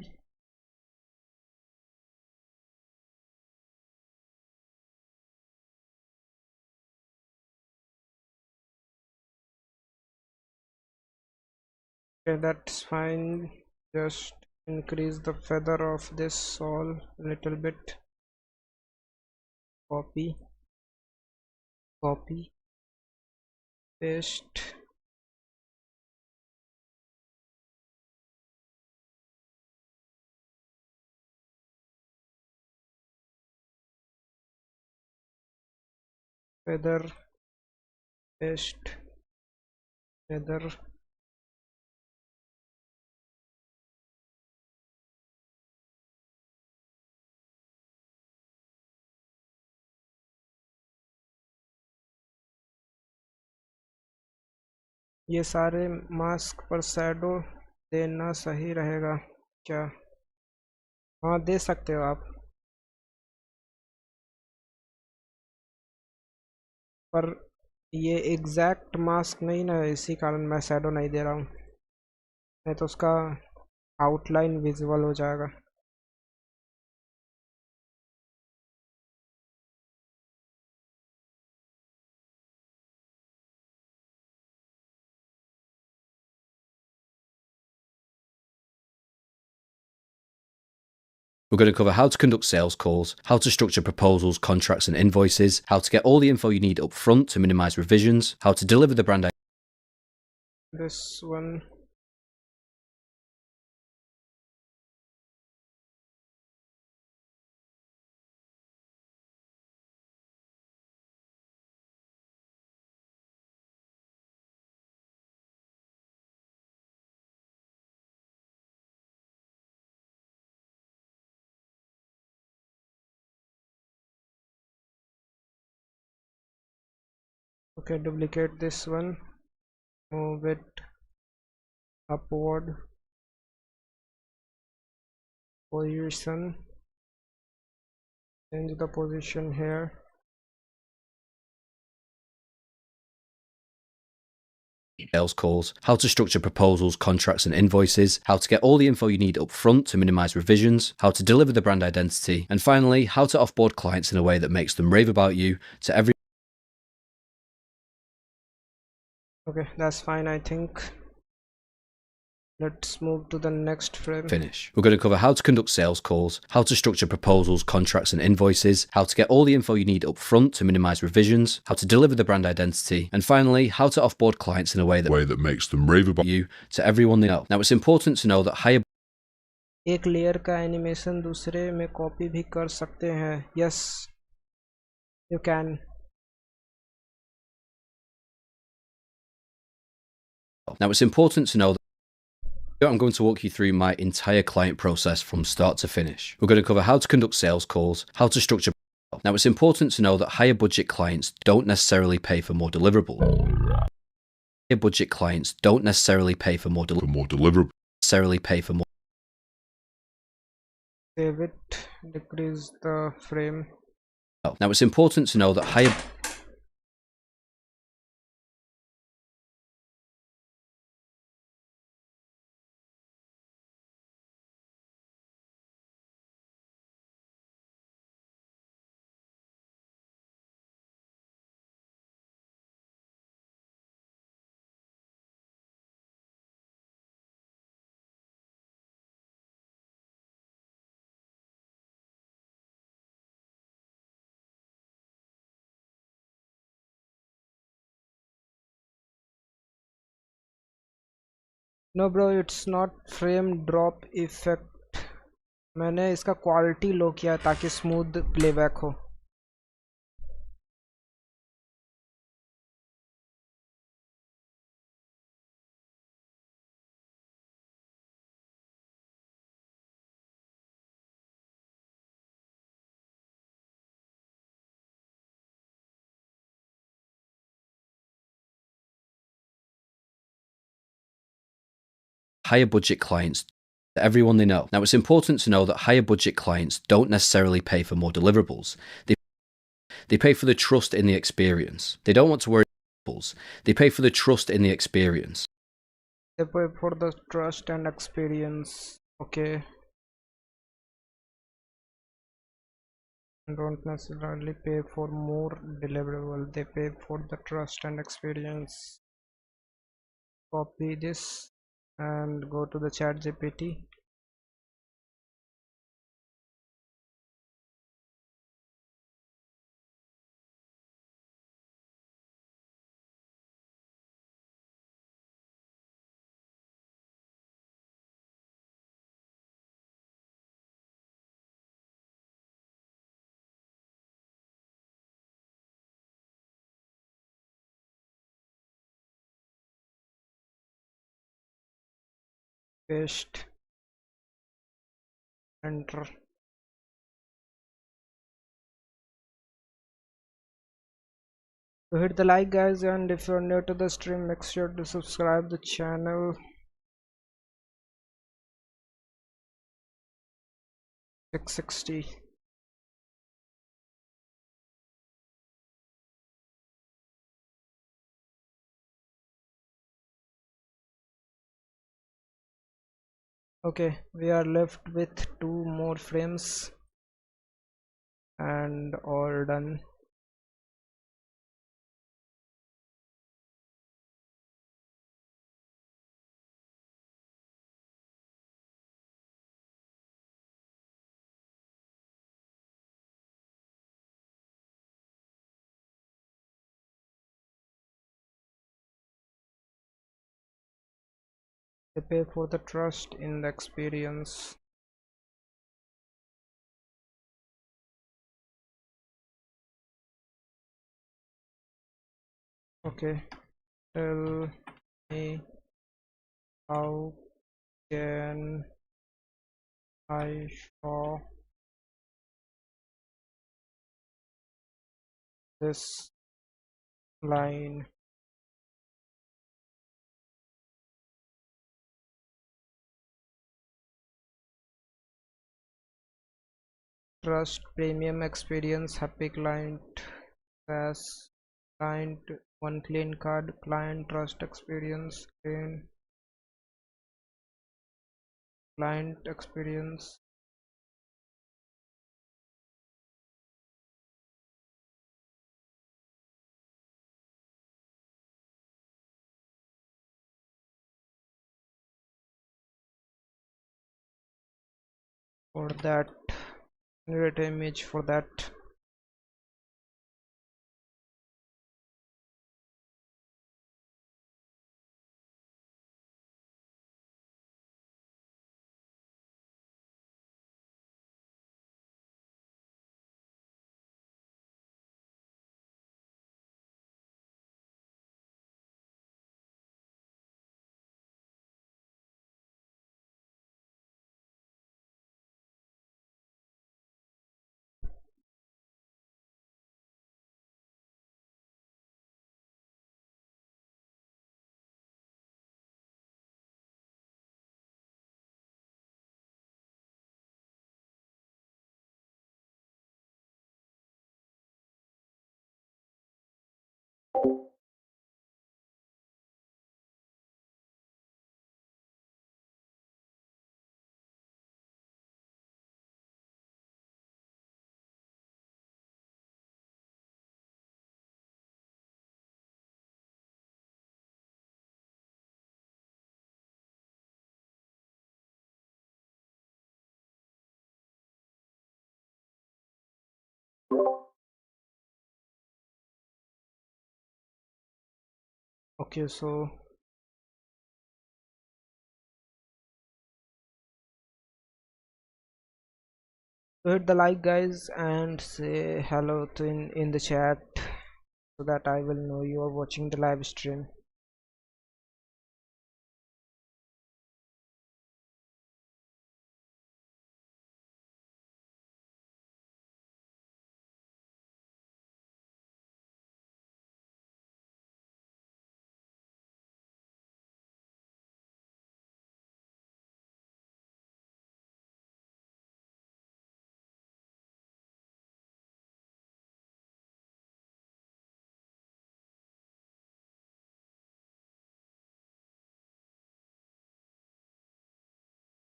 Okay, that's fine. Just increase the feather of this all a little bit. Copy, copy, paste. Feather, paste, feather. ये सारे मास्क पर शैडो देना सही रहेगा क्या? हाँ, दे सकते हो आप, पर ये एग्जैक्ट मास्क नहीं ना है, इसी कारण मैं शैडो नहीं दे रहा हूँ, नहीं तो उसका आउटलाइन विजिबल हो जाएगा। We're going to cover how to conduct sales calls, how to structure proposals, contracts, and invoices, how to get all the info you need up front to minimize revisions, how to deliver the brand This one. Okay, duplicate this one, move it upward position, change the position here. sales calls, how to structure proposals, contracts, and invoices, how to get all the info you need up front to minimize revisions, how to deliver the brand identity, and finally, how to offboard clients in a way that makes them rave about you to every. Okay, that's fine, I think. Let's move to the next frame. Finish. We're going to cover how to conduct sales calls, how to structure proposals, contracts, and invoices, how to get all the info you need up front to minimize revisions, how to deliver the brand identity, and finally, how to offboard clients in a way that makes them rave about you to everyone they know. Now, it's important to know that higher एक layer का animation दूसरे में copy भी कर सकते हैं. Yes, you can. Now, it's important to know that I'm going to walk you through my entire client process from start to finish. We're going to cover how to conduct sales calls, how to structure. Now, it's important to know that higher budget clients don't necessarily pay for more deliverables. Higher budget clients don't necessarily pay for more deliverables. Necessarily pay for more. Save it, decrease the frame. Now, it's important to know that higher No bro, it's not frame drop effect. मैंने इसका quality लो किया ताकि smooth playback हो. higher budget clients to everyone they know. Now, it's important to know that higher budget clients don't necessarily pay for more deliverables. They pay for the trust in the experience. They don't want to worry about deliverables. They pay for the trust in the experience. They pay for the trust and experience. Okay. Don't necessarily pay for more deliverable. They pay for the trust and experience. Copy this and go to the chat GPT. Paste, enter. So hit the like guys, and if you're new to the stream, make sure to subscribe the channel. 660. Okay, we are left with 2 more frames and all done. They pay for the trust in the experience. Okay, tell me how can I show this line? Trust, premium experience, happy client, SaaS client, one clean card, client trust experience, clean client experience. for that, generate image for that. Okay, so hit the like guys and say hello to in the chat so that I will know you are watching the live stream.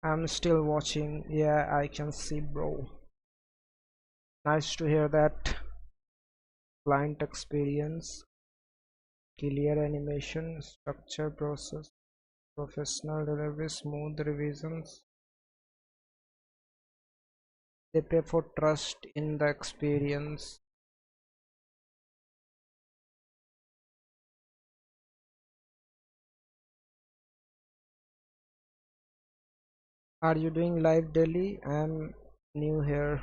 I'm still watching. Yeah, I can see, bro. Nice to hear that. Client experience, clear animation, structure process, professional delivery, smooth revisions. They pay for trust in the experience. Are you doing live daily? I'm new here.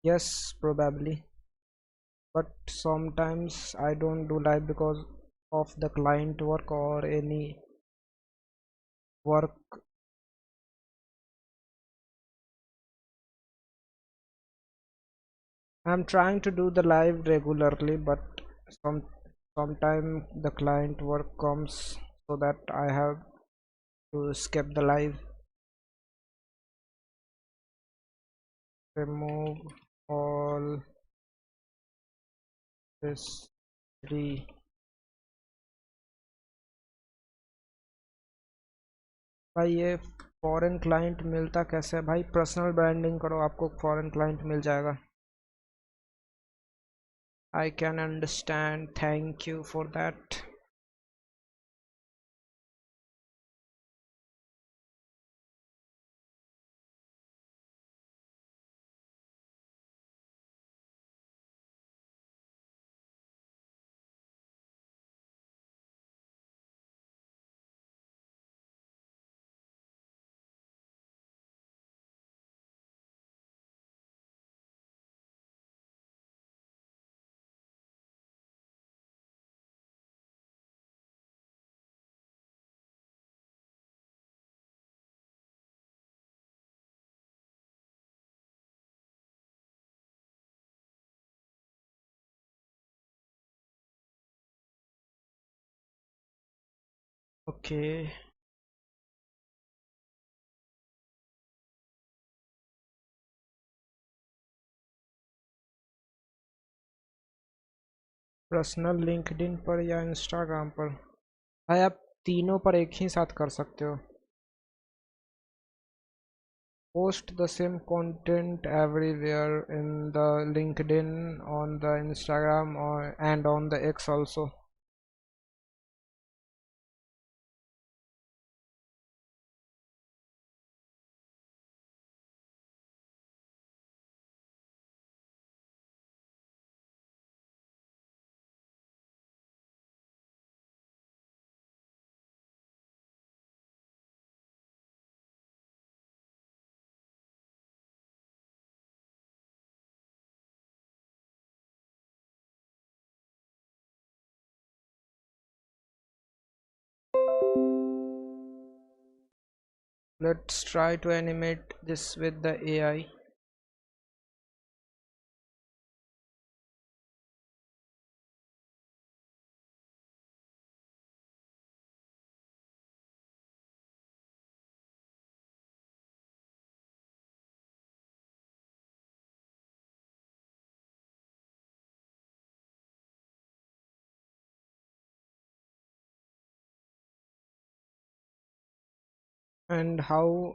Yes, probably. But sometimes I don't do live because of the client work or any work. I'm trying to do the live regularly, but sometime the client work comes so that I have to skip the live. Remove all this three. भाई ये foreign client मिलता कैसे है भाई? Personal branding करो, आपको foreign client मिल जाएगा. I can understand. Thank you for that. Okay. Personal LinkedIn पर या इंस्टाग्राम पर? भाई आप तीनों पर एक ही साथ कर सकते हो. Post the same content everywhere in the LinkedIn, on the Instagram, and on the X also. Let's try to animate this with the AI. and how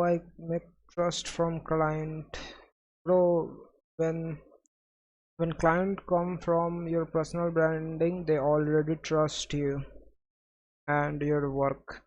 I make trust from client. Bro, when client come from your personal branding, they already trust you and your work.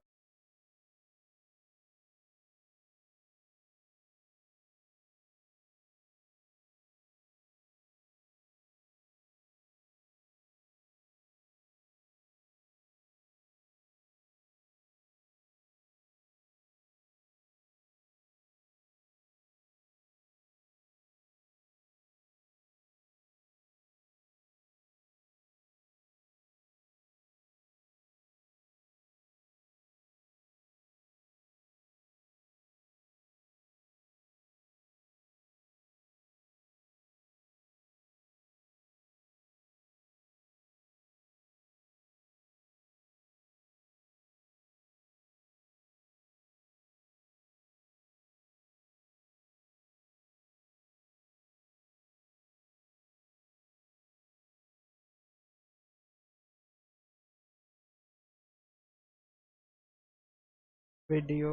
Video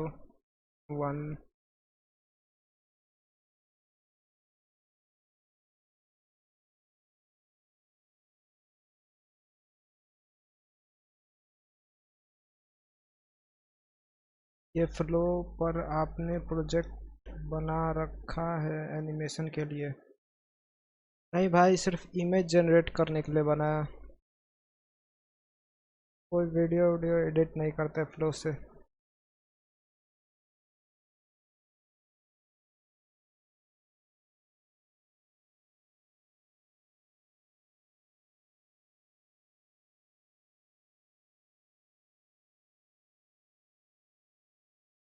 1. ये flow पर आपने project बना रखा है animation के लिए? नहीं भाई, सिर्फ इमेज जनरेट करने के लिए बनाया, कोई वीडियो एडिट नहीं करते फ्लो से।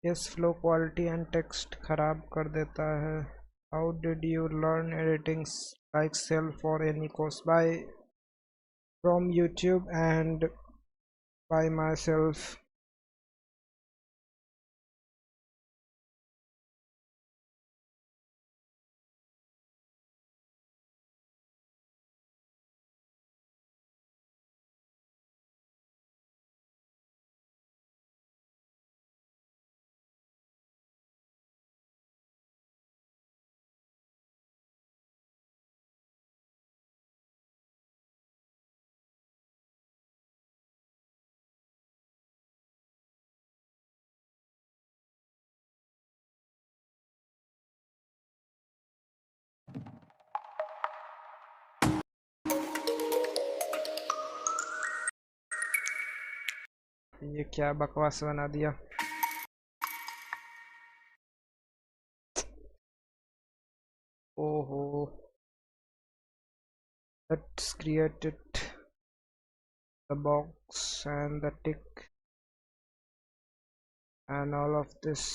Yes, flow quality and text खराब कर देता है। How did you learn editing like self और any course? By from YouTube and by myself. ये क्या बकवास बना दिया। ओहो, let's create it, the box and the tick and all of this.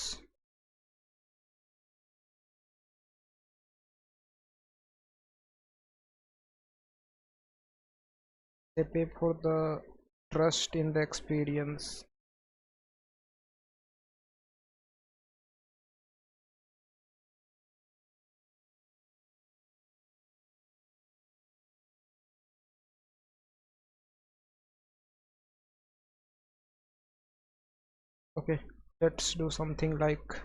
They pay for the trust in the experience. Okay, let's do something like,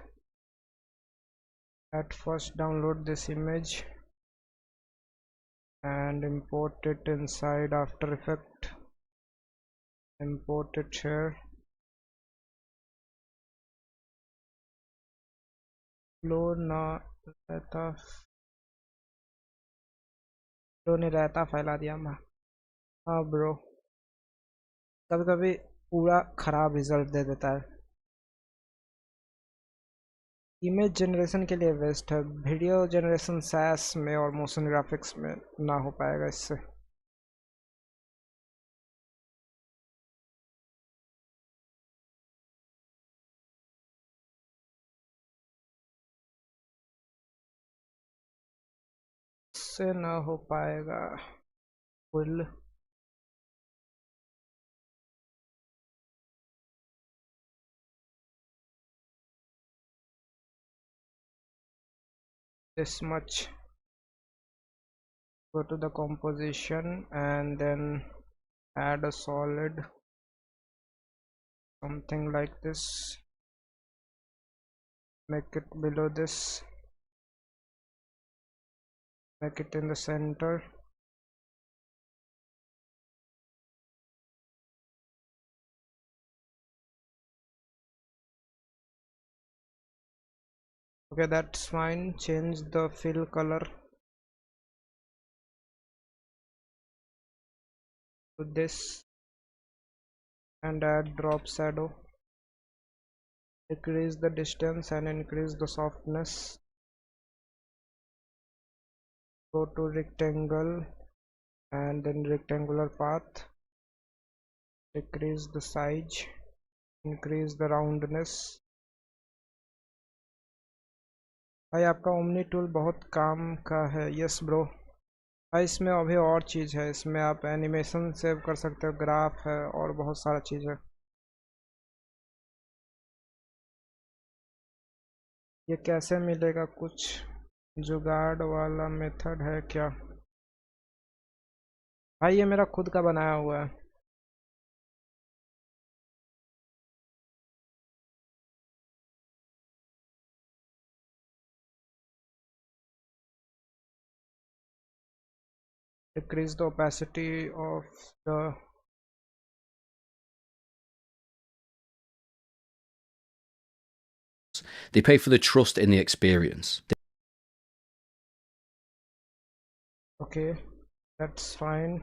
at first download this image and import it inside After Effects. Import it here. Flow ना रहता, flow नहीं रहता, फैला दिया मैं। हाँ bro, कभी कभी पूरा खराब रिजल्ट दे देता है। इमेज जनरेशन के लिए बेस्ट है, वीडियो जनरेशन सैस में और मोशन ग्राफिक्स में ना हो पाएगा इससे। उससे ना हो पाएगा full. This much. Go to the composition and then add a solid, something like this. Make it below this, make it in the center. Okay, that's fine. Change the fill color to this and add drop shadow. Decrease the distance and increase the softness. Go to rectangle and then rectangular path. Decrease the size, increase the roundness. भाई आपका omni tool बहुत काम का है। Yes bro. भाई इसमें अभी और चीज़ है, इसमें आप एनिमेशन सेव कर सकते हो, ग्राफ है और बहुत सारा चीज़ है। ये कैसे मिलेगा? कुछ जुगाड़ वाला मेथड है क्या? भाई ये मेरा खुद का बनाया हुआ है। Decrease the opacity of the They pay for the trust in the experience. okay, that's fine.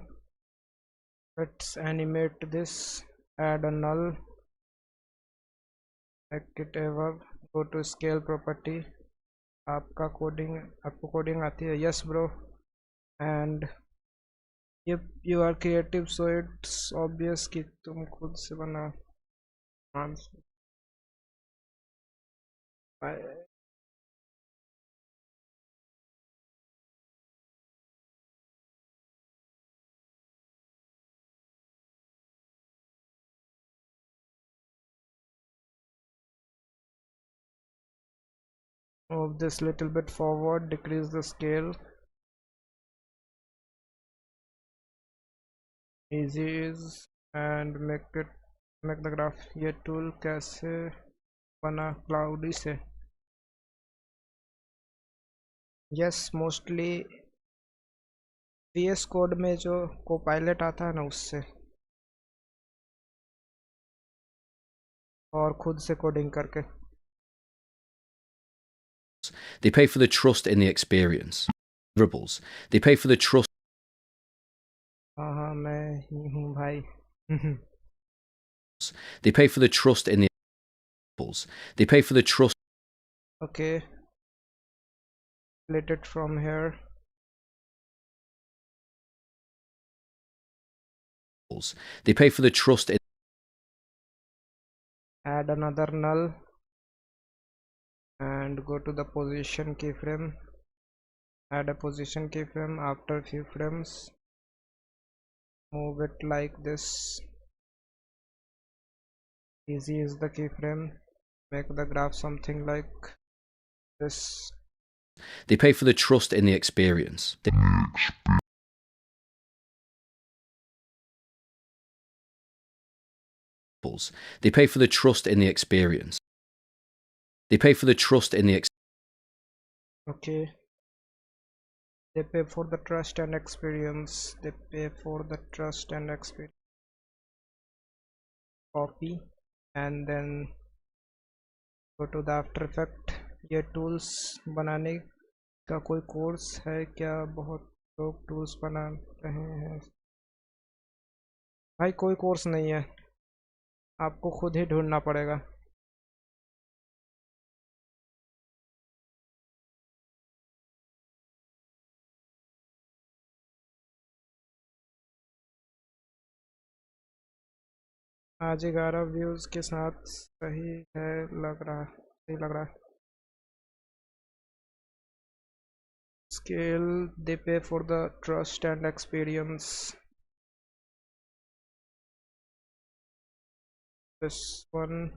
Let's animate this. Add a null, make it above. Go to scale property. आपको कोडिंग आती है? Yes bro. And you are creative so it's obvious कि तुम खुद से बना। Move this little bit forward, decrease the scale. Easy is and make the graph. ये tool कैसे बना? क्लाउडी से। यस, मोस्टली VS कोड में जो कोपायलट आता है ना, उससे, और खुद से कोडिंग करके। They pay for the trust in the experience. Deliverables. They pay for the trust. हाँ मैं ही हूँ भाई। They pay for the trust in the deliverables. They pay for the trust. Okay, split it from here. They pay for the trust in. Add another null and go to the position keyframe. Add a position keyframe after a few frames. Move it like this. Easy is the keyframe. Make the graph something like this. They pay for the trust in the experience. They pay for the trust in the experience. They pay for the trust in the Okay. They pay for the trust and experience. They pay for the trust and experience. Copy and then go to the After Effect. ये tools बनाने का कोई course है क्या? बहुत लोग tools बना रहे हैं। भाई कोई कोर्स नहीं है, आपको खुद ही ढूंढना पड़ेगा। आज 11 व्यूज के साथ सही है, सही लग रहा है। scale, they pay for the trust and experience. This one,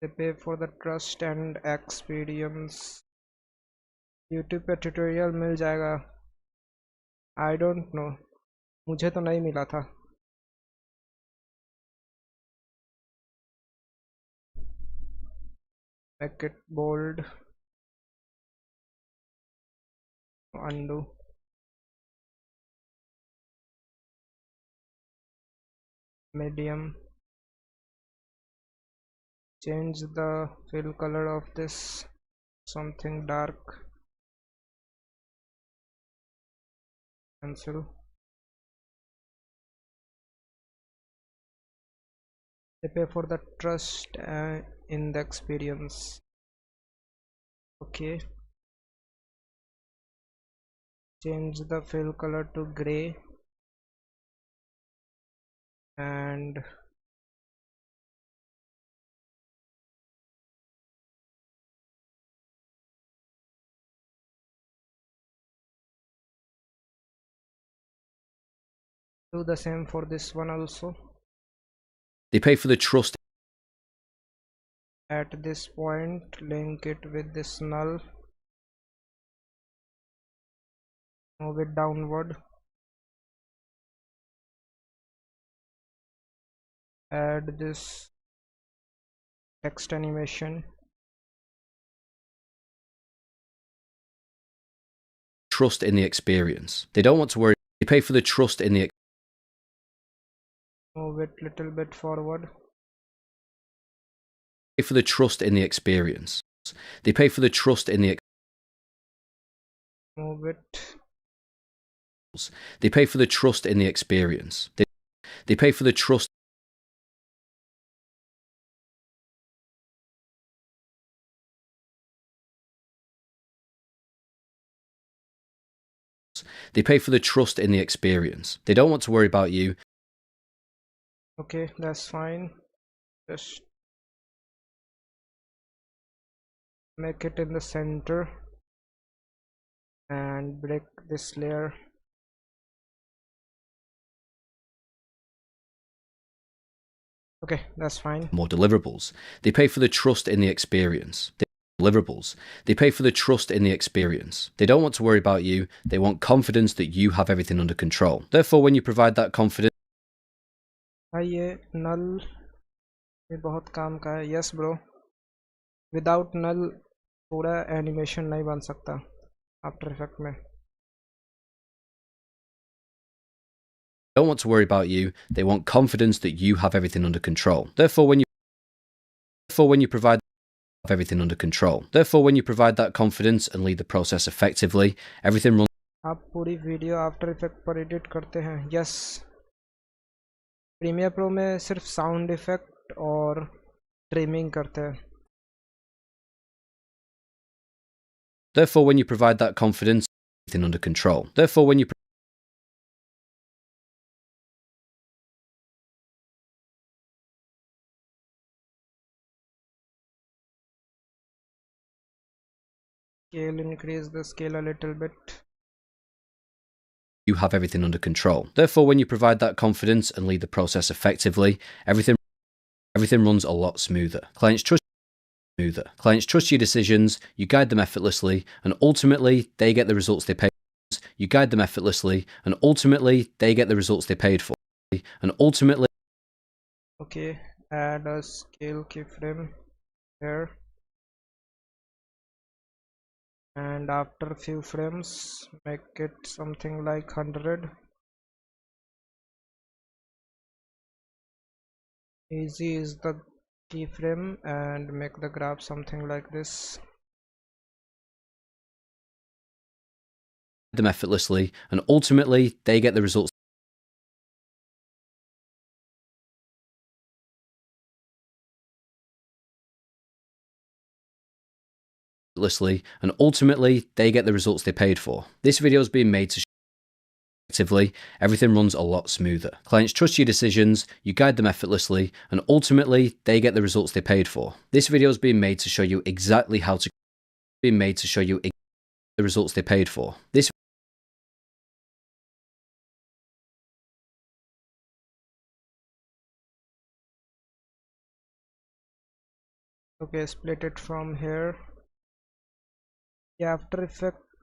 they pay for the trust and experience. YouTube पे ट्यूटोरियल मिल जाएगा, आई डोंट नो, मुझे तो नहीं मिला था. Make it bold, undo, medium, change the fill color of this, something dark, cancel. They pay for the trust in the experience. Okay, change the fill color to gray and do the same for this one also. They pay for the trust. At this point, link it with this null, move it downward, add this text animation, Trust in the experience. They don't want to worry. They pay for the trust in the. move it little bit forward, Pay for the trust in the experience. They pay for the trust in the. move it, They pay for the trust in the experience. They pay for the trust. They pay for the trust in the experience. They don't want to worry about you. okay, that's fine. Just make it in the center and break this layer. Okay, that's fine. More deliverables. They pay for the trust in the experience. Deliverables. They pay for the trust in the experience. They don't want to worry about you. They want confidence that you have everything under control. Therefore, when you provide that confidence, भाई ये null ये बहुत काम का है. Yes bro, without null पूरा animation नहीं बन सकता आफ्टर इफेक्ट में. don't want to worry about you. They want confidence that you have everything under control. Therefore, when you provide everything under control. Therefore, when you provide that confidence and lead the process effectively, everything runs. आप पूरी video after effect पर edit करते हैं? Yes, premiere pro में सिर्फ sound effect और trimming करते हैं. Therefore, when you provide that confidence, everything under control. Therefore, when you scale, increase the scale a little bit. you have everything under control. Therefore, when you provide that confidence and lead the process effectively, everything runs a lot smoother. Clients trust your decisions, you guide them effortlessly, and ultimately they get the results they paid for. You guide them effortlessly, and ultimately they get the results they paid for. And ultimately, okay, add a scale keyframe here, and after few frames make it something like 100. Easy is the keyframe, and make the graph something like this. them effortlessly, and ultimately they get the results effortlessly, and ultimately they get the results they paid for. This video has been made to everything runs a lot smoother. Clients trust your decisions, you guide them effortlessly, and ultimately, they get the results they paid for. This video is being made to show you exactly how to the results they paid for. This Okay, split it from here. ये after effect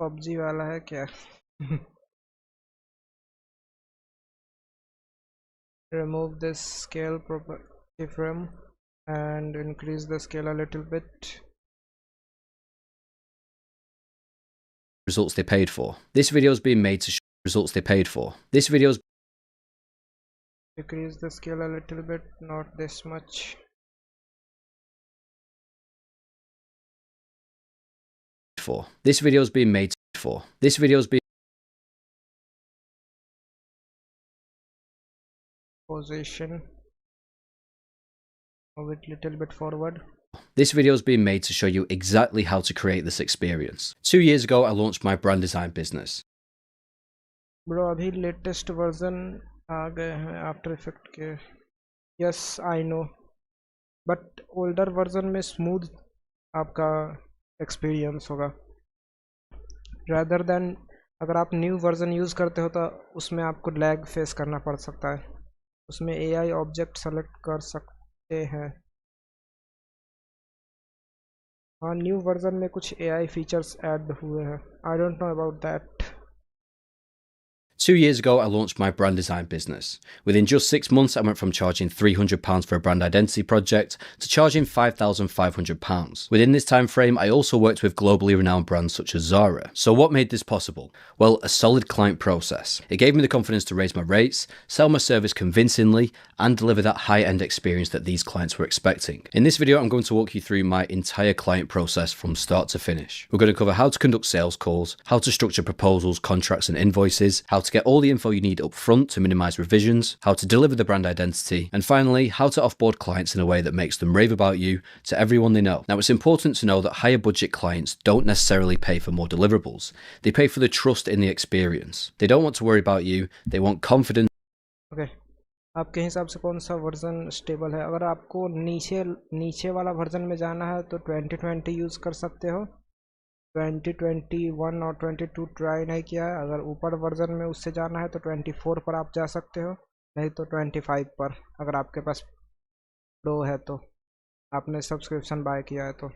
PUBG वाला है क्या? Remove this scale property frame and increase the scale a little bit. results they paid for. This video is being made to show results they paid for. This video is Decrease the scale a little bit, not this much. for. This video is being made for. This video is being Position. Move it little bit forward. This video is being made to show you exactly how to create this experience. 2 years ago, I launched my brand design business. Bro, अभी latest version आ गए हैं after effect के. Yes I know, but older version में smooth आपका experience होगा rather than अगर आप new version use करते हो तो उसमें आपको लैग फेस करना पड़ सकता है. उसमें एआई ऑब्जेक्ट सेलेक्ट कर सकते हैं. हाँ, न्यू वर्जन में कुछ एआई फीचर्स ऐड हुए हैं. आई don't know about that. 2 years ago, I launched my brand design business. Within just 6 months, I went from charging £300 for a brand identity project to charging £5,500. Within this time frame, I also worked with globally renowned brands such as Zara. So what made this possible? Well, a solid client process. It gave me the confidence to raise my rates, sell my service convincingly, and deliver that high-end experience that these clients were expecting. In this video, I'm going to walk you through my entire client process from start to finish. We're going to cover how to conduct sales calls, how to structure proposals, contracts, and invoices, how to get all the info you need up front to minimize revisions, how to deliver the brand identity, and finally, how to offboard clients in a way that makes them rave about you to everyone they know. Now, it's important to know that higher budget clients don't necessarily pay for more deliverables. They pay for the trust in the experience. They don't want to worry about you, they want confidence. Okay. आपके हिसाब से कौन सा version stable है? अगर आपको नीचे वाला वर्जन में जाना है तो 2020 यूज़ कर सकते हो. 2021 और 22 ट्राई नहीं किया है. अगर ऊपर वर्जन में उससे जाना है तो 24 पर आप जा सकते हो, नहीं तो 25 पर अगर आपके पास प्रो है तो, आपने सब्सक्रिप्शन बाय किया है तो.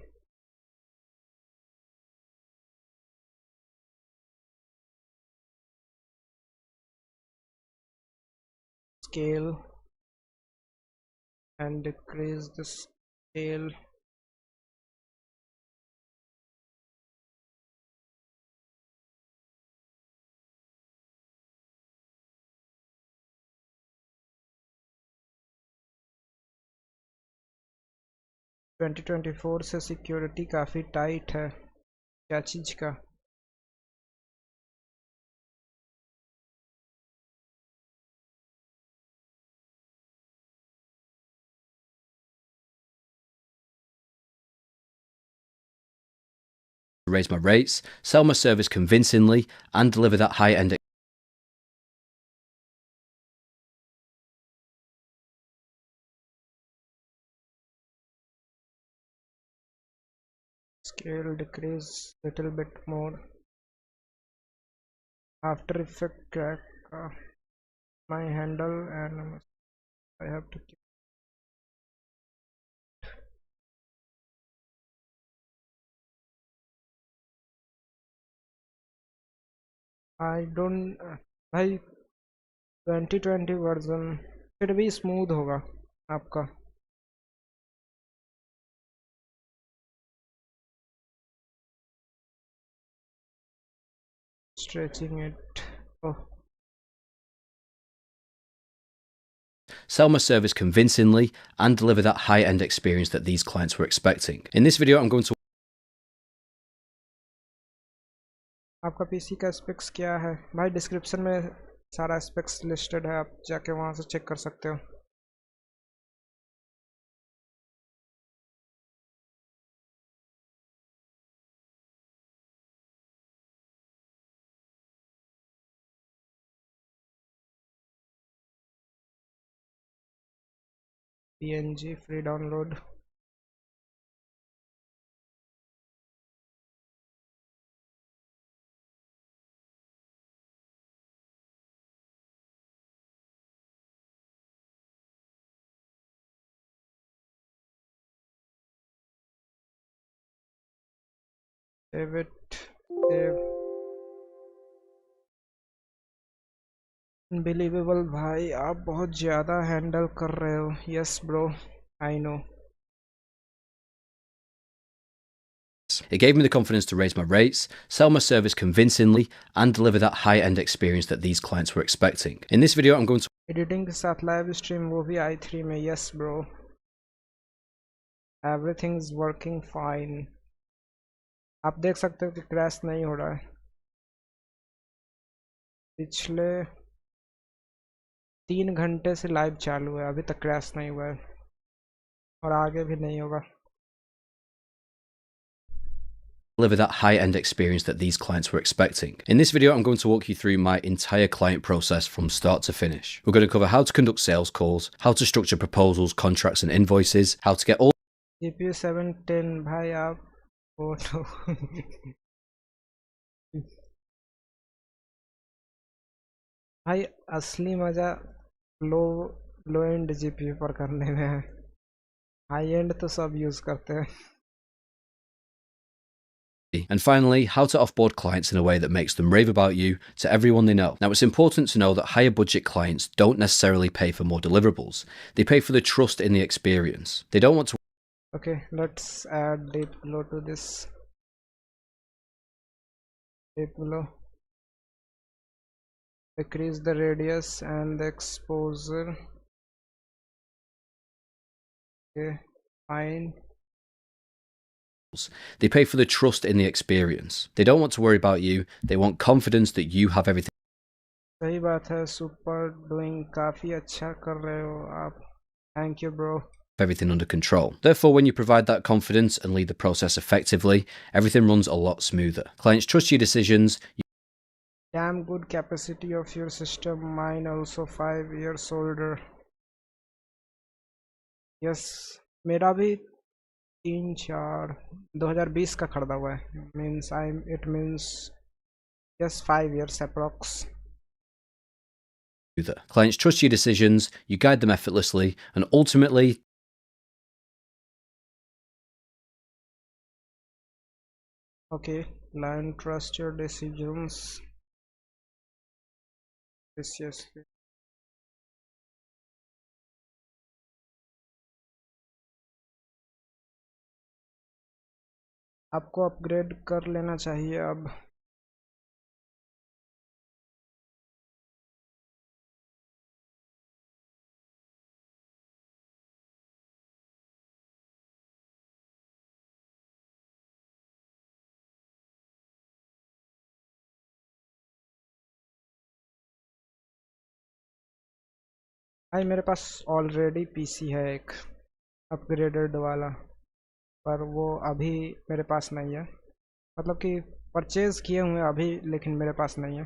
Scale and decrease the scale. Twenty 2024 से सिक्योरिटी काफ़ी टाइट है. क्या चीज़ का? Raise my rates, sell my service convincingly, and deliver that high-end Scale decrease little bit more. After effect crack my handle and I have to keep. I don't भाई 2020 version फिर भी smooth होगा आपका. Stretching it. Oh, sell my service convincingly, and deliver that high-end experience that these clients were expecting. In this video, I'm going to आपका PC का specs क्या है भाई? डिस्क्रिप्शन में सारा स्पेक्स लिस्टेड है, आप जाके वहाँ से चेक कर सकते हो. PNG free download. Save it. Save. Unbelievable भाई, आप बहुत ज़्यादा हैंडल कर रहे हो. Yes bro, I know. It gave me the confidence to raise my rates, sell my service convincingly, and deliver that high-end experience that these clients were expecting. In this video, I'm going to Editing के साथ live stream वो भी i3 में. Yes bro, everything's working fine. आप देख सकते हो कि क्रैश नहीं हो रहा है. पिछले 3 घंटे से लाइव चालू है, अभी तक क्रैश नहीं हुआ है और आगे भी नहीं होगा. deliver that high-end experience that these clients were expecting. In this video, I'm going to walk you through my entire client process from start to finish. We're going to cover how to conduct sales calls, how to structure proposals, contracts, and invoices, how to get all GPU 710 भाई आप photo भाई असली मजा लो and GPU पर करने में है. High and तो सब यूज करते हैं. and finally, how to offboard clients in a way that makes them rave about you to everyone they know. Now, it's important to know that higher budget clients don't necessarily pay for more deliverables. They pay for the trust in the experience. They don't want to Okay, let's add deep glow to this. Deep glow. Decrease the radius and the exposure. Okay, fine. They pay for the trust in the experience. They don't want to worry about you. They want confidence that you have everything सही बात है. Super doing, काफी अच्छा कर रहे हो आप. Thank you bro. under control. Therefore, when you provide that confidence and lead the process effectively, everything runs a lot smoother. Clients trust your decisions. Damn good capacity of your system. Mine also 5 years older. Yes, मेरा भी 2020 का खरीदा हुआ है. Means it means yes 5 years approx. Clients trust your decisions, you guide them effortlessly, and ultimately Okay, client trust your decisions. Yes. आपको upgrade कर लेना चाहिए अब. भाई मेरे पास ऑलरेडी पीसी है एक अपग्रेडेड वाला, पर वो अभी मेरे पास नहीं है. मतलब कि परचेज किए हुए अभी, लेकिन मेरे पास नहीं है.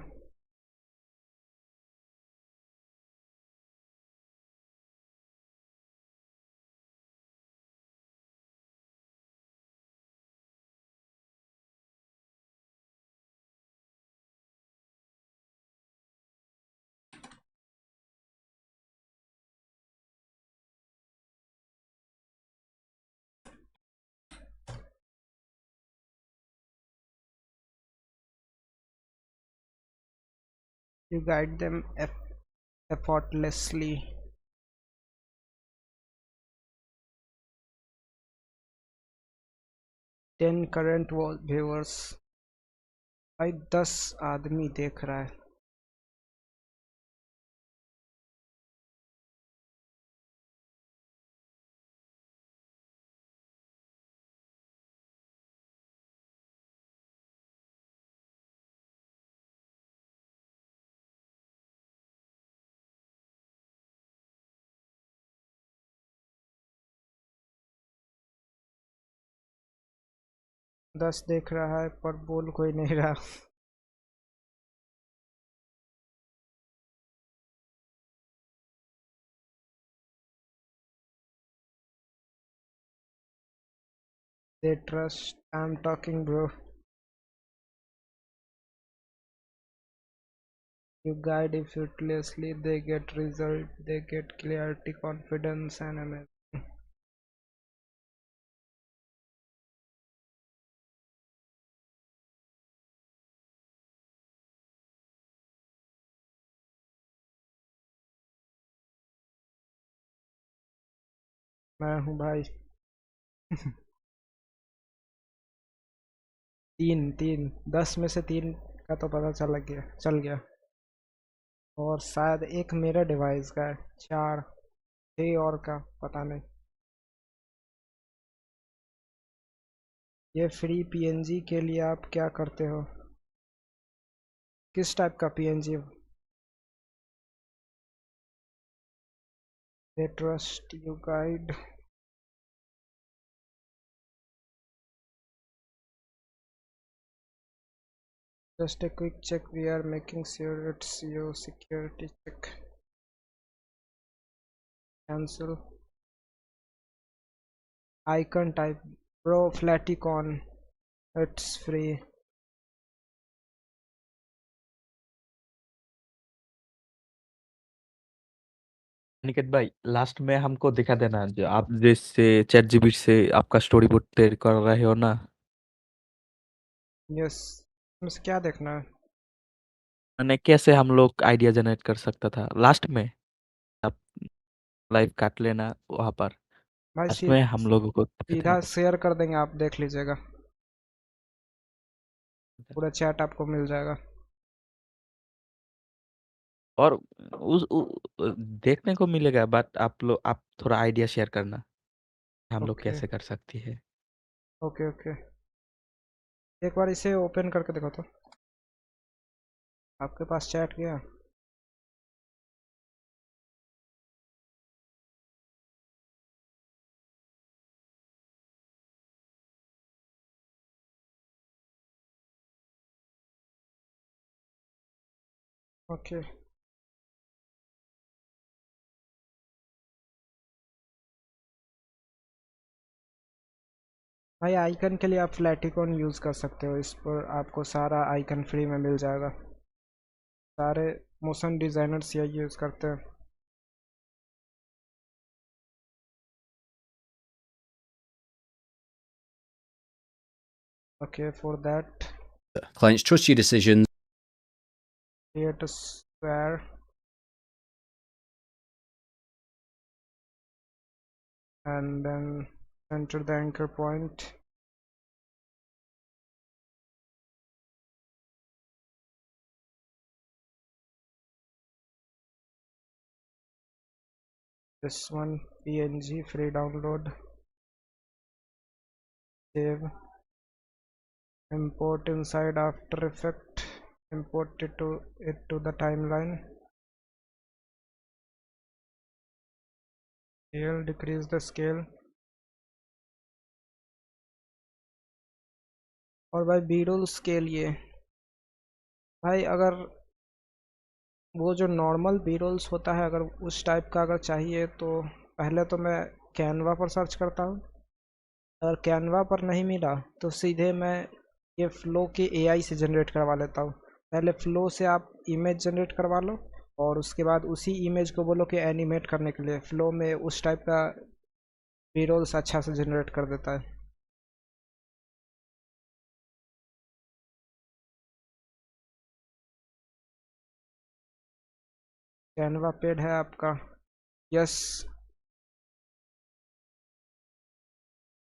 You guide them effortlessly. 10 current viewers. भाई 10 आदमी देख रहा है. दस देख रहा है पर बोल कोई नहीं रहा. They trust. I'm talking, bro. You guide effortlessly. They get result. They get clarity, confidence, and amazing. मैं हूँ भाई। तीन 10 में से 3 का तो पता चल गया। और शायद एक मेरे डिवाइस का है। 4 6 और का पता नहीं। ये फ्री पीएनजी के लिए आप क्या करते हो? किस टाइप का PNG? They trust you guide. Just a quick check. We are making sure it's your security check. Cancel. Icon type. Bro, Flaticon. It's free. Aniket भाई लास्ट में हमको दिखा देना जो आप जैसे चैट जीपीटी से आपका स्टोरी बोर्ड तैयार कर रहे हो ना। Yes. इसमें क्या देखना है? मैंने कैसे हम लोग आइडिया जनरेट कर सकता था लास्ट में। आप लाइव काट लेना वहां पर। भाई लास्ट में हम लोगों को सीधा शेयर कर देंगे, आप देख लीजिएगा। पूरा चैट आपको मिल जाएगा। और देखने को मिलेगा बट आप थोड़ा आइडिया शेयर करना हम लोग ओके कैसे कर सकती है। Okay okay. एक बार इसे ओपन करके देखो तो। आपके पास चैट गया? ओके। भाई आइकन के लिए आप फ्लैटिकॉन यूज़ कर सकते हो। इस पर आपको सारा आइकन फ्री में मिल जाएगा। सारे मोशन डिज़ाइनर्स यही यूज़ करते हैं। Okay, for that Clients trust your decisions. create a square and then enter the anchor point. This one png free download. Save. Import inside After Effects. Import it to the timeline. Scale, decrease the scale. और भाई बीरोल्स के लिए भाई अगर वो जो normal बीरोल्स होता है, अगर उस टाइप का अगर चाहिए तो पहले तो मैं कैनवा पर सर्च करता हूँ। अगर कैनवा पर नहीं मिला तो सीधे मैं ये फ्लो के एआई से जनरेट करवा लेता हूँ। पहले फ्लो से आप इमेज जनरेट करवा लो और उसके बाद उसी इमेज को बोलो कि एनिमेट करने के लिए। फ्लो में उस टाइप का बीरोल्स अच्छा से जनरेट कर देता है। कैनवा पेड है आपका? Yes,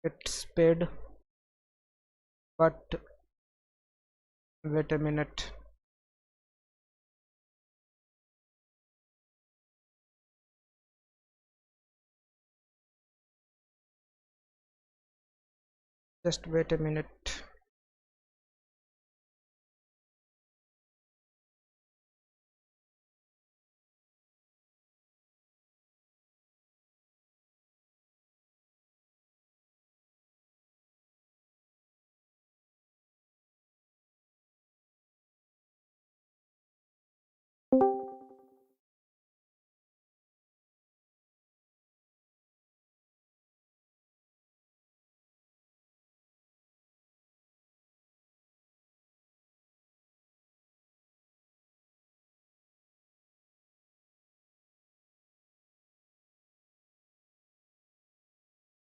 it's paid, but wait a minute. Just wait a minute.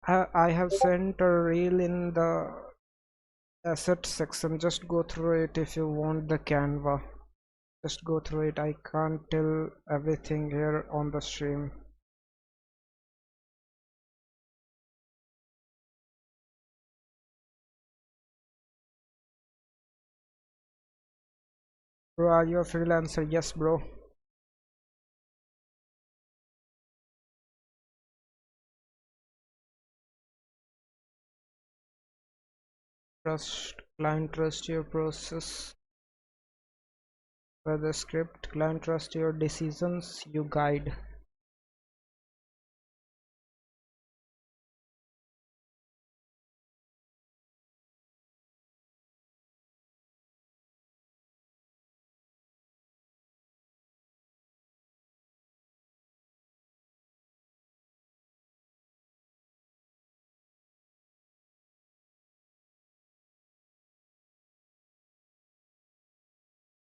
I have sent a reel in the asset section. Just go through it if you want the Canva. Just go through it. I can't tell everything here on the stream. Bro, are you a freelancer? Yes, bro. Client trust your process. For the script, client trust your decisions, you guide.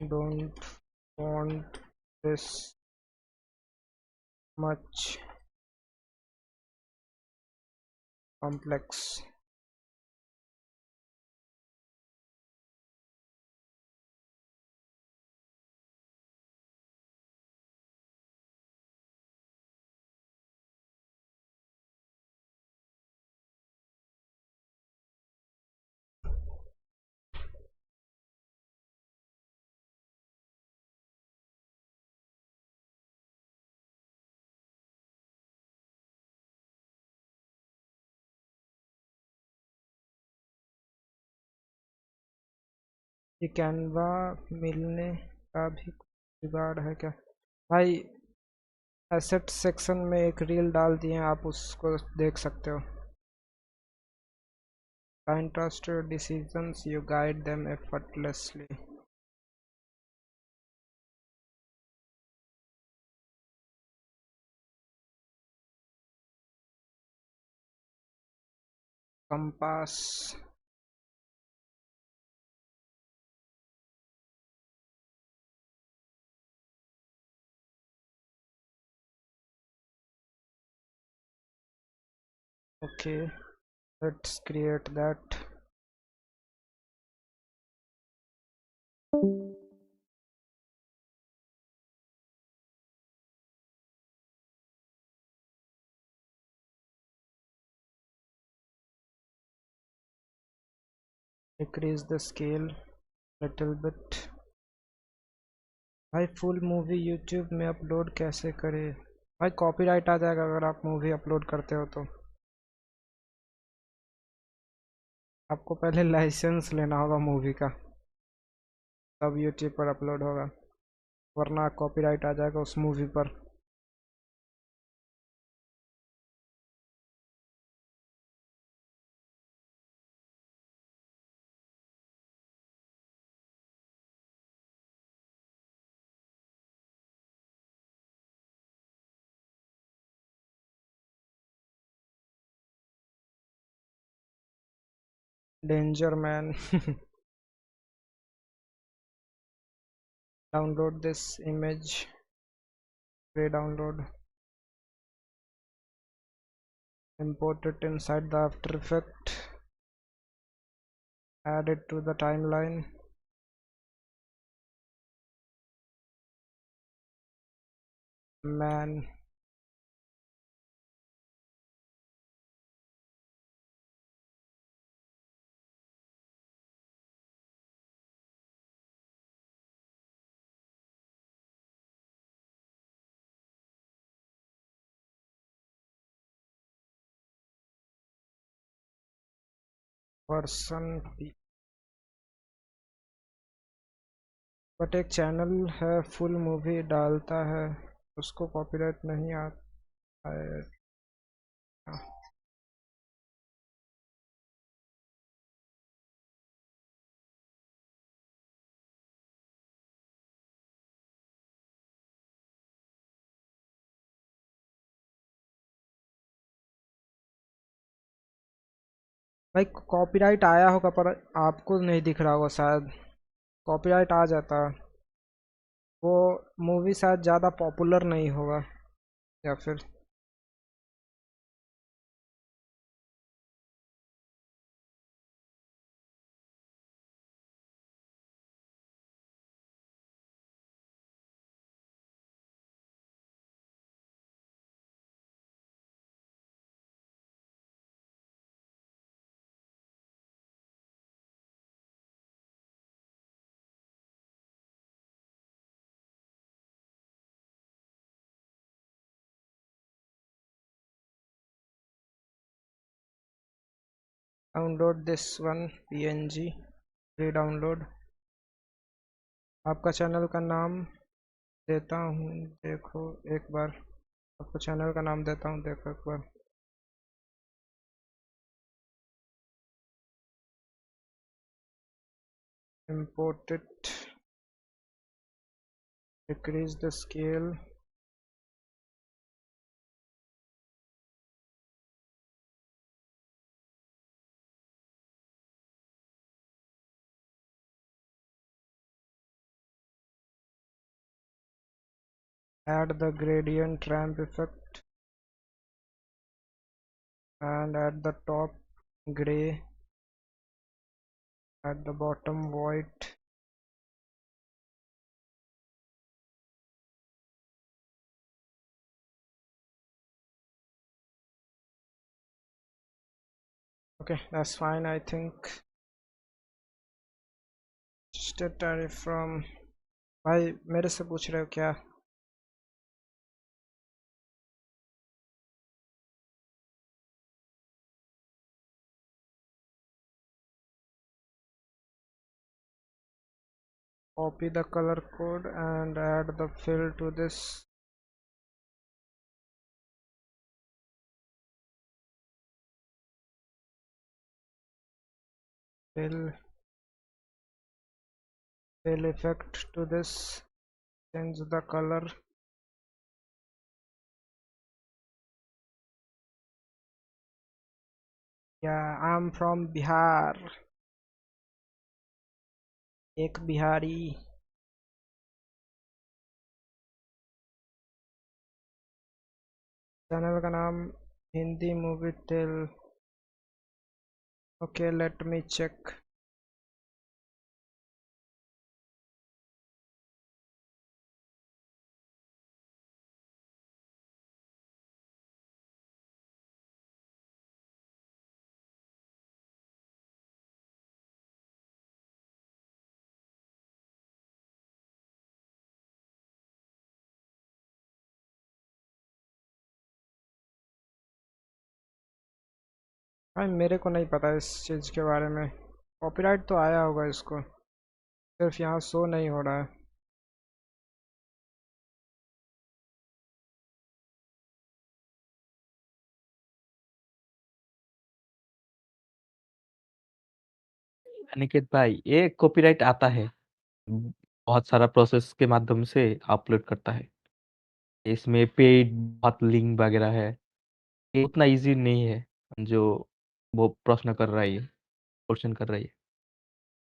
Don't want this much complex. ये Canva मिलने का भी कोई जुगाड़ है क्या? भाई asset section में एक रील डाल दिए, आप उसको देख सकते हो. Find trust your decisions, you guide them effortlessly. Compass. Okay, let's create that. Decrease the scale little bit. भाई फुल मूवी यूट्यूब में अपलोड कैसे करें? भाई कॉपीराइट आ जाएगा अगर आप मूवी अपलोड करते हो तो. आपको पहले लाइसेंस लेना होगा मूवी का, तब यूट्यूब पर अपलोड होगा, वरना कॉपीराइट आ जाएगा उस मूवी पर. Danger man. Download this image. Re-download. Import it inside the After Effects. Add it to the timeline. Man. Person P. But एक चैनल है फुल मूवी डालता है, उसको कॉपीराइट नहीं आता है. भाई कॉपीराइट आया होगा पर आपको नहीं दिख रहा होगा शायद. कॉपीराइट आ जाता, वो मूवी शायद ज़्यादा पॉपुलर नहीं होगा, या फिर download this one png, free download. आपका चैनल का नाम देता हूँ, देखो एक बार। आपको चैनल का नाम देता हूँ, देखो एक बार। import it, decrease the scale, add the gradient ramp effect, and at the top gray, at the bottom white. Okay, that's fine, I think. State tariff from, भाई मेरे से पूछ रहे हो क्या? Copy the color code and add the fill to this. Fill effect to this. Change the color. Yeah, I'm from Bihar. एक Bihari. Channel का नाम Hindi movie tell. Okay, let me check. भाई मेरे को नहीं पता इस चीज़ के बारे में। कॉपीराइट तो आया होगा इसको, सिर्फ यहाँ शो नहीं हो रहा है। अनिकेत भाई, ये कॉपीराइट आता है, बहुत सारा प्रोसेस के माध्यम से अपलोड करता है। इसमें पेड बहुत लिंक वगैरह है, ये उतना इजी नहीं है जो वो प्रश्न कर रहा है, क्वेश्चन कर रही है।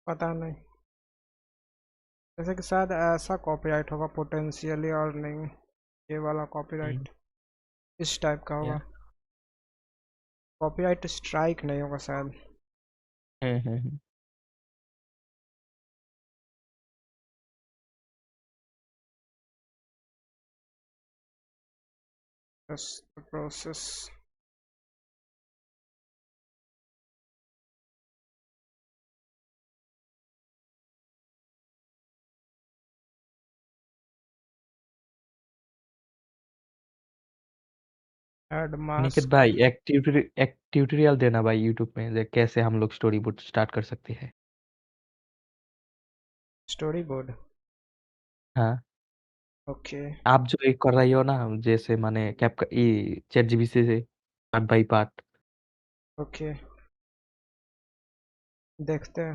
पता नहीं, जैसे कि शायद ऐसा कॉपीराइट होगा पोटेंशियली और नहीं, ये वाला कॉपीराइट इस टाइप का होगा। या कॉपीराइट स्ट्राइक नहीं होगा शायद। हम्म। Just the process. Add Aniket mask. भाई, एक ट्यूटोरियल देना भाई यूट्यूब में, कैसे हम लोग स्टोरी बोर्ड स्टार्ट कर सकते हैं। Storyboard. हाँ, Okay. आप जो एक कर रही हो ना, जैसे माने कैप चैट जीपीटी से पार्ट बाय पार्ट। Okay. देखते हैं।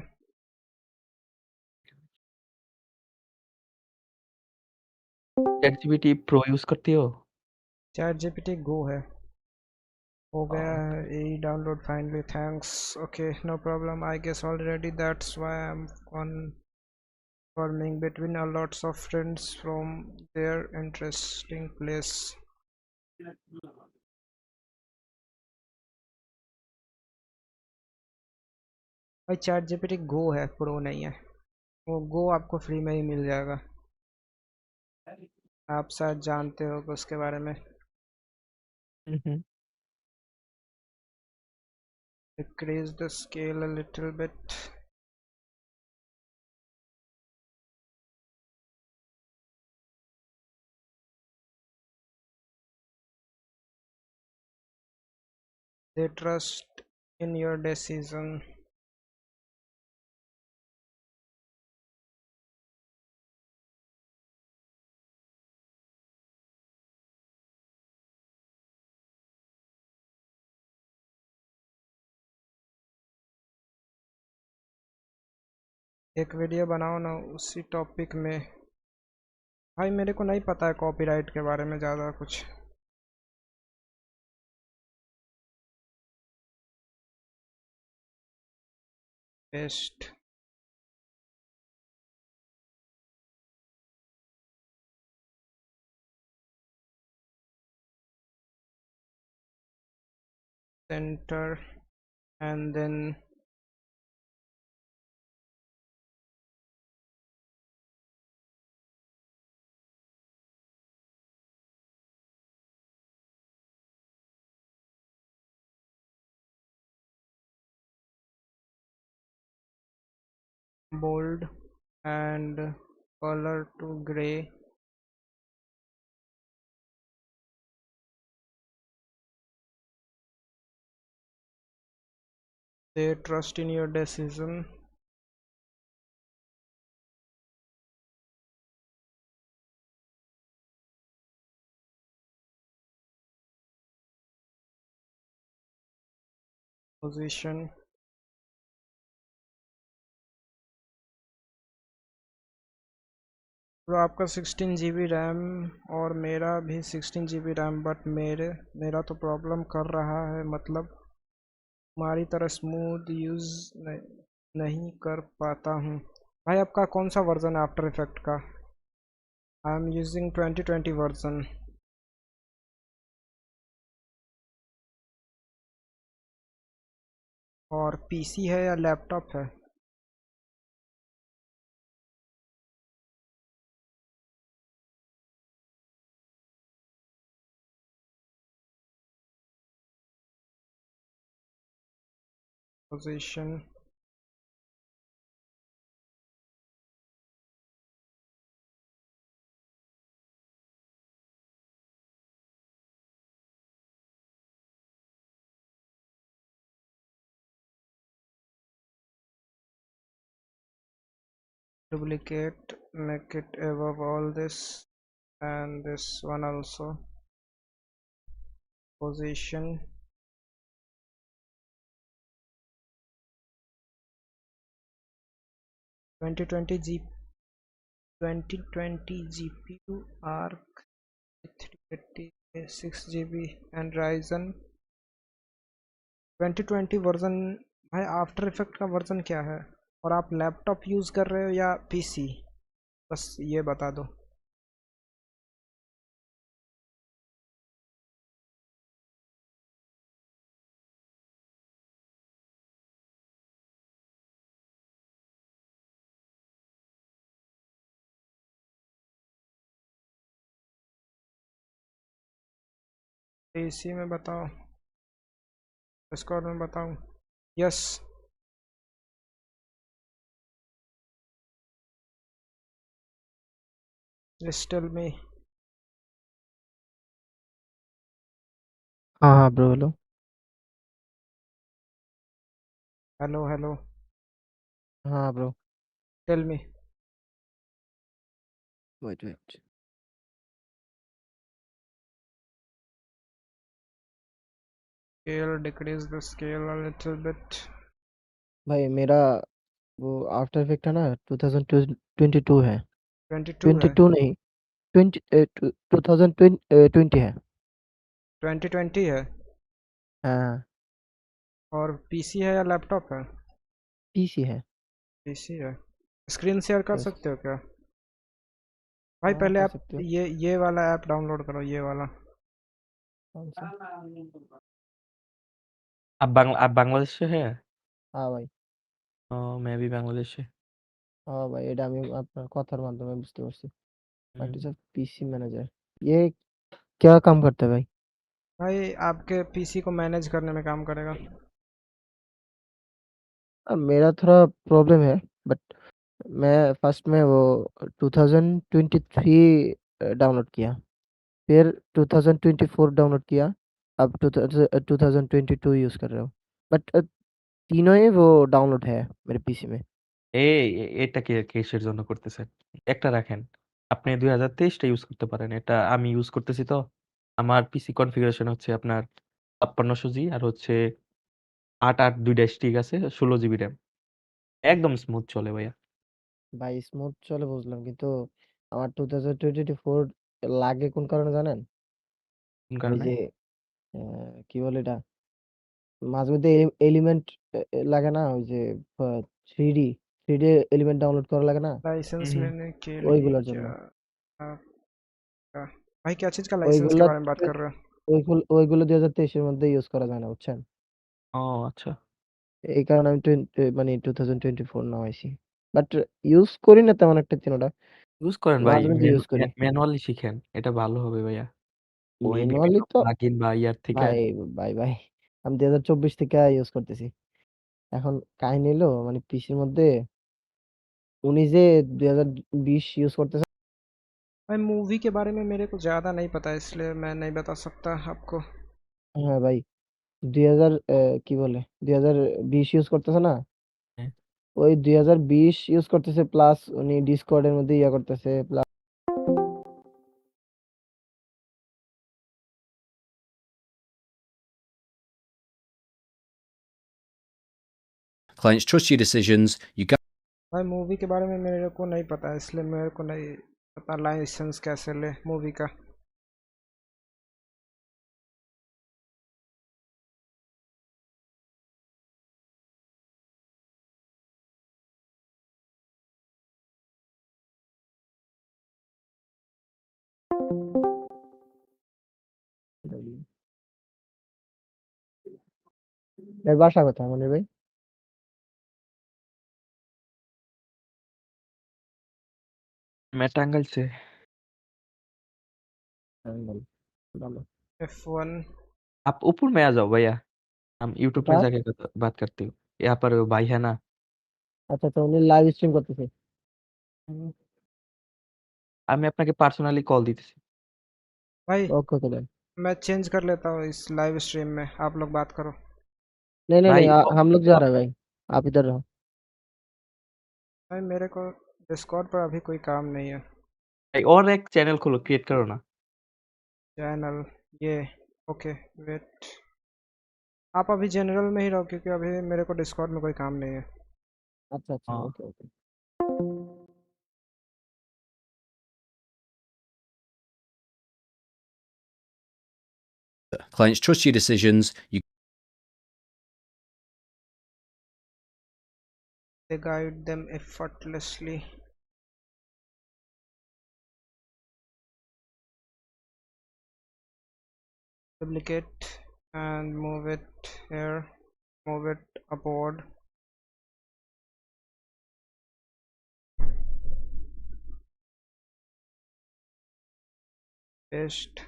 चैट जीपीटी प्रो यूज करती हो? चैट जीपीटी गो है, हो गया हाँ, है। A download finally, thanks. Okay, no problem, I guess already that's why I am confirming between a lots of friends from their interesting place. भाई चैट जीपीटी गो है, pro नहीं है। वो गो आपको फ्री में ही मिल जाएगा, आप शायद जानते हो उसके बारे में। हम्म। Decrease the scale a little bit. They trust in your decision. एक वीडियो बनाओ ना उसी टॉपिक में। भाई मेरे को नहीं पता है कॉपीराइट के बारे में ज़्यादा कुछ। Paste. Center and then bold and color to gray. They trust in your decision. Position. तो आपका 16 GB रैम और मेरा भी 16 GB रैम, बट मेरा तो प्रॉब्लम कर रहा है, मतलब हमारी तरह स्मूथ यूज़ नहीं कर पाता हूँ। भाई आपका कौन सा वर्ज़न है आफ्टर इफेक्ट का? I am using 2020 version. और पीसी है या लैपटॉप है? Position. Duplicate, make it above all this and this one also. Position. Twenty twenty GPU ARC 386 GB and Ryzen 2020 version. भाई आफ्टर इफेक्ट का version क्या है? और आप लैपटॉप यूज़ कर रहे हो या पीसी? बस ये बता दो। पीसी में बताओ, डिस्कॉर्ड में बताऊं? यस। Just tell me. हाँ हाँ ब्रो हेलो। Hello, hello. हाँ bro. Tell me. Wait Scale, decrease the scale a little bit. भाई मेरा वो आफ्टर इफेक्ट है ना 2022 है। 22 है? 22 नहीं 2020 है। 2020 है? हाँ और पीसी है या लैपटॉप है? पीसी है। पीसी है। स्क्रीन शेयर कर यस सकते हो क्या? भाई हाँ पहले कर आप सकते हो। ये वाला ऐप डाउनलोड करो, ये वाला। कौन सा? आप बांग्लादेश से है? हाँ ভাই। मैं भी बांग्लादेश से। हाँ भाई এটা আমি আপনার কথার মাধ্যমে বুঝতে পারছি। माइक्रोसॉफ्ट पीसी मैनेजर ये क्या काम करता है भाई? भाई आपके पीसी को मैनेज करने में काम करेगा। मेरा थोड़ा प्रॉब्लम है बट मैं फर्स्ट में वो 2023 डाउनलोड किया, फिर 2024 डाउनलोड किया, अब 2022 यूज़ कर रहा हूँ। बट तीनों ही वो डाउनलोड है मेरे पीसी में। এটা কিসের জন্য করতেছেন? একটা রাখেন। আপনি 2023 টা ইউজ করতে পারেন। এটা আমি ইউজ করতেছি তো। আমার পিসি কনফিগারেশন হচ্ছে আপনার 5600 জি আর হচ্ছে 88 2 ঠিক আছে 16 জিবি র‍্যাম। একদম স্মুথ চলে ভাইয়া। ভাই স্মুথ চলে বুঝলাম, কিন্তু আমার 2024 লাগে কোন কারণে জানেন? কোন ওই কারণে? যে কি বলে এটা, মাঝে মধ্যে এলিমেন্ট লাগে না, ওই যে থ্রি ডি এলিমেন্ট डाउनलोड करा लगे ना, लाइसेंस হুম, হুম। लेने के लिए ওইগুলোর क्या জন্য। आपका भाई क्या चीज़ का लाइसेंस के ওইগুলা बारे में बात कर रहे हो? ওইগুলো 2023 এর মধ্যে ইউজ করা যায় না, বুঝছেন? ও আচ্ছা। এই কারণে আমি মানে 2024 নামাইছি। বাট ইউজ করি না তেমন একটা চিনোটা। ইউজ করেন ভাই। মাঝে মধ্যে ইউজ করি। ম্যানুয়ালি শিখেন। এটা ভালো হবে ভাইয়া। ওই বিভিন্ন ম্যানুয়ালি তো প্লাগইন বা ইয়ার থেকে ভাই, ভাই আমি 2024 থেকে ইউজ করতেছি। এখন কাহিনী হলো মানে পিসির মধ্যে উনি যে 2020 ইউজ করতেছে। भाई मूवी के बारे में मेरे को ज़्यादा नहीं पता इसलिए मैं नहीं बता सकता आपको। হ্যাঁ ভাই, 2000 কি বলে 2020 ইউজ করতেছে না? হ্যাঁ। ওই 2020 ইউজ করতেছে, প্লাস উনি ডিসকর্ড এর মধ্যে ইয়া করতেছে, plus Clients trust your decisions. You भाई मूवी के बारे में मेरे को नहीं पता इसलिए मेरे को नहीं पता लाइसेंस कैसे ले मूवी का। এর বাসা কোথায় মনির ভাই? मैं टांगल से। টাঙ্গাইল। ভালো। F1 आप ऊपर में आ जाओ भैया। हम यूट्यूब में কোথায়? जाके बात करते हो। यहाँ पर वो भाई है ना। আচ্ছা আচ্ছা, উনি লাইভ স্ট্রিম করতেছে। হুম। আমি আপনাকে পার্সোনালি কল দিতেছি। भाई ओके ओके डन। मैं चेंज कर लेता हूँ इस लाइव स्ट्रीम में आप लोग बात करो। नहीं नहीं भाई नहीं, हम लोग जा रहे हैं भाई, आप इधर रहो। भाई मेरे को डिस्कॉर्ड पर अभी कोई काम नहीं है। भाई और एक चैनल खोलो क्रिएट करो ना। चैनल ये ओके वेट आप अभी जनरल में ही रहो क्योंकि अभी मेरे को डिस्कॉर्ड में कोई काम नहीं है। अच्छा अच्छा, हाँ। Okay okay. clients trust your decisions. You They guide them effortlessly. Duplicate and move it here, move it upward. Paste.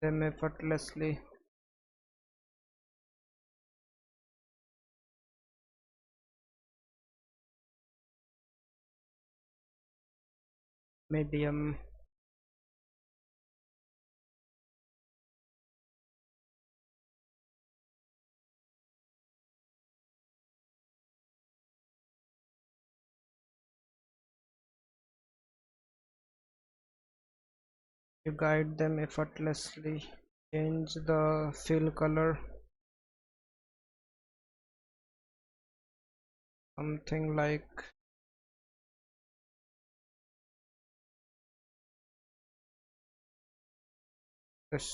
Them effortlessly. Medium. You guide them effortlessly. Change the fill color. Something like this.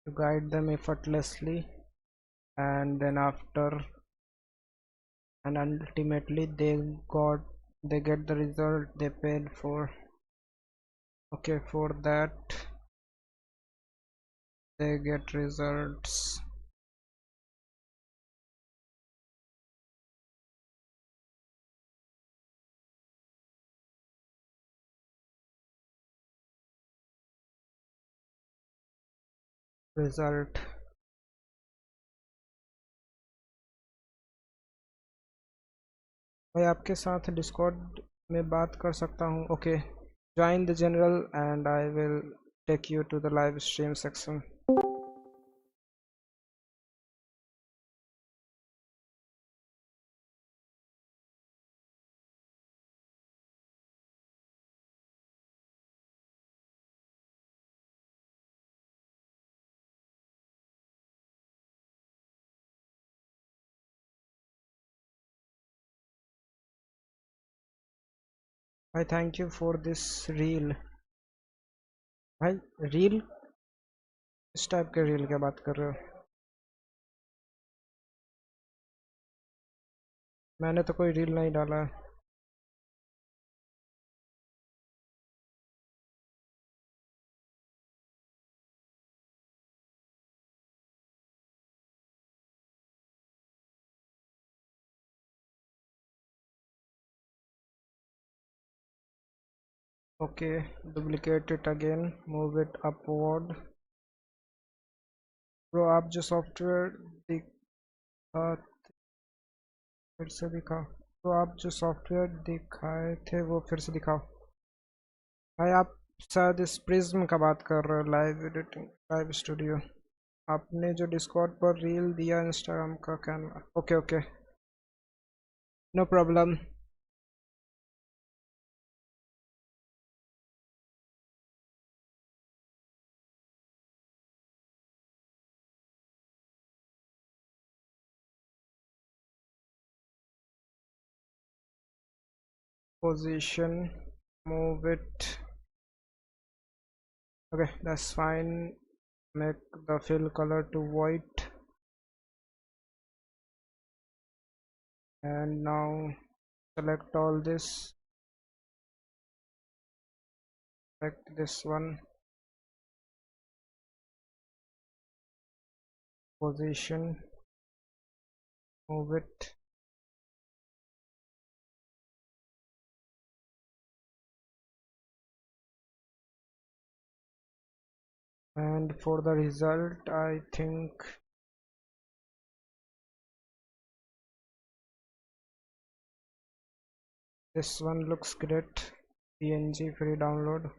You guide them effortlessly, and then after and ultimately they get the result they paid for. Okay, for that they get results. Result. मैं आपके साथ Discord में बात कर सकता हूँ? Okay, join the general and I will take you to the live stream section. भाई thank you for this reel. भाई रील, इस टाइप के रील क्या बात कर रहे हो? मैंने तो कोई रील नहीं डाला है। Okay, duplicate it again, move it upward. Bro आप जो सॉफ्टवेयर दिखा, फिर से दिखाओ। तो आप जो सॉफ्टवेयर दिखाए थे वो फिर से दिखाओ। भाई आप शायद इस प्रिज्म का बात कर रहे हो, लाइव एडिटिंग, लाइव स्टूडियो। आपने जो डिस्कॉर्ड पर रील दिया इंस्टाग्राम का Canva, okay okay, no problem. Position, move it. Okay, that's fine. Make the fill color to white, and now select all this, select this one, position, move it, and for the result I think this one looks great. PNG free download.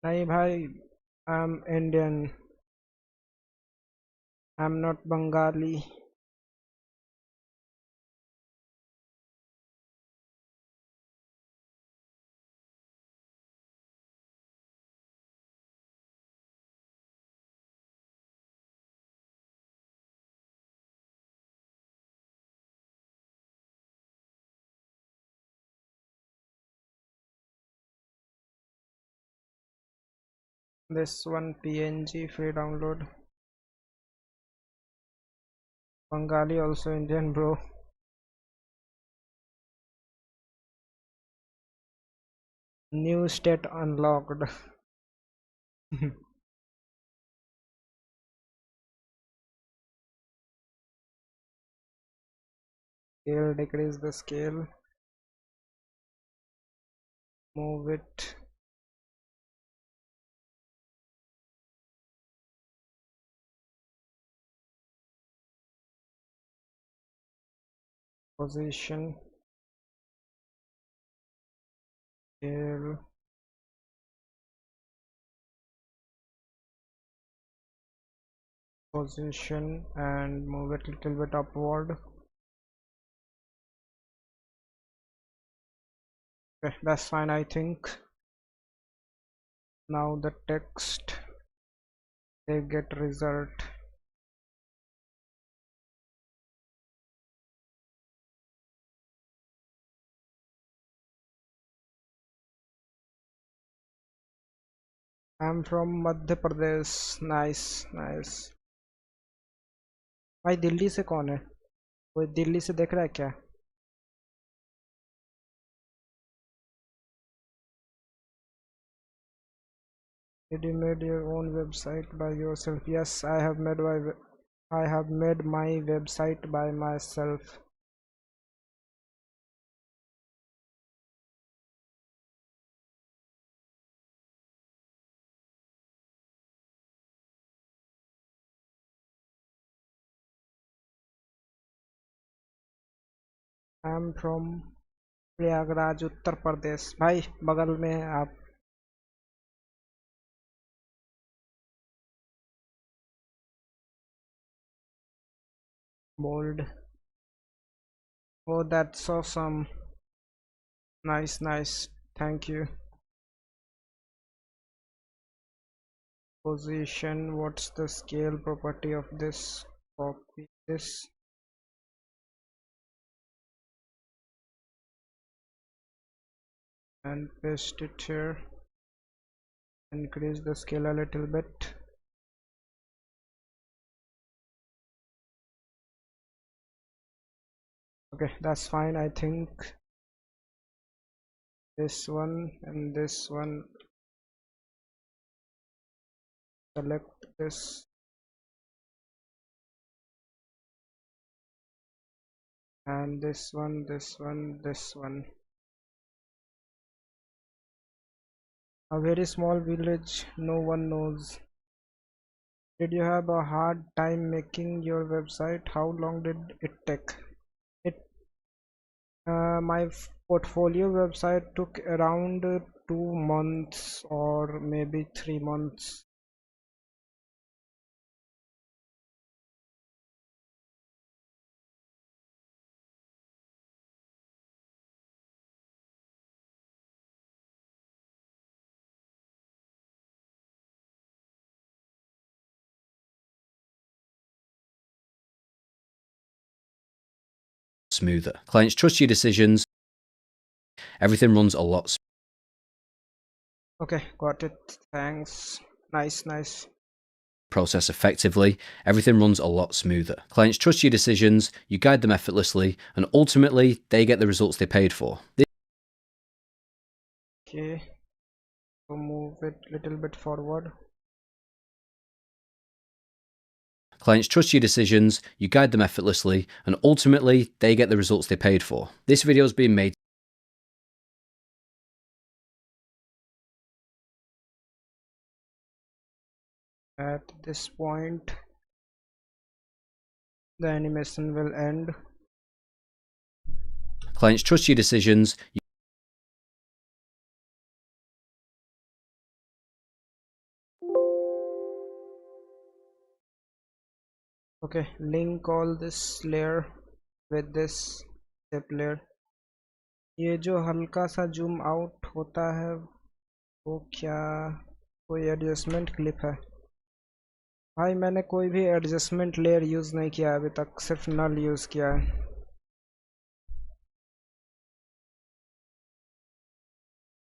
नहीं भाई, I'm Indian, I'm not Bengali. This one PNG free download. Bengali also Indian bro. New state unlocked. Scale, decrease the scale, move it, position, scale, position, and move it little bit upward. Okay, that's fine I think. Now the text, they get result. I'm from Madhya Pradesh. Nice, nice. भाई दिल्ली से कौन है? कोई दिल्ली से देख रहा है क्या? Did you made your own website by yourself? Yes, I have made my website by myself. I am from Prayagraj Uttar Pradesh. भाई बगल में है आप। Bold. Oh, that's awesome. Nice, nice. Thank you. Position. What's the scale property of this? Copy this and paste it here. Increase the scale a little bit. Okay, that's fine. I think this one and this one. Select this and this one, this one, this one. A very small village, no one knows. Did you have a hard time making your website? How long did it take? It My portfolio website took around 2 months or maybe 3 months. Smoother. Clients trust your decisions. Everything runs a lot smoother. Okay, got it. Thanks. Nice, nice. Process effectively, everything runs a lot smoother. Clients trust your decisions, you guide them effortlessly, and ultimately, they get the results they paid for. Okay, so move it a little bit forward. Clients trust your decisions, you guide them effortlessly, and ultimately, they get the results they paid for. This video is being made At this point, the animation will end. Clients trust your decisions. Okay, link all this layer with this step layer. ये जो हल्का सा zoom out होता है वो क्या कोई adjustment clip है? भाई मैंने कोई भी एडजस्टमेंट लेयर यूज़ नहीं किया अभी तक, सिर्फ नल यूज़ किया है।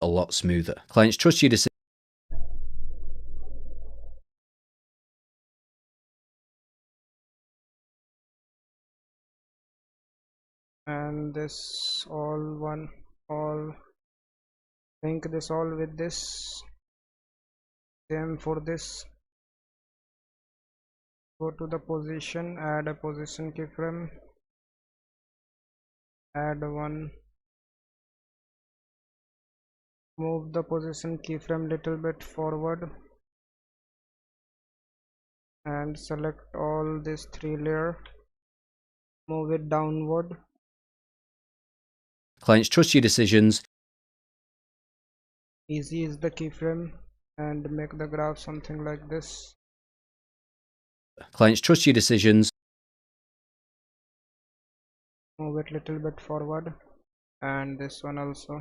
A lot smoother. Clients trust your decisions. And this all link this all with this. Same for this. Go to the position, add a position keyframe, add one, move the position keyframe little bit forward and select all these three layer, move it downward. Clients trust your decisions. Easy is the keyframe and make the graph something like this. Clients trust your decisions. Move it little bit forward and this one also.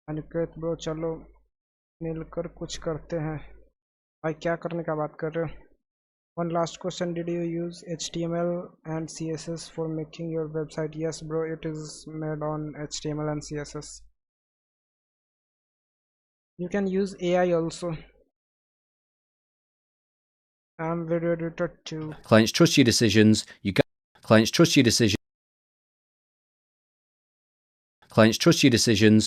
Aniket bro चलो मिलकर कुछ करते हैं। भाई क्या करने का बात कर रहे हो? One last question, did you use HTML and CSS for making your website? Yes bro, it is made on HTML and CSS. You can use AI also. I'm video editor too. Clients trust your decisions. Clients trust your decisions. Clients trust your decisions.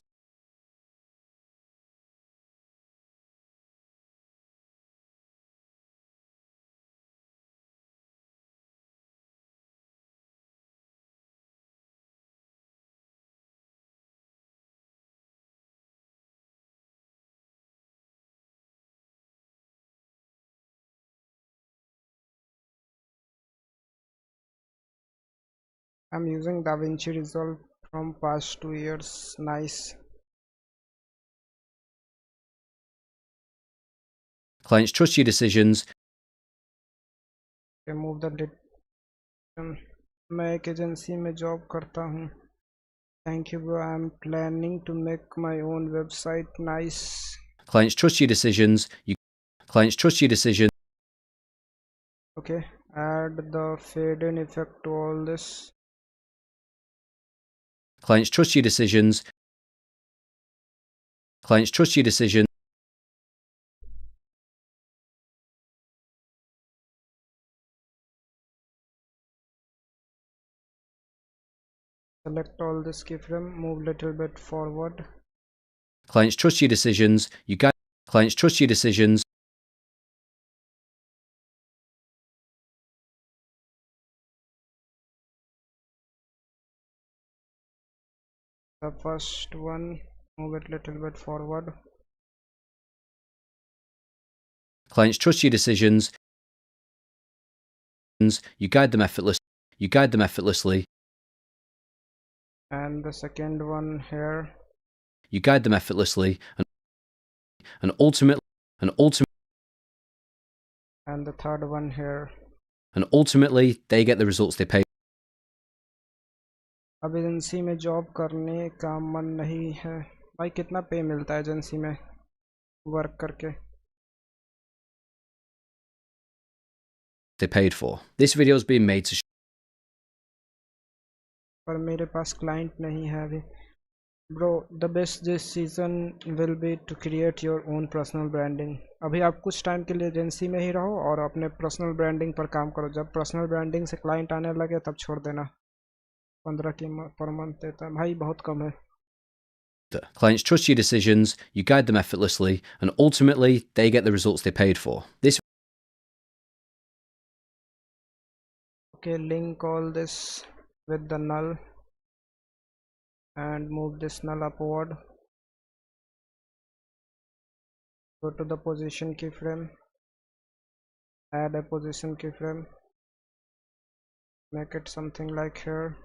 I'm using DaVinci Resolve from past 2 years. Nice. Clients trust your decisions. Remove the मैं एक agency में job करता हूँ. Thank you, bro. I'm planning to make my own website. Nice. Clients trust your decisions. Clients trust your decision. Okay, add the fade in effect to all this. Clients trust your decisions. Clients trust your decision. Select all this keyframe, move little bit forward. Clients trust your decisions. Clients trust your decisions. The first one, move it little bit forward. Clients trust your decisions. You guide them effortlessly. You guide them effortlessly. And the second one here. You guide them effortlessly, and ultimately, And the third one here. and ultimately, they get the results they pay. अब agency में job करने का मन नहीं है. भाई कितना पे मिलता है एजेंसी में वर्क करके? They paid for. This video is being made to. पर मेरे पास क्लाइंट नहीं है अभी. Bro, the best this season will be to create your own personal branding. अभी आप कुछ टाइम के लिए एजेंसी में ही रहो और अपने पर्सनल ब्रांडिंग पर काम करो. जब पर्सनल ब्रांडिंग से क्लाइंट आने लगे तब छोड़ देना. 15 की पर मंथ देता है भाई, बहुत कम है. Clients trust your decisions, you guide them effortlessly, and ultimately, they get the results they paid for. This. Okay, link all this with the null and move this null upward. Go to the position keyframe, add a position keyframe, make it something like here.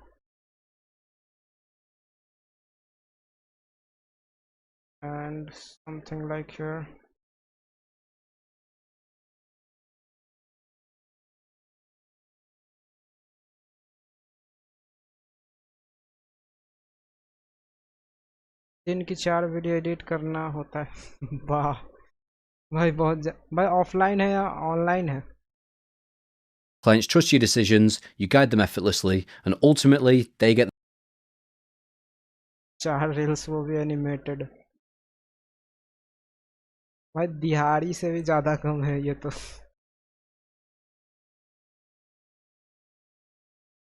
And something like here. दिन की 4 video edit करना होता है. वाह भाई, बहुत भाई offline है या ऑनलाइन है? Clients trust your decisions, you guide them effortlessly, and ultimately, they get. 4 reels, वो भी एनिमेटेड. भाई दिहाड़ी से भी ज़्यादा कम है ये तो.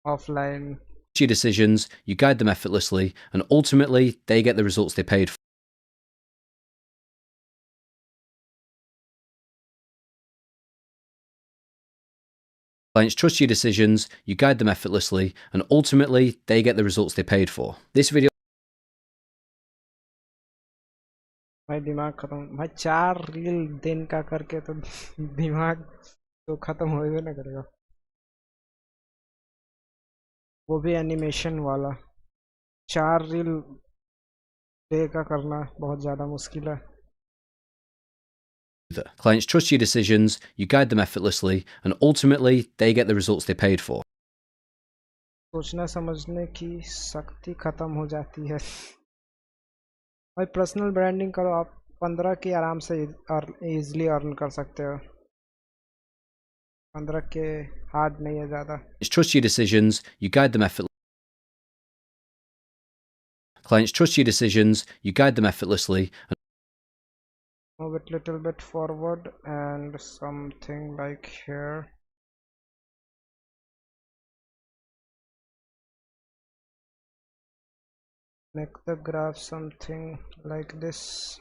Offline. Your decisions, you guide them effortlessly, and ultimately, they get the results they paid for. Clients trust your decisions, you guide them effortlessly, and ultimately, they get the results they paid for. This video. भाई दिमाग खत्म. भाई 4 reel दिन का करके तो दिमाग तो खत्म हो ही ना करेगा. वो भी एनिमेशन वाला. 4 रील डे का करना बहुत ज़्यादा मुश्किल है. Clients trust your decisions, you guide them effortlessly, and ultimately, they get the results they paid for. सोचना समझने की शक्ति खत्म हो जाती है. भाई पर्सनल ब्रांडिंग करो आप, 15 के आराम से इजीली अर्न कर सकते हो. 15 के हार्ड नहीं है ज़्यादा. Trust your decisions, you guide them effortlessly. Clients trust your decisions, you guide them effortlessly. Move it little bit forward and something like here. Make the graph something like this.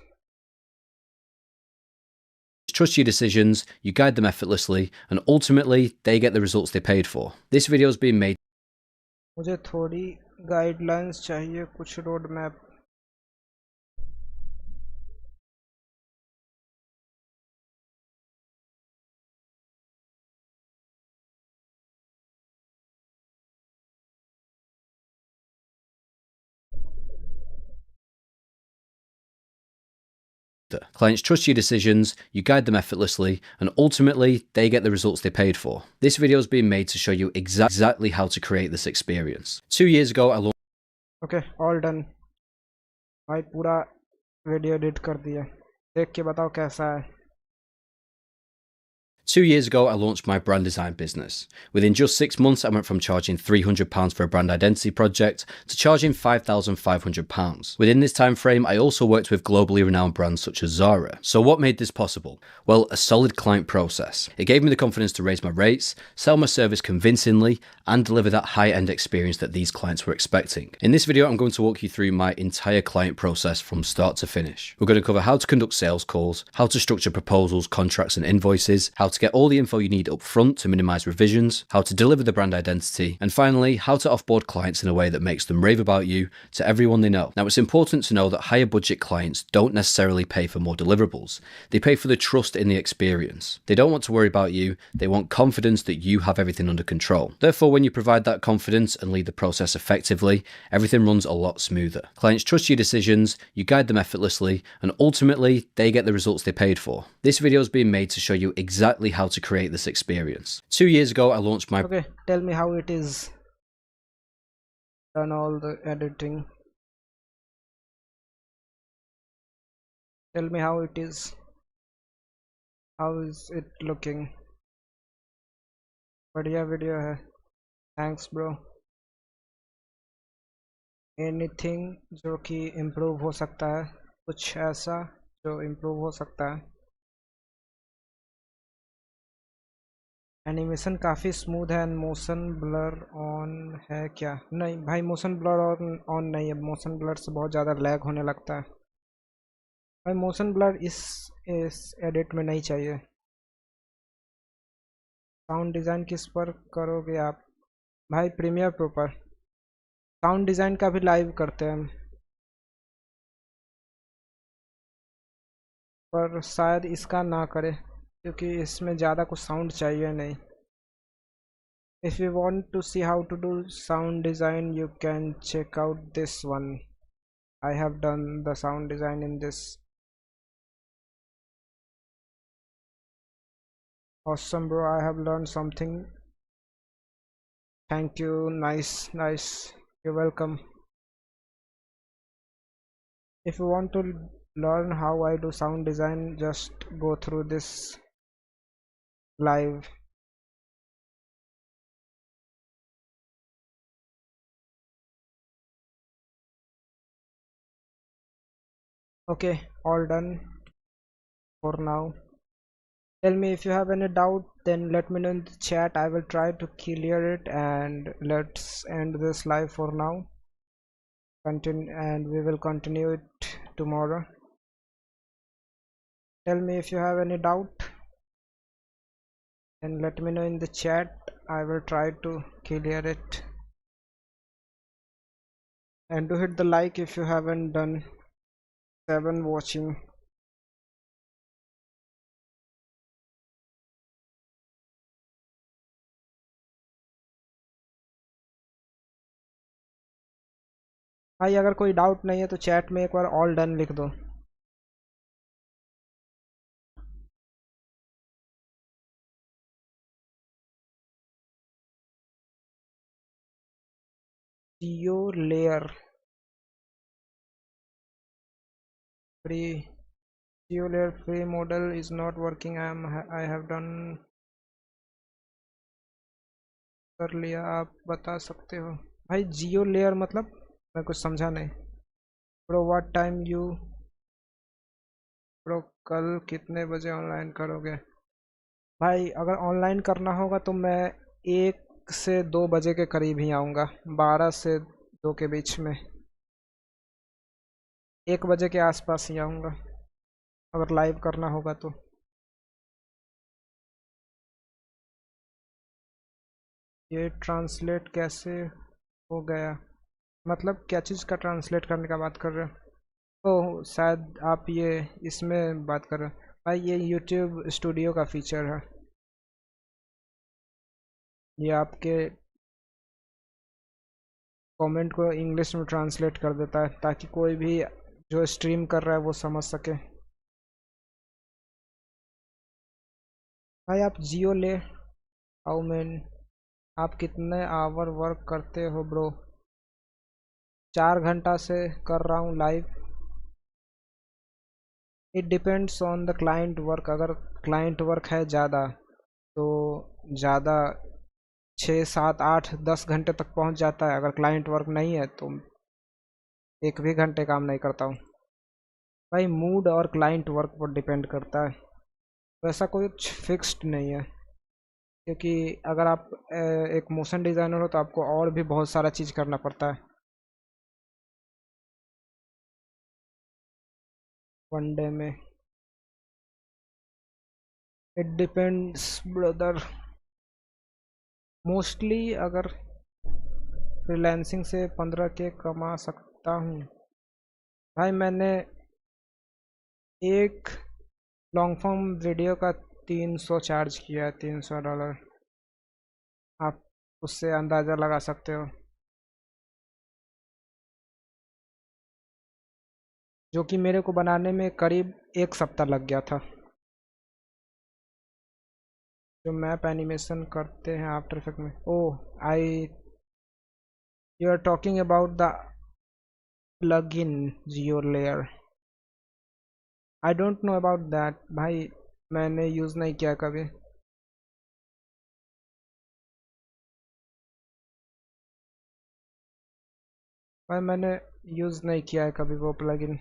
Trust your decisions, you guide them effortlessly, and ultimately, they get the results they paid for. This video has been made. मुझे थोड़ी guidelines चाहिए, कुछ road map. Clients trust your decisions, you guide them effortlessly, and ultimately, they get the results they paid for. This video is being made to show you exactly how to create this experience. 2 years ago, I launched okay all done भाई पूरा video edit कर दिया देख के बताओ कैसा है 2 years ago, I launched my brand design business. Within just 6 months, I went from charging £300 for a brand identity project to charging £5,500. Within this time frame, I also worked with globally renowned brands such as Zara. So what made this possible? Well, a solid client process. It gave me the confidence to raise my rates, sell my service convincingly, and deliver that high-end experience that these clients were expecting. In this video, I'm going to walk you through my entire client process from start to finish. We're going to cover how to conduct sales calls, how to structure proposals, contracts, and invoices, how to get all the info you need up front to minimize revisions, how to deliver the brand identity, and finally, how to offboard clients in a way that makes them rave about you to everyone they know. Now, it's important to know that higher budget clients don't necessarily pay for more deliverables. They pay for the trust in the experience. They don't want to worry about you. They want confidence that you have everything under control. Therefore, when you provide that confidence and lead the process effectively, everything runs a lot smoother. Clients trust your decisions, you guide them effortlessly, and ultimately, they get the results they paid for. This video is being made to show you exactly how to create this experience. 2 years ago, I launched my... Okay, tell me how it is done all the editing. Tell me how it is. How is it looking? बढ़िया video है. Thanks bro. Anything जो कि improve हो सकता है, कुछ ऐसा जो improve हो सकता है. एनिमेशन काफ़ी स्मूथ है एंड मोशन ब्लर ऑन है क्या? नहीं भाई, मोशन ब्लर ऑन नहीं है. मोशन ब्लर से बहुत ज़्यादा लैग होने लगता है भाई. मोशन ब्लर इस एडिट में नहीं चाहिए. साउंड डिज़ाइन किस पर करोगे आप? भाई प्रीमियर प्रो पर. साउंड डिज़ाइन का भी लाइव करते हैं हम, पर शायद इसका ना करें क्योंकि इसमें ज़्यादा कुछ साउंड चाहिए नहीं. If you want to see how to do sound design, you can check out this one. I have done the sound design in this. Awesome bro, I have learned something. Thank you. Nice. You're welcome. If you want to learn how I do sound design, just go through this live. Okay, all done for now. Tell me if you have any doubt, then let me know in the chat. I will try to clear it, and let's end this live for now. Continue, and we will continue it tomorrow. Tell me if you have any doubt, and let me know in the chat. I will try to clear it. And do hit the like if you haven't done. 7 watching. भाई अगर कोई doubt नहीं है तो chat में एक बार all done लिख दो. जियो layer free model is not working. I have done. कर लिया. आप बता सकते हो भाई जियो लेयर मतलब? मैं कुछ समझा नहीं. Bro what time you? Bro कल कितने बजे ऑनलाइन करोगे? भाई अगर ऑनलाइन करना होगा तो मैं 1 से 2 बजे के करीब ही आऊँगा. 12 से 2 के बीच में. 1 बजे के आसपास ही आऊँगा अगर लाइव करना होगा तो. ये ट्रांसलेट कैसे हो गया? मतलब क्या चीज़ का ट्रांसलेट करने का बात कर रहे हो? ओह शायद आप ये इसमें बात कर रहे हो. भाई ये यूट्यूब स्टूडियो का फीचर है. ये आपके कमेंट को इंग्लिश में ट्रांसलेट कर देता है ताकि कोई भी जो स्ट्रीम कर रहा है वो समझ सके. भाई आप जियो ले। हाउ मैन आप कितने आवर वर्क करते हो ब्रो? 4 घंटा से कर रहा हूँ live. It depends on the client work. अगर क्लाइंट वर्क है ज़्यादा तो ज़्यादा 6 7 8 10 घंटे तक पहुँच जाता है। अगर क्लाइंट वर्क नहीं है तो 1 भी घंटे काम नहीं करता हूँ। भाई मूड और क्लाइंट वर्क पर डिपेंड करता है, वैसा कुछ फिक्स्ड नहीं है। क्योंकि अगर आप एक मोशन डिज़ाइनर हो तो आपको और भी बहुत सारा चीज़ करना पड़ता है वन डे में। It depends brother. मोस्टली अगर फ्रीलांसिंग से 15K कमा सकता हूँ। भाई मैंने एक लॉन्ग फॉर्म वीडियो का 300 चार्ज किया है, $300। आप उससे अंदाज़ा लगा सकते हो, जो कि मेरे को बनाने में करीब 1 सप्ताह लग गया था। जो मैप एनिमेशन करते हैं आफ्टर इफेक्ट में। Oh I you are talking about the plugin Geo layer. I don't know about that भाई, मैंने यूज़ नहीं किया कभी। भाई मैंने यूज़ नहीं किया है कभी वो प्लगइन।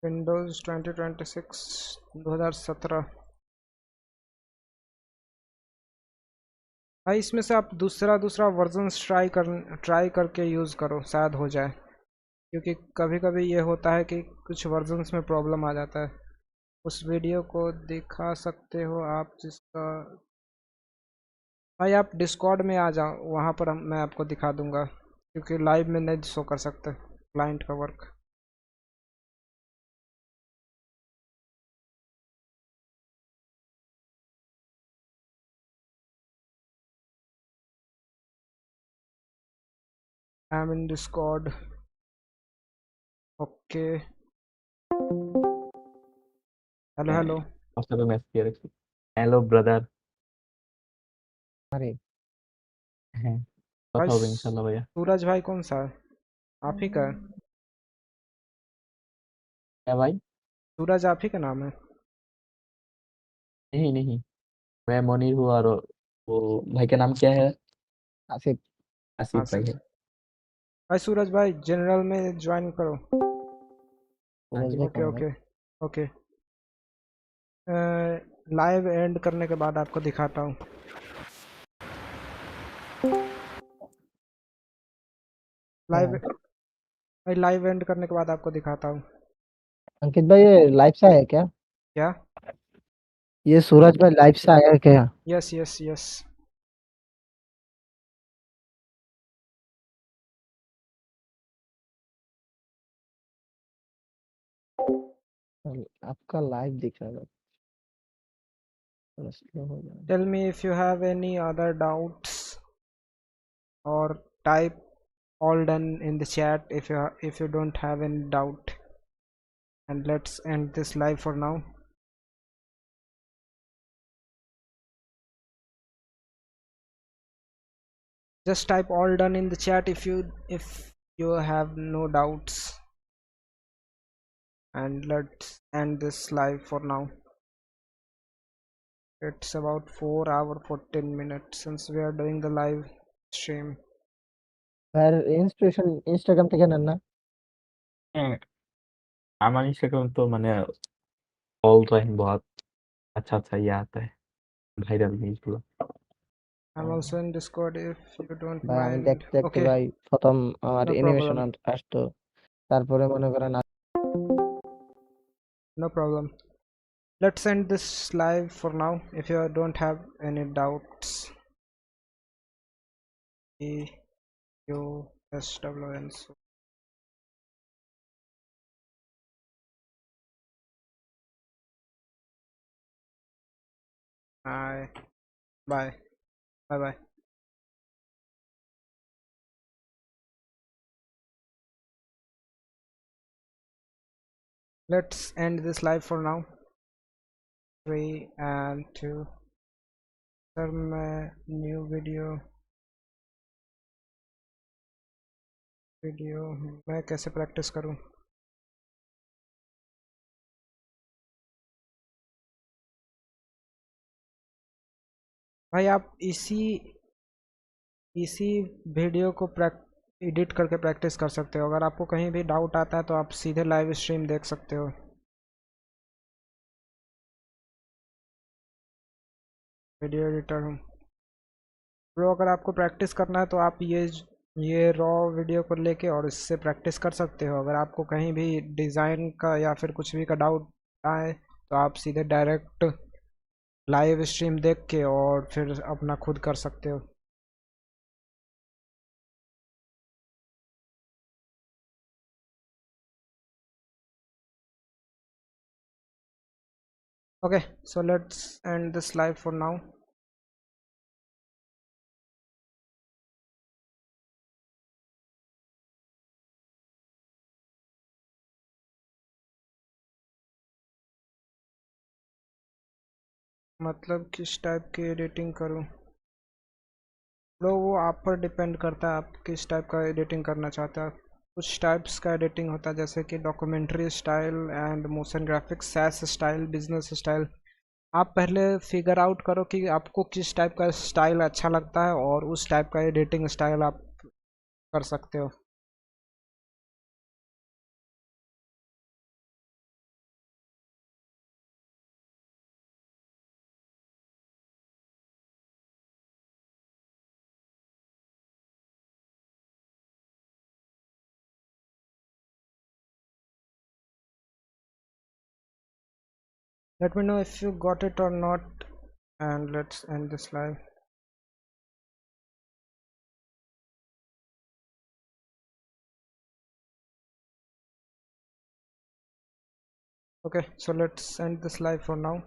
विंडोज़ 2026 2017। भाई इसमें से आप दूसरा दूसरा वर्जन्स ट्राई करके यूज़ करो, शायद हो जाए। क्योंकि कभी कभी ये होता है कि कुछ वर्जन्स में प्रॉब्लम आ जाता है। उस वीडियो को दिखा सकते हो आप जिसका। भाई आप डिस्कॉर्ड में आ जाओ, वहाँ पर मैं आपको दिखा दूंगा, क्योंकि लाइव में नहीं शो कर सकते क्लाइंट का work. I am in Discord. Okay. Hello hello. WhatsApp पे मैसेज किया रखिए। Hello brother. अरे हैं भाई কথা হবে इंशाल्लाह भैया। सूरज भाई कौन सा है? आप ही का है? क्या भाई? सूरज आप ही का नाम है? नहीं नहीं, मैं मोनीर हूँ और वो भाई का नाम क्या है? आसिफ। आसिफ भाई आसिफ। है। भाई सूरज भाई जनरल में ज्वाइन करो। हाँ सूरज जी। भाई ओके कौन है भाई? Okay okay. लाइव एंड करने के बाद आपको दिखाता हूँ। लाइव हाँ। भाई लाइव एंड करने के बाद आपको दिखाता हूँ। अंकित भाई ये लाइव से आया क्या? क्या? ये सूरज भाई लाइव से आया है क्या? Yes yes yes. आपका लाइव दिख रहा है, थोड़ा स्लो हो जाए। Tell me if you have any other doubts or type all done in the chat if you don't have any doubt, and let's end this live for now. Just type all done in the chat if you have no doubts, and let's end this live for now. It's about 4 hour 14 minutes since we are doing the live stream. ভাইয়ের Instagram থেকে নেন না? হ্যাঁ, আমার Instagram तो मैंने all time बहुत अच्छा अच्छा ये आता है ভাইরাল জিনিসগুলো। I'm also in Discord if you don't ভাই আমি mind. দেখতে দেখতে Okay, ভাই প্রথম আমার no অ্যানিমেশন problem. আসতো, তারপরে মনে করেন No problem. Let's end this live for now if you don't have any doubts. SWN. Bye. Bye. Bye. Bye. Let's end this live for now. 3 and 2. Sir मैं new video मैं कैसे practice करूं? भाई आप इसी वीडियो को edit करके practice कर सकते हो। अगर आपको कहीं भी डाउट आता है तो आप सीधे लाइव स्ट्रीम देख सकते हो। वीडियो एडिटर हूँ ब्रो। अगर आपको प्रैक्टिस करना है तो आप ये रॉ वीडियो को लेके और इससे प्रैक्टिस कर सकते हो। अगर आपको कहीं भी डिज़ाइन का या फिर कुछ भी का डाउट आए तो आप सीधे डायरेक्ट लाइव स्ट्रीम देख के और फिर अपना खुद कर सकते हो। Okay, so let's end this live for now. मतलब किस टाइप की एडिटिंग करूं? लो वो आप पर डिपेंड करता है आप किस टाइप का एडिटिंग करना चाहते हैं। कुछ टाइप्स का एडिटिंग होता है जैसे कि documentary style and motion graphics, SaaS style, business style. आप पहले फिगर आउट करो कि आपको किस टाइप का स्टाइल अच्छा लगता है और उस टाइप का एडिटिंग स्टाइल आप कर सकते हो। Let me know if you got it or not, and let's end this live. Okay, so let's end this live for now.